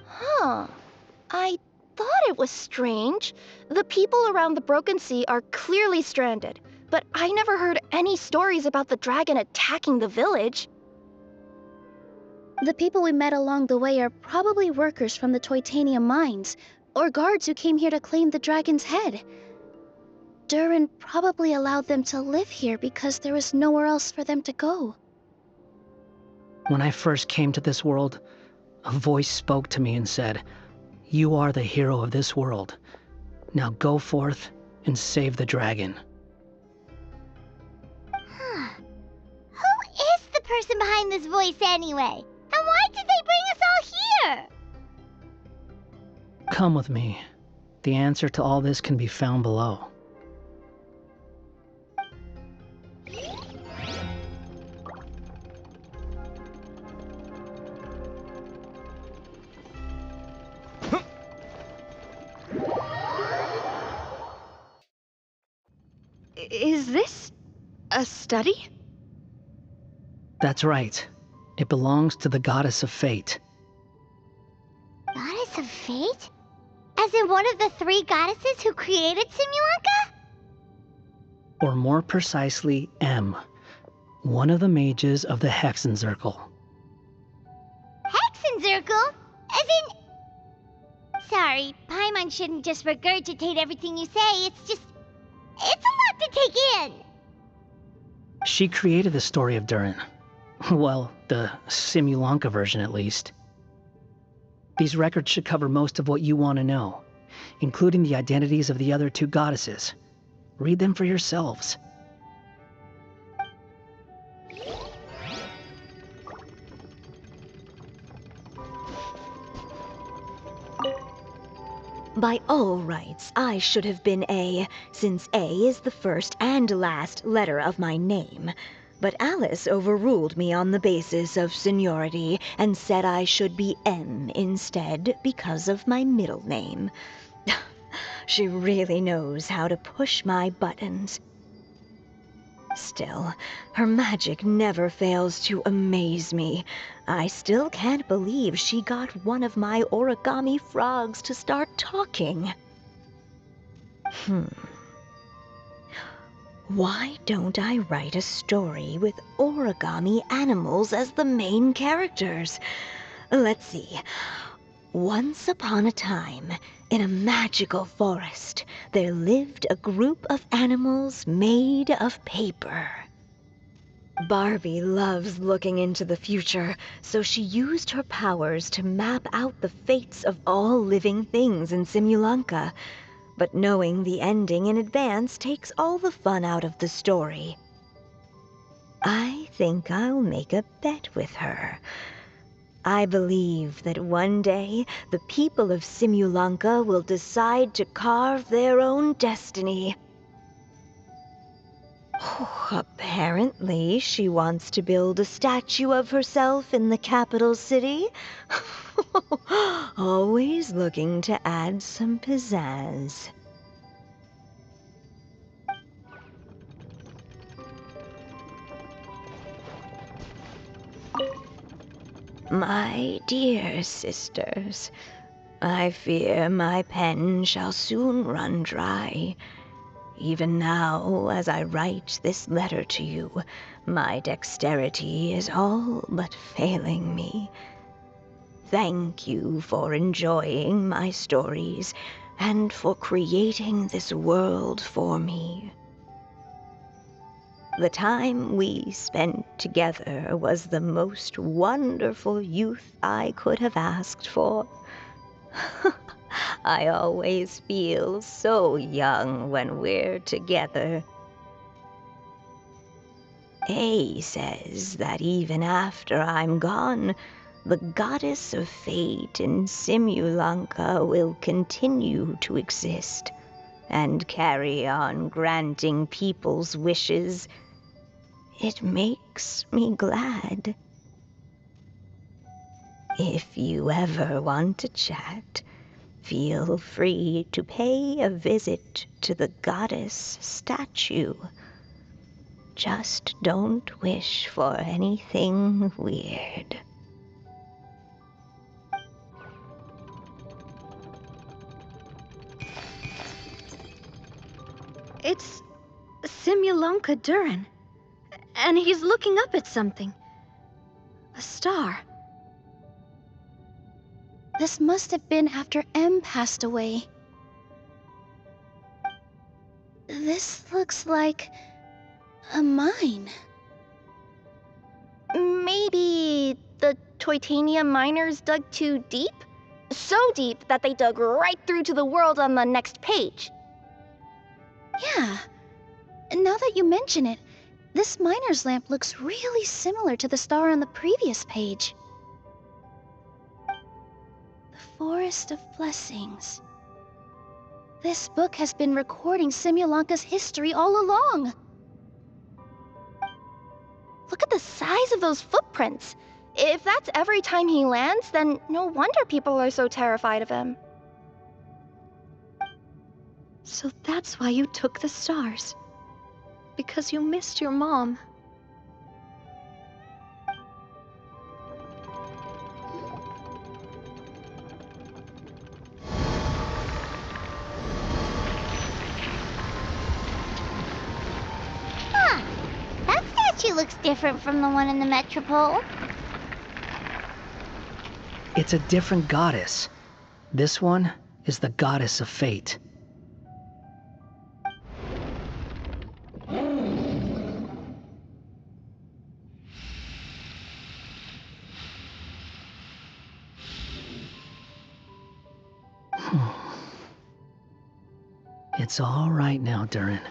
Huh. I thought it was strange. The people around the Broken Sea are clearly stranded, but I never heard any stories about the dragon attacking the village. The people we met along the way are probably workers from the Titanium mines, or guards who came here to claim the dragon's head. Durin probably allowed them to live here because there was nowhere else for them to go. When I first came to this world, a voice spoke to me and said, "You are the hero of this world. Now go forth and save the dragon." Huh. Who is the person behind this voice anyway? And why did they bring us all here? Come with me. The answer to all this can be found below. Is this a study? That's right. It belongs to the Goddess of Fate. Goddess of Fate? As in one of the 3 goddesses who created Simulanka? Or more precisely, M, one of the mages of the Hexenzirkel. Hexenzirkel? As in... Sorry, Paimon shouldn't just regurgitate everything you say. It's a lot to take in. She created the story of Durin. Well, the Simulanka version at least. These records should cover most of what you want to know, including the identities of the other 2 goddesses. Read them for yourselves. By all rights, I should have been A, since A is the first and last letter of my name. But Alice overruled me on the basis of seniority and said I should be M instead because of my middle name. She really knows how to push my buttons. Still, her magic never fails to amaze me. I still can't believe she got one of my origami frogs to start talking. Why don't I write a story with origami animals as the main characters? Let's see. Once upon a time, in a magical forest, there lived a group of animals made of paper. Barbie loves looking into the future, so she used her powers to map out the fates of all living things in Simulanka. But knowing the ending in advance takes all the fun out of the story. I think I'll make a bet with her. I believe that one day the people of Simulanka will decide to carve their own destiny. Apparently, she wants to build a statue of herself in the capital city. Always looking to add some pizzazz. My dear sisters, I fear my pen shall soon run dry. Even now, as I write this letter to you, my dexterity is all but failing me. Thank you for enjoying my stories and for creating this world for me. The time we spent together was the most wonderful youth I could have asked for. I always feel so young when we're together. A says that even after I'm gone, the goddess of fate in Simulanka will continue to exist and carry on granting people's wishes. It makes me glad. If you ever want to chat, feel free to pay a visit to the goddess statue. Just don't wish for anything weird. It's Simulonka Durin. And he's looking up at something. A star. This must have been after M passed away. This looks like a mine. Maybe the Toitanium miners dug too deep? So deep that they dug right through to the world on the next page. Yeah. Now that you mention it, this miner's lamp looks really similar to the star on the previous page. The Forest of Blessings. This book has been recording Simulanka's history all along. Look at the size of those footprints. If that's every time he lands, then no wonder people are so terrified of him. So that's why you took the stars. Because you missed your mom. Huh. That statue looks different from the one in the Metropole. It's a different goddess. This one is the goddess of fate. It's all right now, Durin.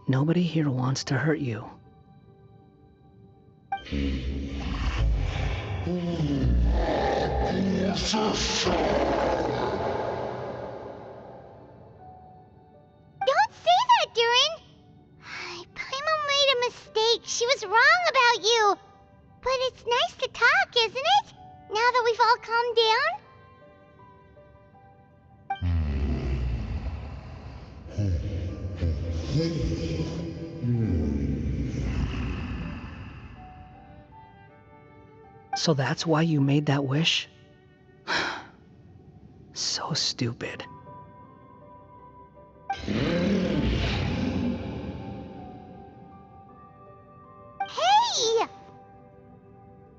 Nobody here wants to hurt you. Don't say that, Durin! Paimon made a mistake. She was wrong about you. But it's nice to talk, isn't it? Now that we've all calmed down? So that's why you made that wish? So stupid. Hey!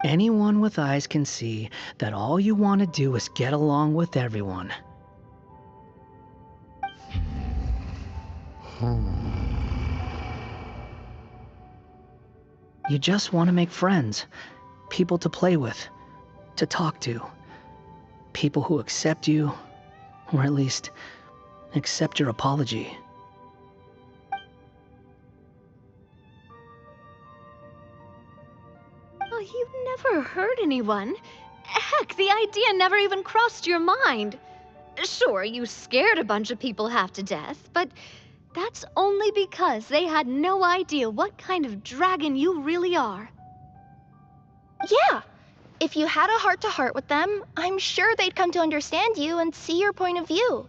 Anyone with eyes can see that all you want to do is get along with everyone. You just want to make friends, people to play with, to talk to, people who accept you, or at least accept your apology. Oh, you never hurt anyone. Heck, the idea never even crossed your mind. Sure, you scared a bunch of people half to death, but that's only because they had no idea what kind of dragon you really are. Yeah. If you had a heart-to-heart with them, I'm sure they'd come to understand you and see your point of view.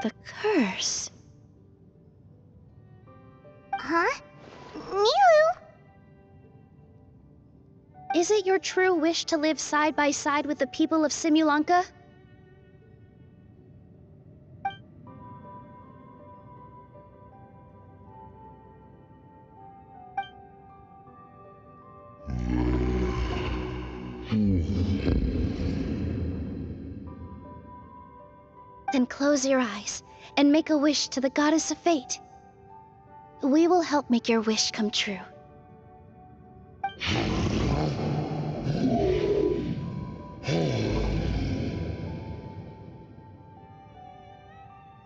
The curse. Huh? Nilu? Is it your true wish to live side by side with the people of Simulanka? Then close your eyes and make a wish to the Goddess of Fate. We will help make your wish come true.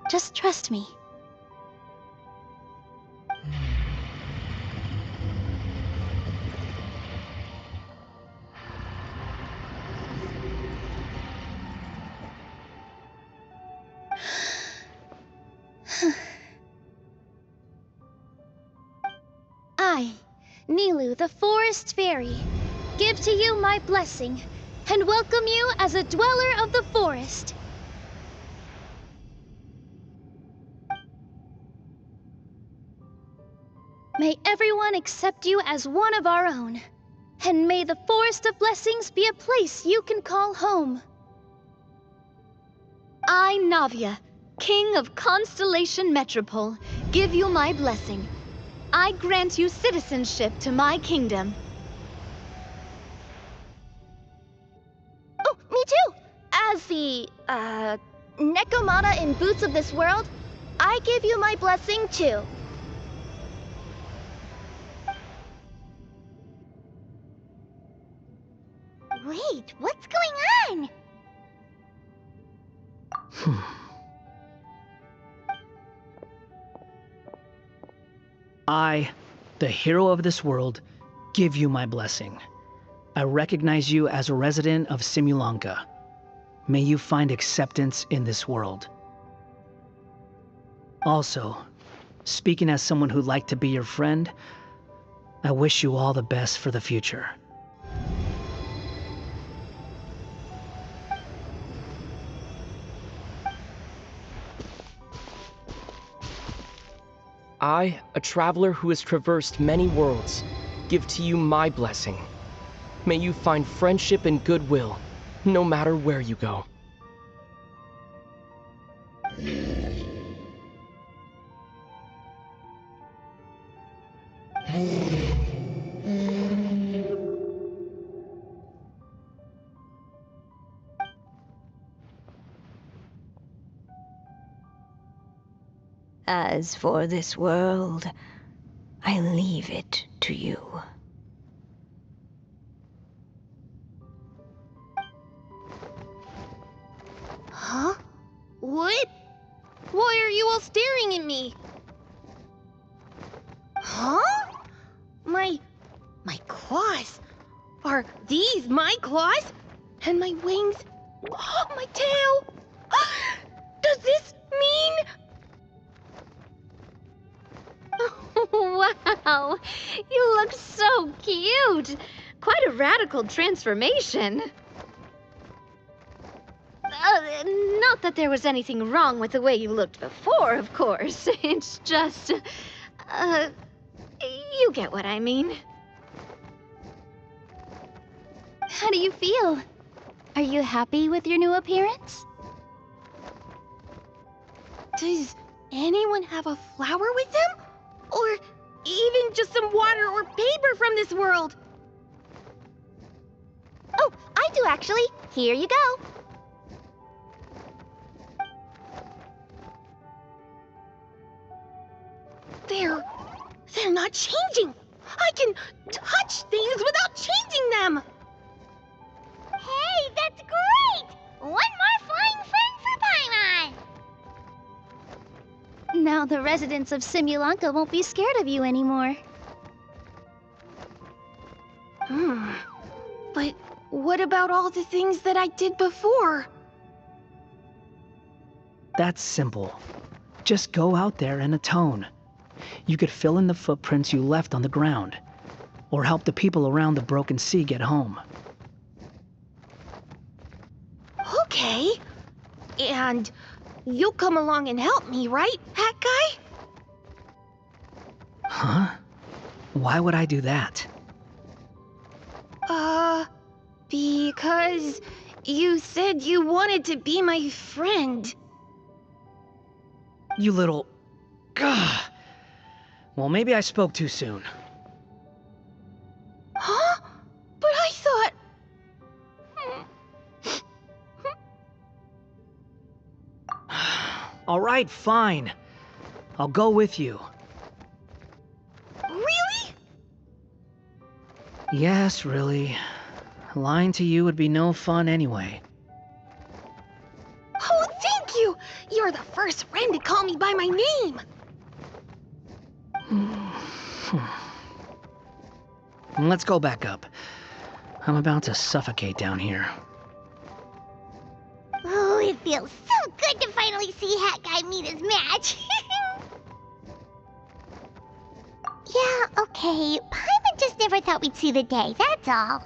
Just trust me. I, Nilu, the Forest Fairy, give to you my blessing and welcome you as a dweller of the forest. May everyone accept you as one of our own, and may the Forest of Blessings be a place you can call home. I, Navia, King of Constellation Metropole, give you my blessing. I grant you citizenship to my kingdom. Oh, me too! As the, Nekomata in Boots of this world, I give you my blessing too. Wait, what's going on? I, the hero of this world, give you my blessing. I recognize you as a resident of Simulanka. May you find acceptance in this world. Also, speaking as someone who'd like to be your friend, I wish you all the best for the future. I, a traveler who has traversed many worlds, give to you my blessing. May you find friendship and goodwill, no matter where you go. As for this world, I leave it to you. Huh? What? Why are you all staring at me? Huh? My claws. Are these my claws? And my wings? Oh, my tail. Does this mean... Wow, you look so cute. Quite a radical transformation. Not that there was anything wrong with the way you looked before, of course. It's just, you get what I mean. How do you feel? Are you happy with your new appearance? Does anyone have a flower with them? Or even just some water or paper from this world? Oh, I do actually. Here you go. They're not changing. I can touch things without changing them. Hey, that's great! One more flying friend for Paimon! Now the residents of Simulanka won't be scared of you anymore. But what about all the things that I did before? That's simple. Just go out there and atone. You could fill in the footprints you left on the ground, or help the people around the broken sea get home. Okay. And you'll come along and help me, right, Hat Guy? Huh? Why would I do that? Because you said you wanted to be my friend. You little... Gah! Well, maybe I spoke too soon. Huh? But I thought... All right, fine. I'll go with you. Really? Yes, really. Lying to you would be no fun anyway. Oh, thank you! You're the first friend to call me by my name! Let's go back up. I'm about to suffocate down here. Oh, it feels so good to finally see Hat Guy meet his match. Yeah, okay. Paimon just never thought we'd see the day, that's all.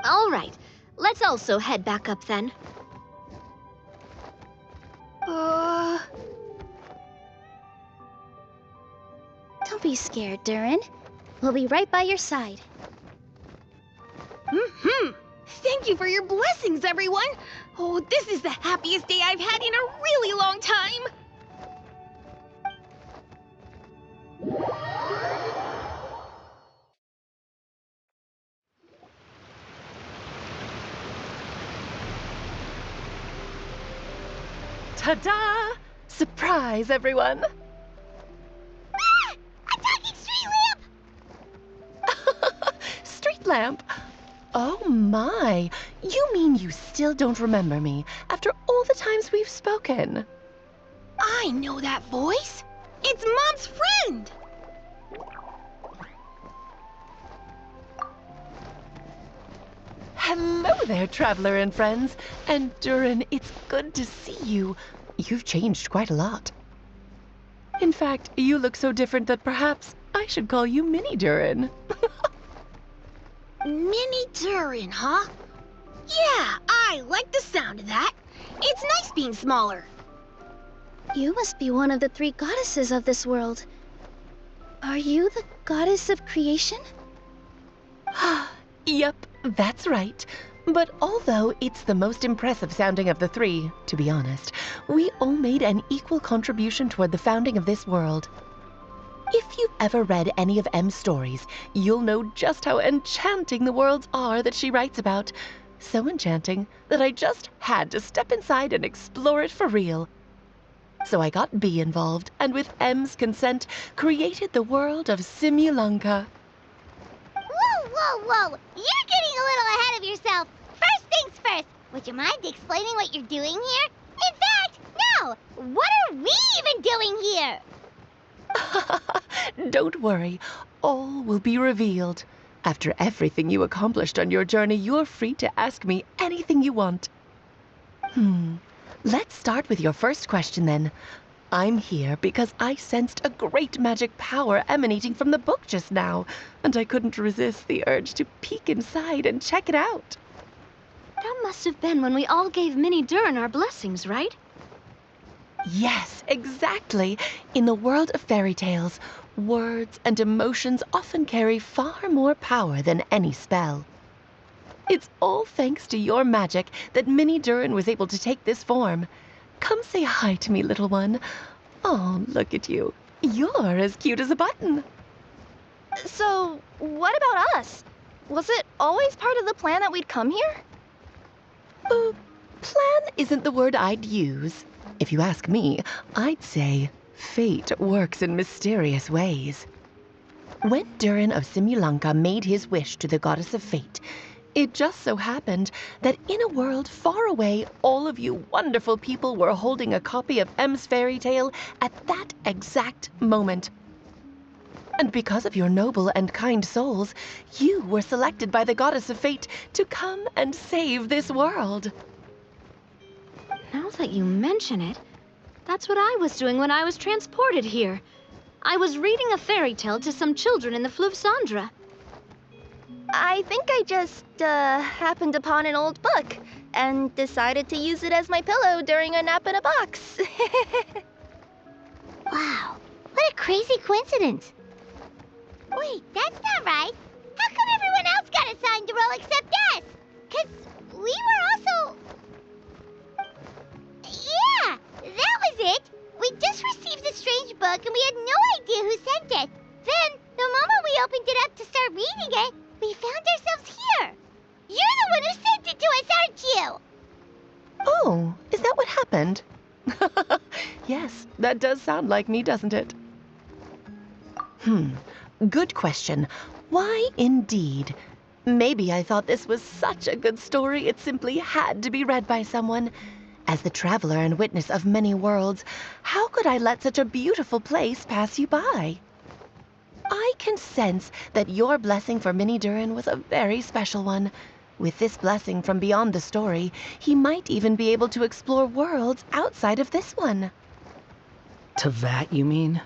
All right, let's also head back up then. Don't be scared, Durin. We'll be right by your side. Thank you for your blessings, everyone! Oh, this is the happiest day I've had in a really long time! Ta-da! Surprise, everyone! Ah! A talking street lamp! Street lamp? Oh my! You mean you still don't remember me after all the times we've spoken? I know that voice! It's Mom's friend! Hello there, traveler and friends. And Durin, it's good to see you. You've changed quite a lot. In fact, you look so different that perhaps I should call you Mini Durin. Mini Durin, huh? Yeah, I like the sound of that. It's nice being smaller. You must be one of the 3 goddesses of this world. Are you the goddess of creation? Yep, that's right. But although it's the most impressive sounding of the 3, to be honest, we all made an equal contribution toward the founding of this world. If you've ever read any of M's stories, you'll know just how enchanting the worlds are that she writes about. So enchanting that I just had to step inside and explore it for real. So I got B involved, and with M's consent, created the world of Simulanka. Whoa! You're getting a little ahead of yourself. First things first, would you mind explaining what you're doing here? In fact, no! What are we even doing here? Don't worry, all will be revealed. After everything you accomplished on your journey, you're free to ask me anything you want. Let's start with your first question then. I'm here because I sensed a great magic power emanating from the book just now, and I couldn't resist the urge to peek inside and check it out. That must have been when we all gave Mini Durin our blessings, right? Yes, exactly. In the world of fairy tales, words and emotions often carry far more power than any spell. It's all thanks to your magic that Mini Durin was able to take this form. Come say hi to me, little one. Oh, look at you. You're as cute as a button. So, what about us? Was it always part of the plan that we'd come here? Plan isn't the word I'd use. If you ask me, I'd say fate works in mysterious ways. When Durin of Simulanka made his wish to the goddess of fate, it just so happened that in a world far away, all of you wonderful people were holding a copy of M's fairy tale at that exact moment. And because of your noble and kind souls, you were selected by the goddess of fate to come and save this world. Now that you mention it, that's what I was doing when I was transported here. I was reading a fairy tale to some children in the Fleuve Cendre. I think I just, happened upon an old book and decided to use it as my pillow during a nap in a box. Wow, what a crazy coincidence. Wait, that's not right. How come everyone else got assigned to roll except us? 'Cause we were also... Yeah, that was it. We just received the strange book and we had no idea who sent it. Then, the moment we opened it up to start reading it, we found ourselves here. You're the one who sent it to us, aren't you? Oh, is that that what happened? Yes, that does sound like me, doesn't it? Good question. Why indeed? Maybe I thought this was such a good story it simply had to be read by someone. As the traveler and witness of many worlds, how could I let such a beautiful place pass you by? I can sense that your blessing for Minnie Durin was a very special one. With this blessing from beyond the story, he might even be able to explore worlds outside of this one. Teyvat, you mean?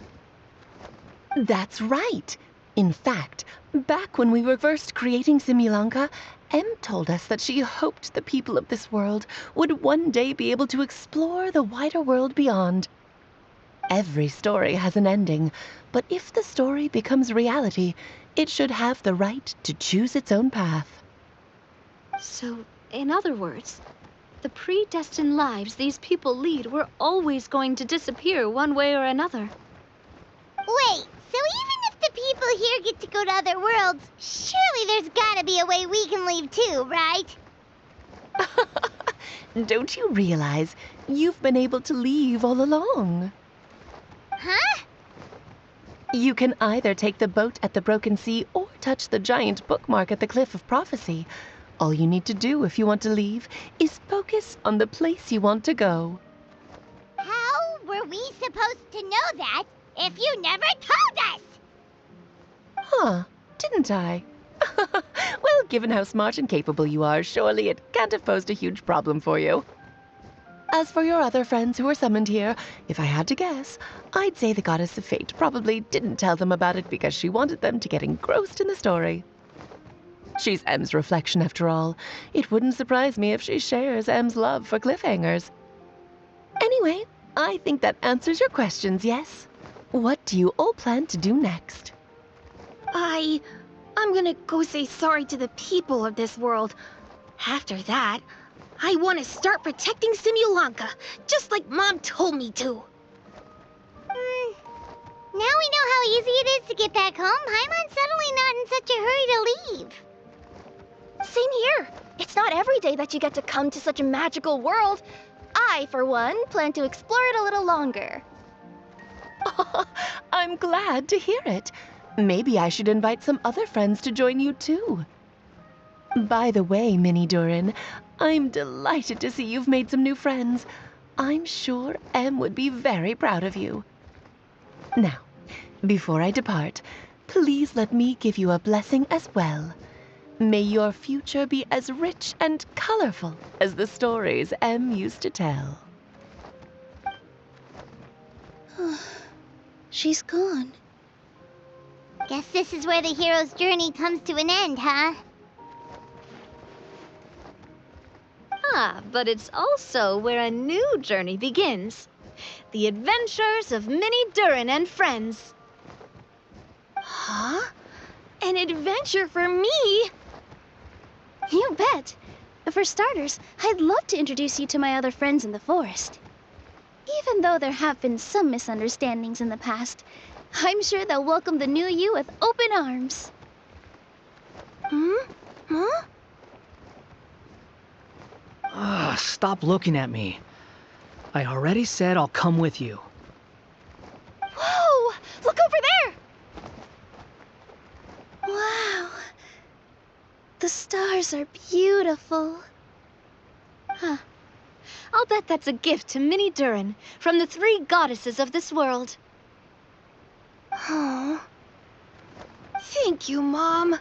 That's right. In fact, back when we were first creating Simulanka, Em told us that she hoped the people of this world would one day be able to explore the wider world beyond. Every story has an ending, but if the story becomes reality, it should have the right to choose its own path. So, in other words, the predestined lives these people lead were always going to disappear one way or another. Wait, so even if the people here get to go to other worlds, surely there's gotta be a way we can leave too, right? Don't you realize you've been able to leave all along? Huh? You can either take the boat at the Broken Sea or touch the giant bookmark at the Cliff of Prophecy. All you need to do if you want to leave is focus on the place you want to go. How were we supposed to know that if you never told us? Huh, didn't I? Well, given how smart and capable you are, surely it can't have posed a huge problem for you. As for your other friends who were summoned here, if I had to guess, I'd say the Goddess of Fate probably didn't tell them about it because she wanted them to get engrossed in the story. She's Em's reflection, after all. It wouldn't surprise me if she shares Em's love for cliffhangers. Anyway, I think that answers your questions, yes? What do you all plan to do next? I'm gonna go say sorry to the people of this world. After that, I want to start protecting Simulanka, just like Mom told me to. Now we know how easy it is to get back home. Paimon's suddenly not in such a hurry to leave. Same here. It's not every day that you get to come to such a magical world. I, for one, plan to explore it a little longer. I'm glad to hear it. Maybe I should invite some other friends to join you too. By the way, Minnie Durin, I'm delighted to see you've made some new friends. I'm sure Em would be very proud of you. Now, before I depart, please let me give you a blessing as well. May your future be as rich and colorful as the stories Em used to tell. She's gone. Guess this is where the hero's journey comes to an end, huh? But it's also where a new journey begins. The adventures of Minnie Durin and friends. Huh? An adventure for me? You bet. For starters, I'd love to introduce you to my other friends in the forest. Even though there have been some misunderstandings in the past, I'm sure they'll welcome the new you with open arms. Huh? Stop looking at me. I already said I'll come with you. Whoa! Look over there! Wow. The stars are beautiful. Huh. I'll bet that's a gift to Minnie Durin from the 3 goddesses of this world. Oh. Thank you, Mom.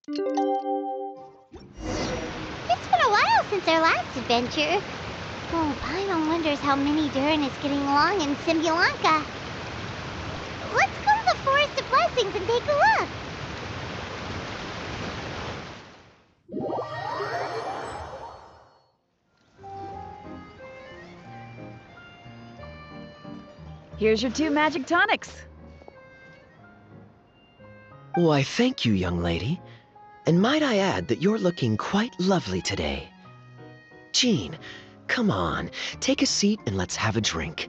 It's been a while since our last adventure. Oh, Paimon wonders how Minnie Durin is getting along in Simulanka. Let's go to the Forest of Blessings and take a look. Here's your 2 magic tonics. Why, thank you, young lady. And might I add that you're looking quite lovely today. Jean, come on, take a seat and let's have a drink.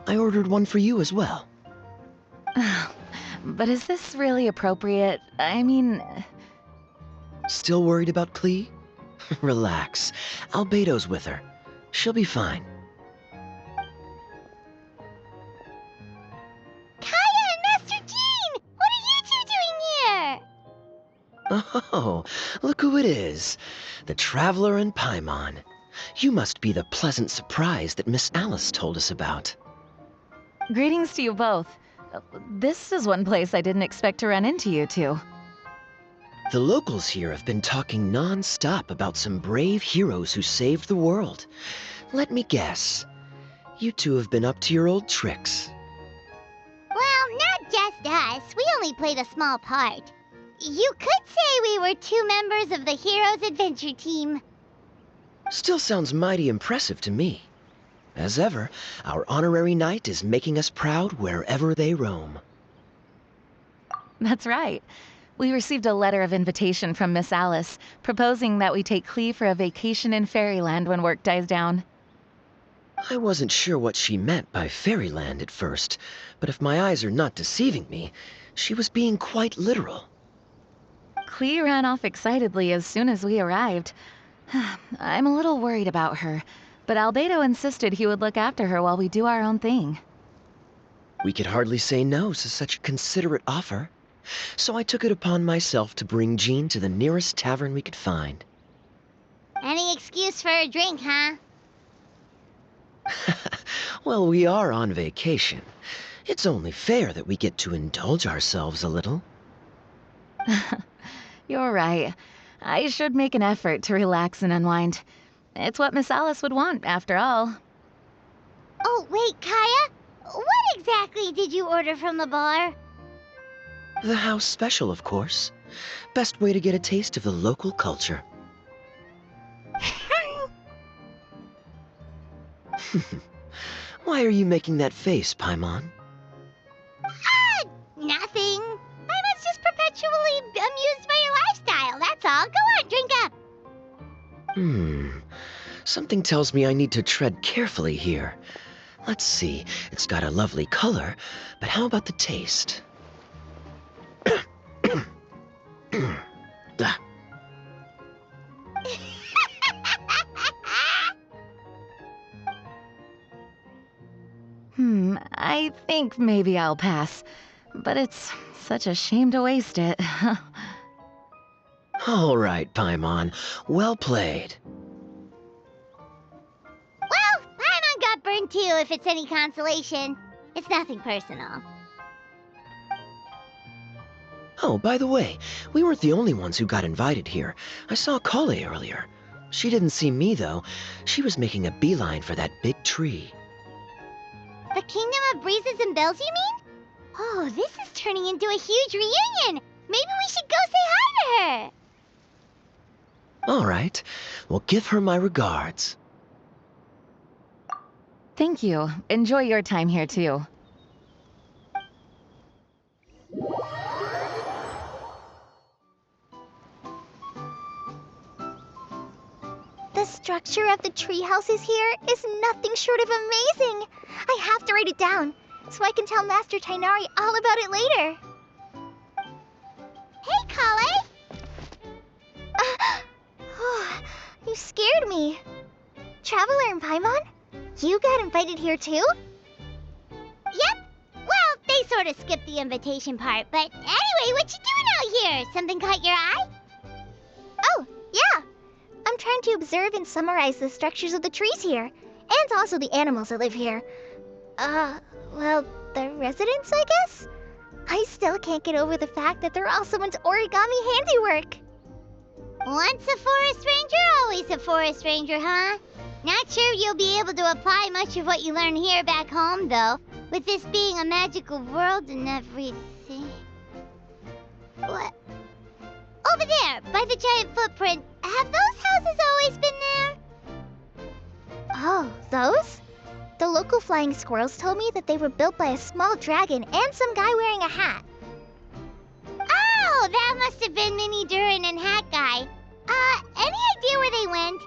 I ordered one for you as well. But is this really appropriate? I mean... Still worried about Klee? Relax. Albedo's with her. She'll be fine. Kaya and Master Jean! What are you two doing here? Oh, look who it is. The Traveler and Paimon. You must be the pleasant surprise that Miss Alice told us about. Greetings to you both. This is one place I didn't expect to run into you two. The locals here have been talking non-stop about some brave heroes who saved the world. Let me guess. You two have been up to your old tricks. Well, not just us. We only played a small part. You could say we were 2 members of the Heroes Adventure Team. Still sounds mighty impressive to me. As ever, our honorary knight is making us proud wherever they roam. That's right. We received a letter of invitation from Miss Alice, proposing that we take Klee for a vacation in Fairyland when work dies down. I wasn't sure what she meant by Fairyland at first, but if my eyes are not deceiving me, she was being quite literal. Klee ran off excitedly as soon as we arrived. I'm a little worried about her, but Albedo insisted he would look after her while we do our own thing. We could hardly say no to such a considerate offer, so I took it upon myself to bring Jean to the nearest tavern we could find. Any excuse for a drink, huh? Well, we are on vacation. It's only fair that we get to indulge ourselves a little. You're right. I should make an effort to relax and unwind. It's what Miss Alice would want, after all. Oh, wait, Kaya? What exactly did you order from the bar? The house special, of course. Best way to get a taste of the local culture. Why are you making that face, Paimon? Nothing. Paimon's just perpetually amused by your lifestyle, that's all. Go on, drink up. Something tells me I need to tread carefully here. Let's see, it's got a lovely color, but how about the taste? I think maybe I'll pass. But it's such a shame to waste it. All right, Paimon. Well played. Well, Paimon got burned too, if it's any consolation. It's nothing personal. Oh, by the way, we weren't the only ones who got invited here. I saw Kale earlier. She didn't see me, though. She was making a beeline for that big tree. The Kingdom of Breezes and Bells, you mean? Oh, this is turning into a huge reunion! Maybe we should go say hi to her! All right. Well, give her my regards. Thank you. Enjoy your time here, too. The structure of the tree houses here is nothing short of amazing. I have to write it down so I can tell Master Tighnari all about it later. Hey, Kale! You scared me. Traveler and Paimon, you got invited here too? Yep. Well, they sort of skipped the invitation part, but anyway, what you doing out here? Something caught your eye? Oh, yeah. I'm trying to observe and summarize the structures of the trees here, and also the animals that live here. Well, the residents, I guess? I still can't get over the fact that they're all someone's origami handiwork. Once a forest ranger, always a forest ranger, huh? Not sure you'll be able to apply much of what you learn here back home, though, with this being a magical world and everything. What? Over there, by the giant footprint, have those houses always been there? Oh, those? The local local flying squirrels told me that they were built by a small dragon and some guy wearing a hat. Oh, that must have been Mini Durin and Hat Guy. Any idea where they went?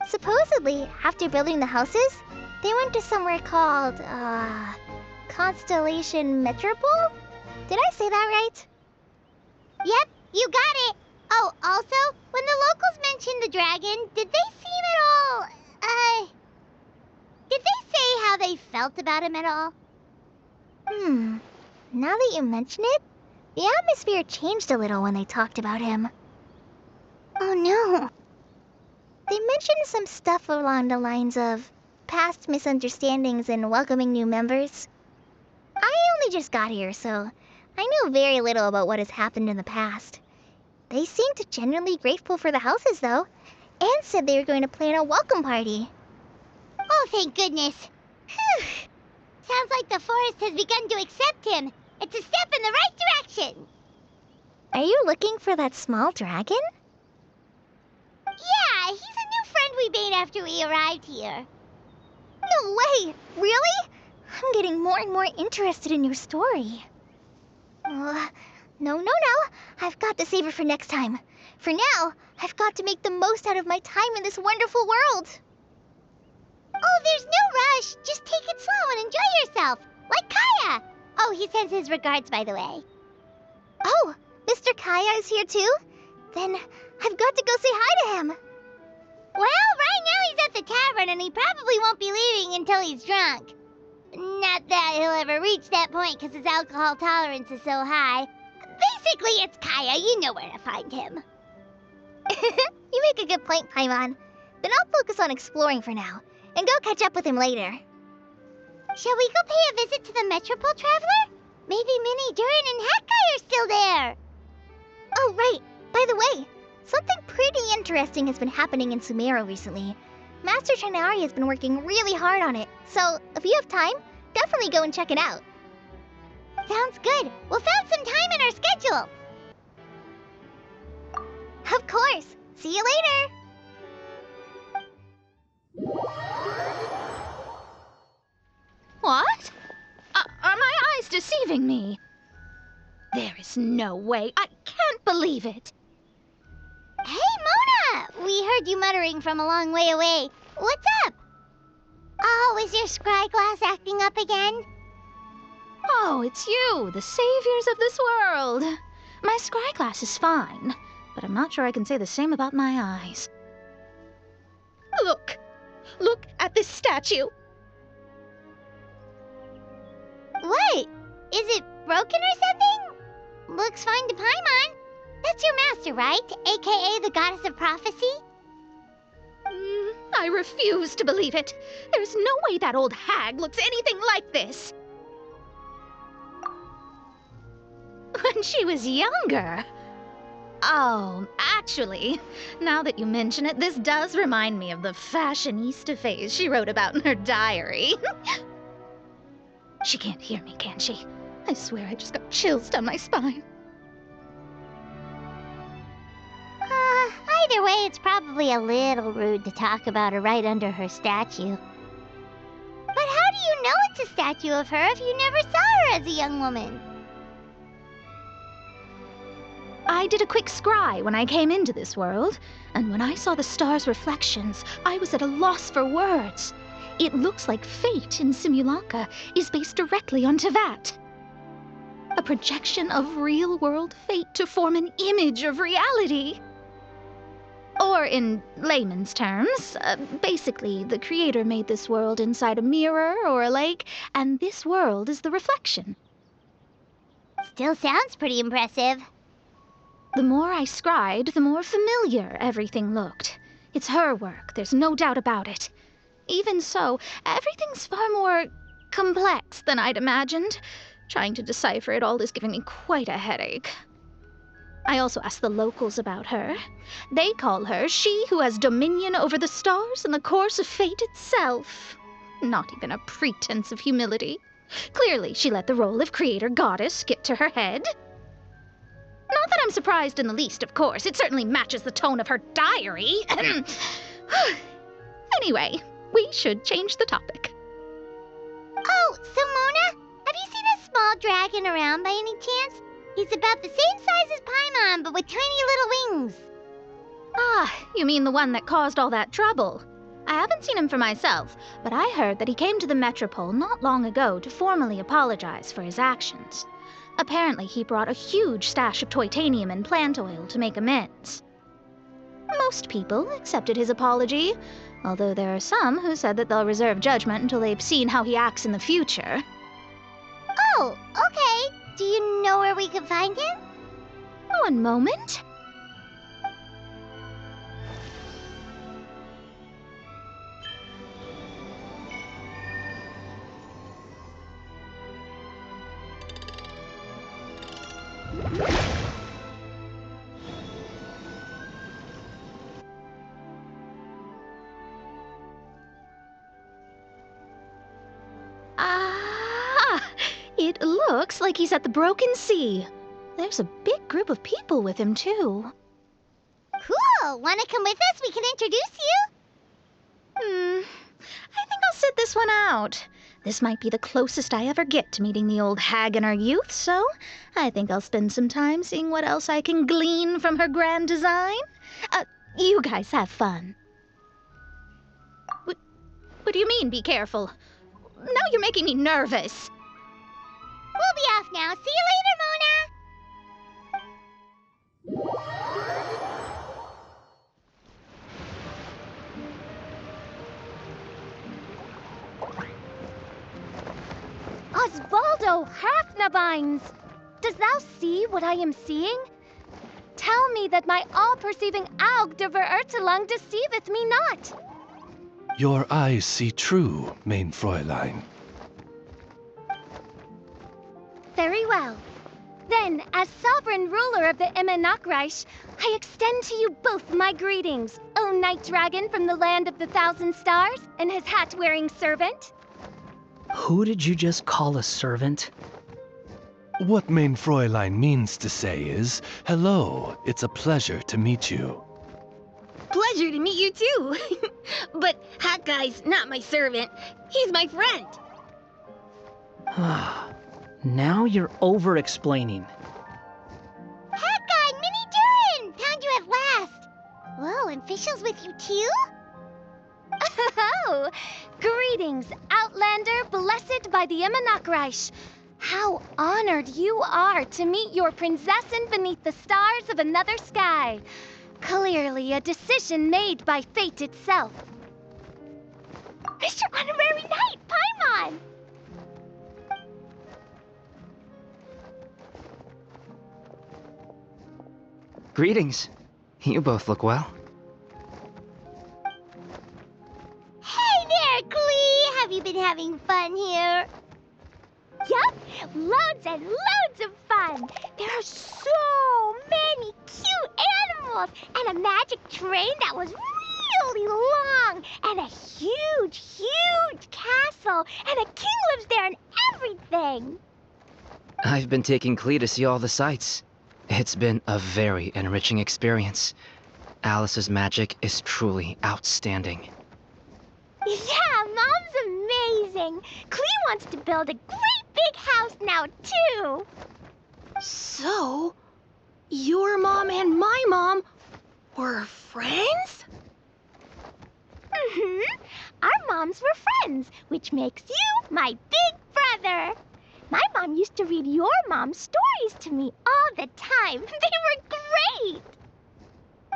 Supposedly, after building the houses, they went to somewhere called, Constellation Metropole? Did I say that right? Yep, you got it. Oh, also, when the locals mentioned the dragon, did they seem at all, did they say how they felt about him at all? Now that you mention it, the atmosphere changed a little when they talked about him. Oh no. They mentioned some stuff along the lines of past misunderstandings and welcoming new members. I only just got here, so I know very little about what has happened in the past. They seemed genuinely grateful for the houses, though, and said they were going to plan a welcome party. Oh, thank goodness. Whew. Sounds like the forest has begun to accept him. It's a step in the right direction. Are you looking for that small dragon? Yeah, he's a new friend we made after we arrived here. No way! Really? I'm getting more and more interested in your story. No. I've got to save it for next time. For now, I've got to make the most out of my time in this wonderful world. Oh, there's no rush. Just take it slow and enjoy yourself. Like Kaya. Oh, he sends his regards, by the way. Oh, Mr. Kaya is here too? Then I've got to go say hi to him. Well, right now he's at the tavern and he probably won't be leaving until he's drunk. Not that he'll ever reach that point because his alcohol tolerance is so high. Basically, it's Kaya. You know where to find him. You make a good point, Paimon. Then I'll focus on exploring for now and go catch up with him later. Shall we go pay a visit to the Metropole, Traveler? Maybe Mini, Durin, and Hat Guy are still there. Oh, right. By the way, something pretty interesting has been happening in Sumeru recently. Master Trinari has been working really hard on it, so if you have time, definitely go and check it out. Sounds good. We'll find some time in our schedule. Of course. See you later. What? Are my eyes deceiving me? There is no way. I can't believe it. Hey, Mona! We heard you muttering from a long way away. What's up? Oh, is your scry glass acting up again? Oh, it's you, the saviors of this world. My scry glass is fine, but I'm not sure I can say the same about my eyes. Look at this statue. What? Is it broken or something? Looks fine to Paimon. That's your master, right? AKA the goddess of prophecy? I refuse to believe it. There's no way that old hag looks anything like this. When she was younger. Oh, actually, now that you mention it, this does remind me of the fashionista phase she wrote about in her diary. She can't hear me, can she? I swear I just got chills down my spine. Either way, it's probably a little rude to talk about her right under her statue. But how do you know it's a statue of her if you never saw her as a young woman? I did a quick scry when I came into this world, and when I saw the stars' reflections, I was at a loss for words. It looks like fate in Simulanka is based directly on Tevat. A projection of real-world fate to form an image of reality. Or in layman's terms, basically the creator made this world inside a mirror or a lake, and this world is the reflection. Still sounds pretty impressive. The more I scried, the more familiar everything looked. It's her work, there's no doubt about it. Even so, everything's far more complex than I'd imagined. Trying to decipher it all is giving me quite a headache. I also asked the locals about her. They call her she who has dominion over the stars and the course of fate itself. Not even a pretense of humility. Clearly, she let the role of creator goddess get to her head. Not that I'm surprised in the least, of course. It certainly matches the tone of her diary. Anyway, we should change the topic. Oh, so Mona, have you seen a small dragon around by any chance? He's about the same size as Paimon, but with tiny little wings. Ah, you mean the one that caused all that trouble? I haven't seen him for myself, but I heard that he came to the Metropole not long ago to formally apologize for his actions. Apparently, he brought a huge stash of Toitanium and plant oil to make amends. Most people accepted his apology, although there are some who said that they'll reserve judgment until they've seen how he acts in the future. Oh, okay. Do you know where we can find him? One moment. It looks like he's at the Broken Sea. There's a big group of people with him, too. Cool! Wanna come with us? We can introduce you? I think I'll sit this one out. This might be the closest I ever get to meeting the old hag in her youth, so I think I'll spend some time seeing what else I can glean from her grand design. You guys have fun. What do you mean, be careful? Now you're making me nervous. We'll be off now. See you later, Mona! Osvaldo Hafnavines! Dost thou see what I am seeing? Tell me that my all-perceiving Aug de Verurtelung deceiveth me not. Your eyes see true, mein Fräulein. Very well. Then, as sovereign ruler of the Immenachreich, I extend to you both my greetings, O Night Dragon from the land of the Thousand Stars and his hat-wearing servant. Who did you just call a servant? What mein Fräulein means to say is, hello, it's a pleasure to meet you. Pleasure to meet you too. But Hat Guy's not my servant. He's my friend. Now you're over-explaining. Hat Guy, Minnie Durin! Found you at last! Whoa, and Fischl's with you too? Oh, greetings, Outlander blessed by the Immenachreich. How honored you are to meet your prinzessin beneath the stars of another sky. Clearly a decision made by fate itself. Mr. Honorary Knight, Paimon! Greetings. You both look well. Hey there, Klee! Have you been having fun here? Yup, loads and loads of fun! There are so many cute animals, and a magic train that was really long, and a huge, huge castle, and a king lives there and everything! I've been taking Klee to see all the sights. It's been a very enriching experience. Alice's magic is truly outstanding. Yeah, Mom's amazing! Klee wants to build a great big house now, too! So, your mom and my mom were friends? Mm-hmm. Our moms were friends, which makes you my big brother. My mom used to read your mom's stories to me all the time. They were great!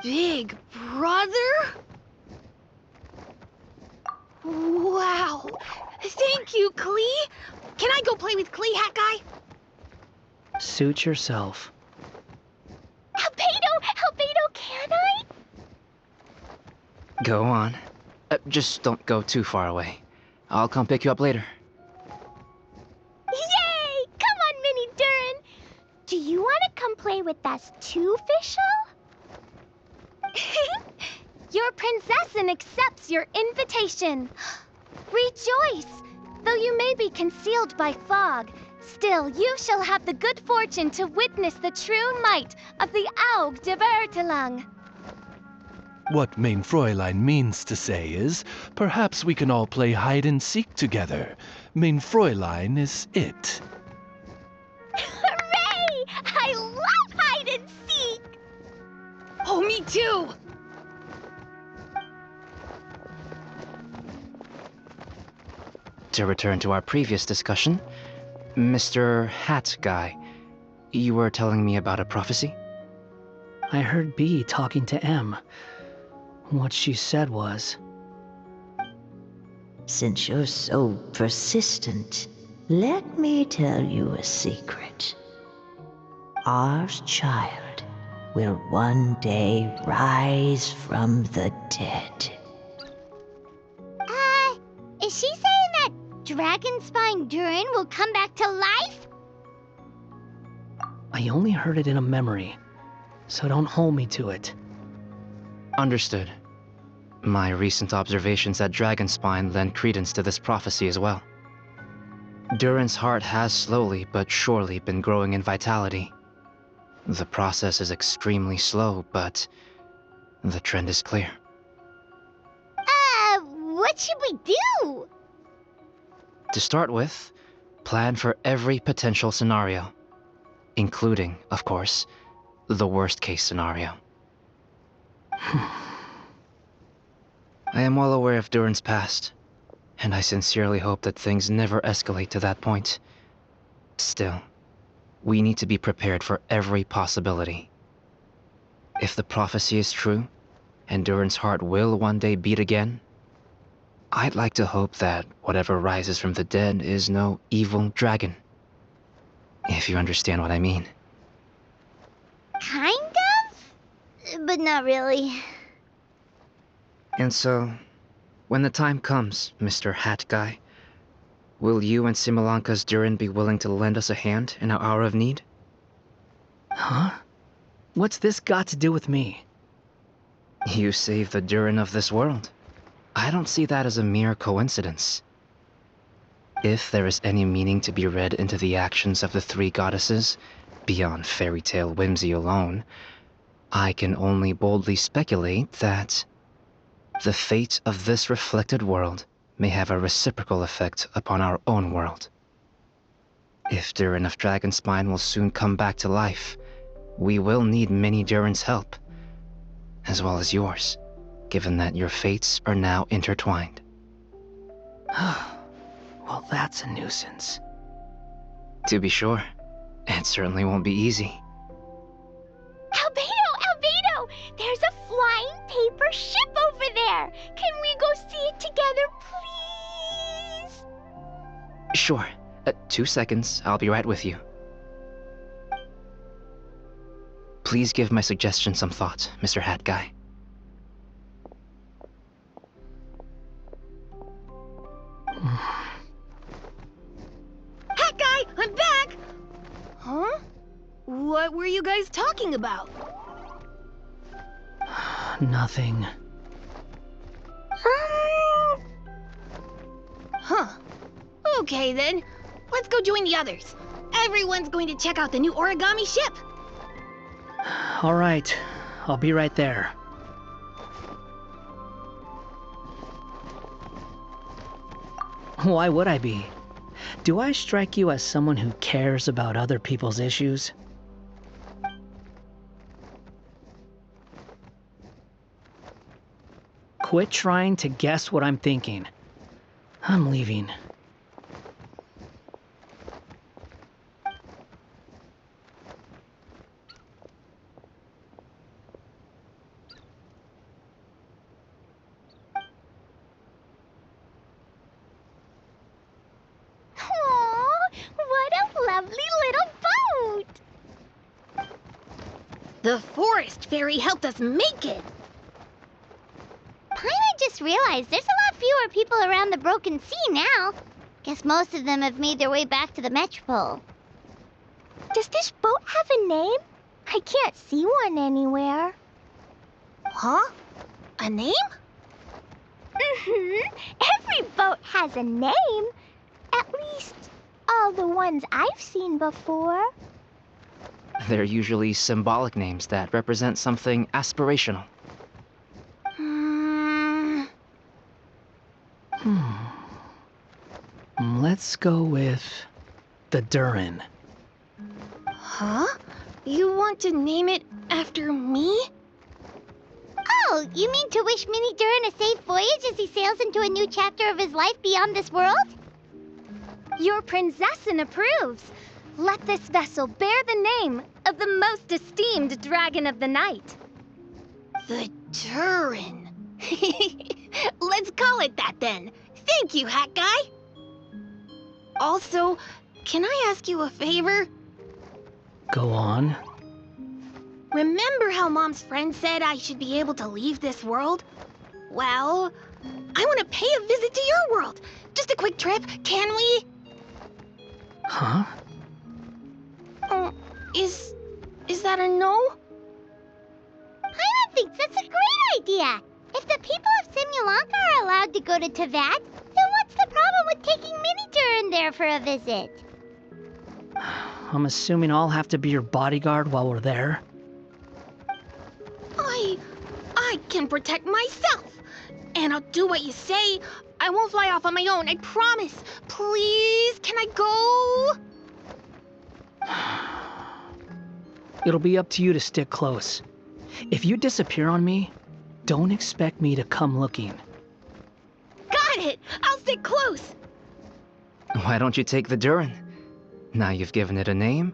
Big brother? Wow. Thank you, Klee. Can I go play with Klee, Hat Guy? Suit yourself. Albedo, can I? Go on. Just don't go too far away. I'll come pick you up later. Yay! Come on, Minnie Durin! Do you want to come play with us too, Fischl? Your prinzessin accepts your invitation. Rejoice! Though you may be concealed by fog, still you shall have the good fortune to witness the true might of the Aug de Verurtelung. What mein Fräulein means to say is, perhaps we can all play hide and seek together. Mein Fräulein is it. Hooray! I love hide and seek! Oh, me too! To return to our previous discussion, Mr. Hat Guy, you were telling me about a prophecy? I heard B talking to M. What she said was... Since you're so persistent, let me tell you a secret. Our child will one day rise from the dead. Is she saying that Dragonspine Durin will come back to life? I only heard it in a memory, so don't hold me to it. Understood. My recent observations at Dragonspine lend credence to this prophecy as well. Durin's heart has slowly but surely been growing in vitality. The process is extremely slow, but the trend is clear. What should we do? To start with, plan for every potential scenario, including, of course, the worst-case scenario. I am well aware of Durin's past, and I sincerely hope that things never escalate to that point. Still, we need to be prepared for every possibility. If the prophecy is true, and Durin's heart will one day beat again, I'd like to hope that whatever rises from the dead is no evil dragon. If you understand what I mean. Kind of? But not really. And so, when the time comes, Mr. Hat Guy, will you and Similanka's Durin be willing to lend us a hand in our hour of need? Huh? What's this got to do with me? You saved the Durin of this world. I don't see that as a mere coincidence. If there is any meaning to be read into the actions of the three goddesses, beyond fairy tale whimsy alone, I can only boldly speculate that the fate of this reflected world may have a reciprocal effect upon our own world. If Durin of Dragonspine will soon come back to life, we will need many Durin's help, as well as yours, given that your fates are now intertwined. Well, that's a nuisance. To be sure, it certainly won't be easy. Albedo! There's a flying paper ship over there! Can we go see it together, please? Sure. 2 seconds, I'll be right with you. Please give my suggestion some thought, Mr. Hat Guy. Hat Guy, I'm back! Huh? What were you guys talking about? Nothing. Huh. Okay then. Let's go join the others. Everyone's going to check out the new origami ship. All right, I'll be right there. Why would I be? Do I strike you as someone who cares about other people's issues? Quit trying to guess what I'm thinking. I'm leaving. The forest fairy helped us make it! Paimon just realized there's a lot fewer people around the Broken Sea now. Guess most of them have made their way back to the Metropole. Does this boat have a name? I can't see one anywhere. Huh? A name? Every boat has a name. At least, all the ones I've seen before. They're usually symbolic names that represent something aspirational. Let's go with the Durin. Huh? You want to name it after me? Oh, you mean to wish Mini Durin a safe voyage as he sails into a new chapter of his life beyond this world? Your princessin approves. Let this vessel bear the name of the most esteemed dragon of the night. The Durin. Let's call it that then. Thank you, Hat Guy. Also, can I ask you a favor? Go on. Remember how Mom's friend said I should be able to leave this world? Well, I want to pay a visit to your world. Just a quick trip, can we? Huh? Is that a no? Paimon thinks that's a great idea. If the people of Simulanka are allowed to go to Teyvat, then what's the problem with taking Mini Durin there for a visit? I'm assuming I'll have to be your bodyguard while we're there. I can protect myself. And I'll do what you say. I won't fly off on my own, I promise. Please, can I go? It'll be up to you to stick close. If you disappear on me, don't expect me to come looking. Got it! I'll stick close! Why don't you take the Durin? Now you've given it a name,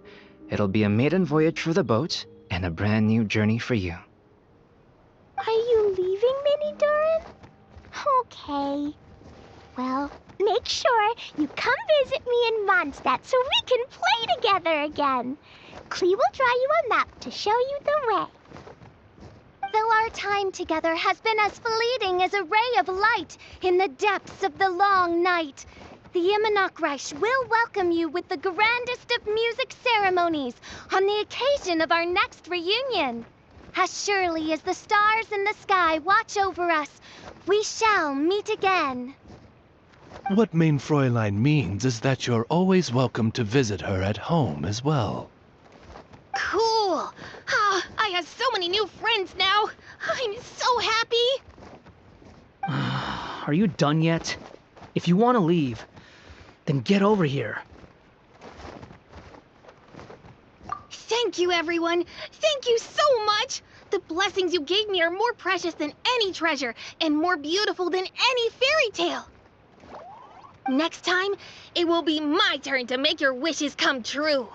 it'll be a maiden voyage for the boat and a brand new journey for you. Are you leaving, Mini Durin? Okay. Well, make sure you come visit me in Mondstadt so we can play together again. Klee will draw you a map to show you the way. Though our time together has been as fleeting as a ray of light in the depths of the long night, the Immonokreich will welcome you with the grandest of music ceremonies on the occasion of our next reunion. As surely as the stars in the sky watch over us, we shall meet again. What Mein Fräulein means is that you're always welcome to visit her at home as well. Cool! I have so many new friends now! I'm so happy! Are you done yet? If you want to leave, then get over here. Thank you, everyone! Thank you so much! The blessings you gave me are more precious than any treasure, and more beautiful than any fairy tale! Next time, it will be my turn to make your wishes come true!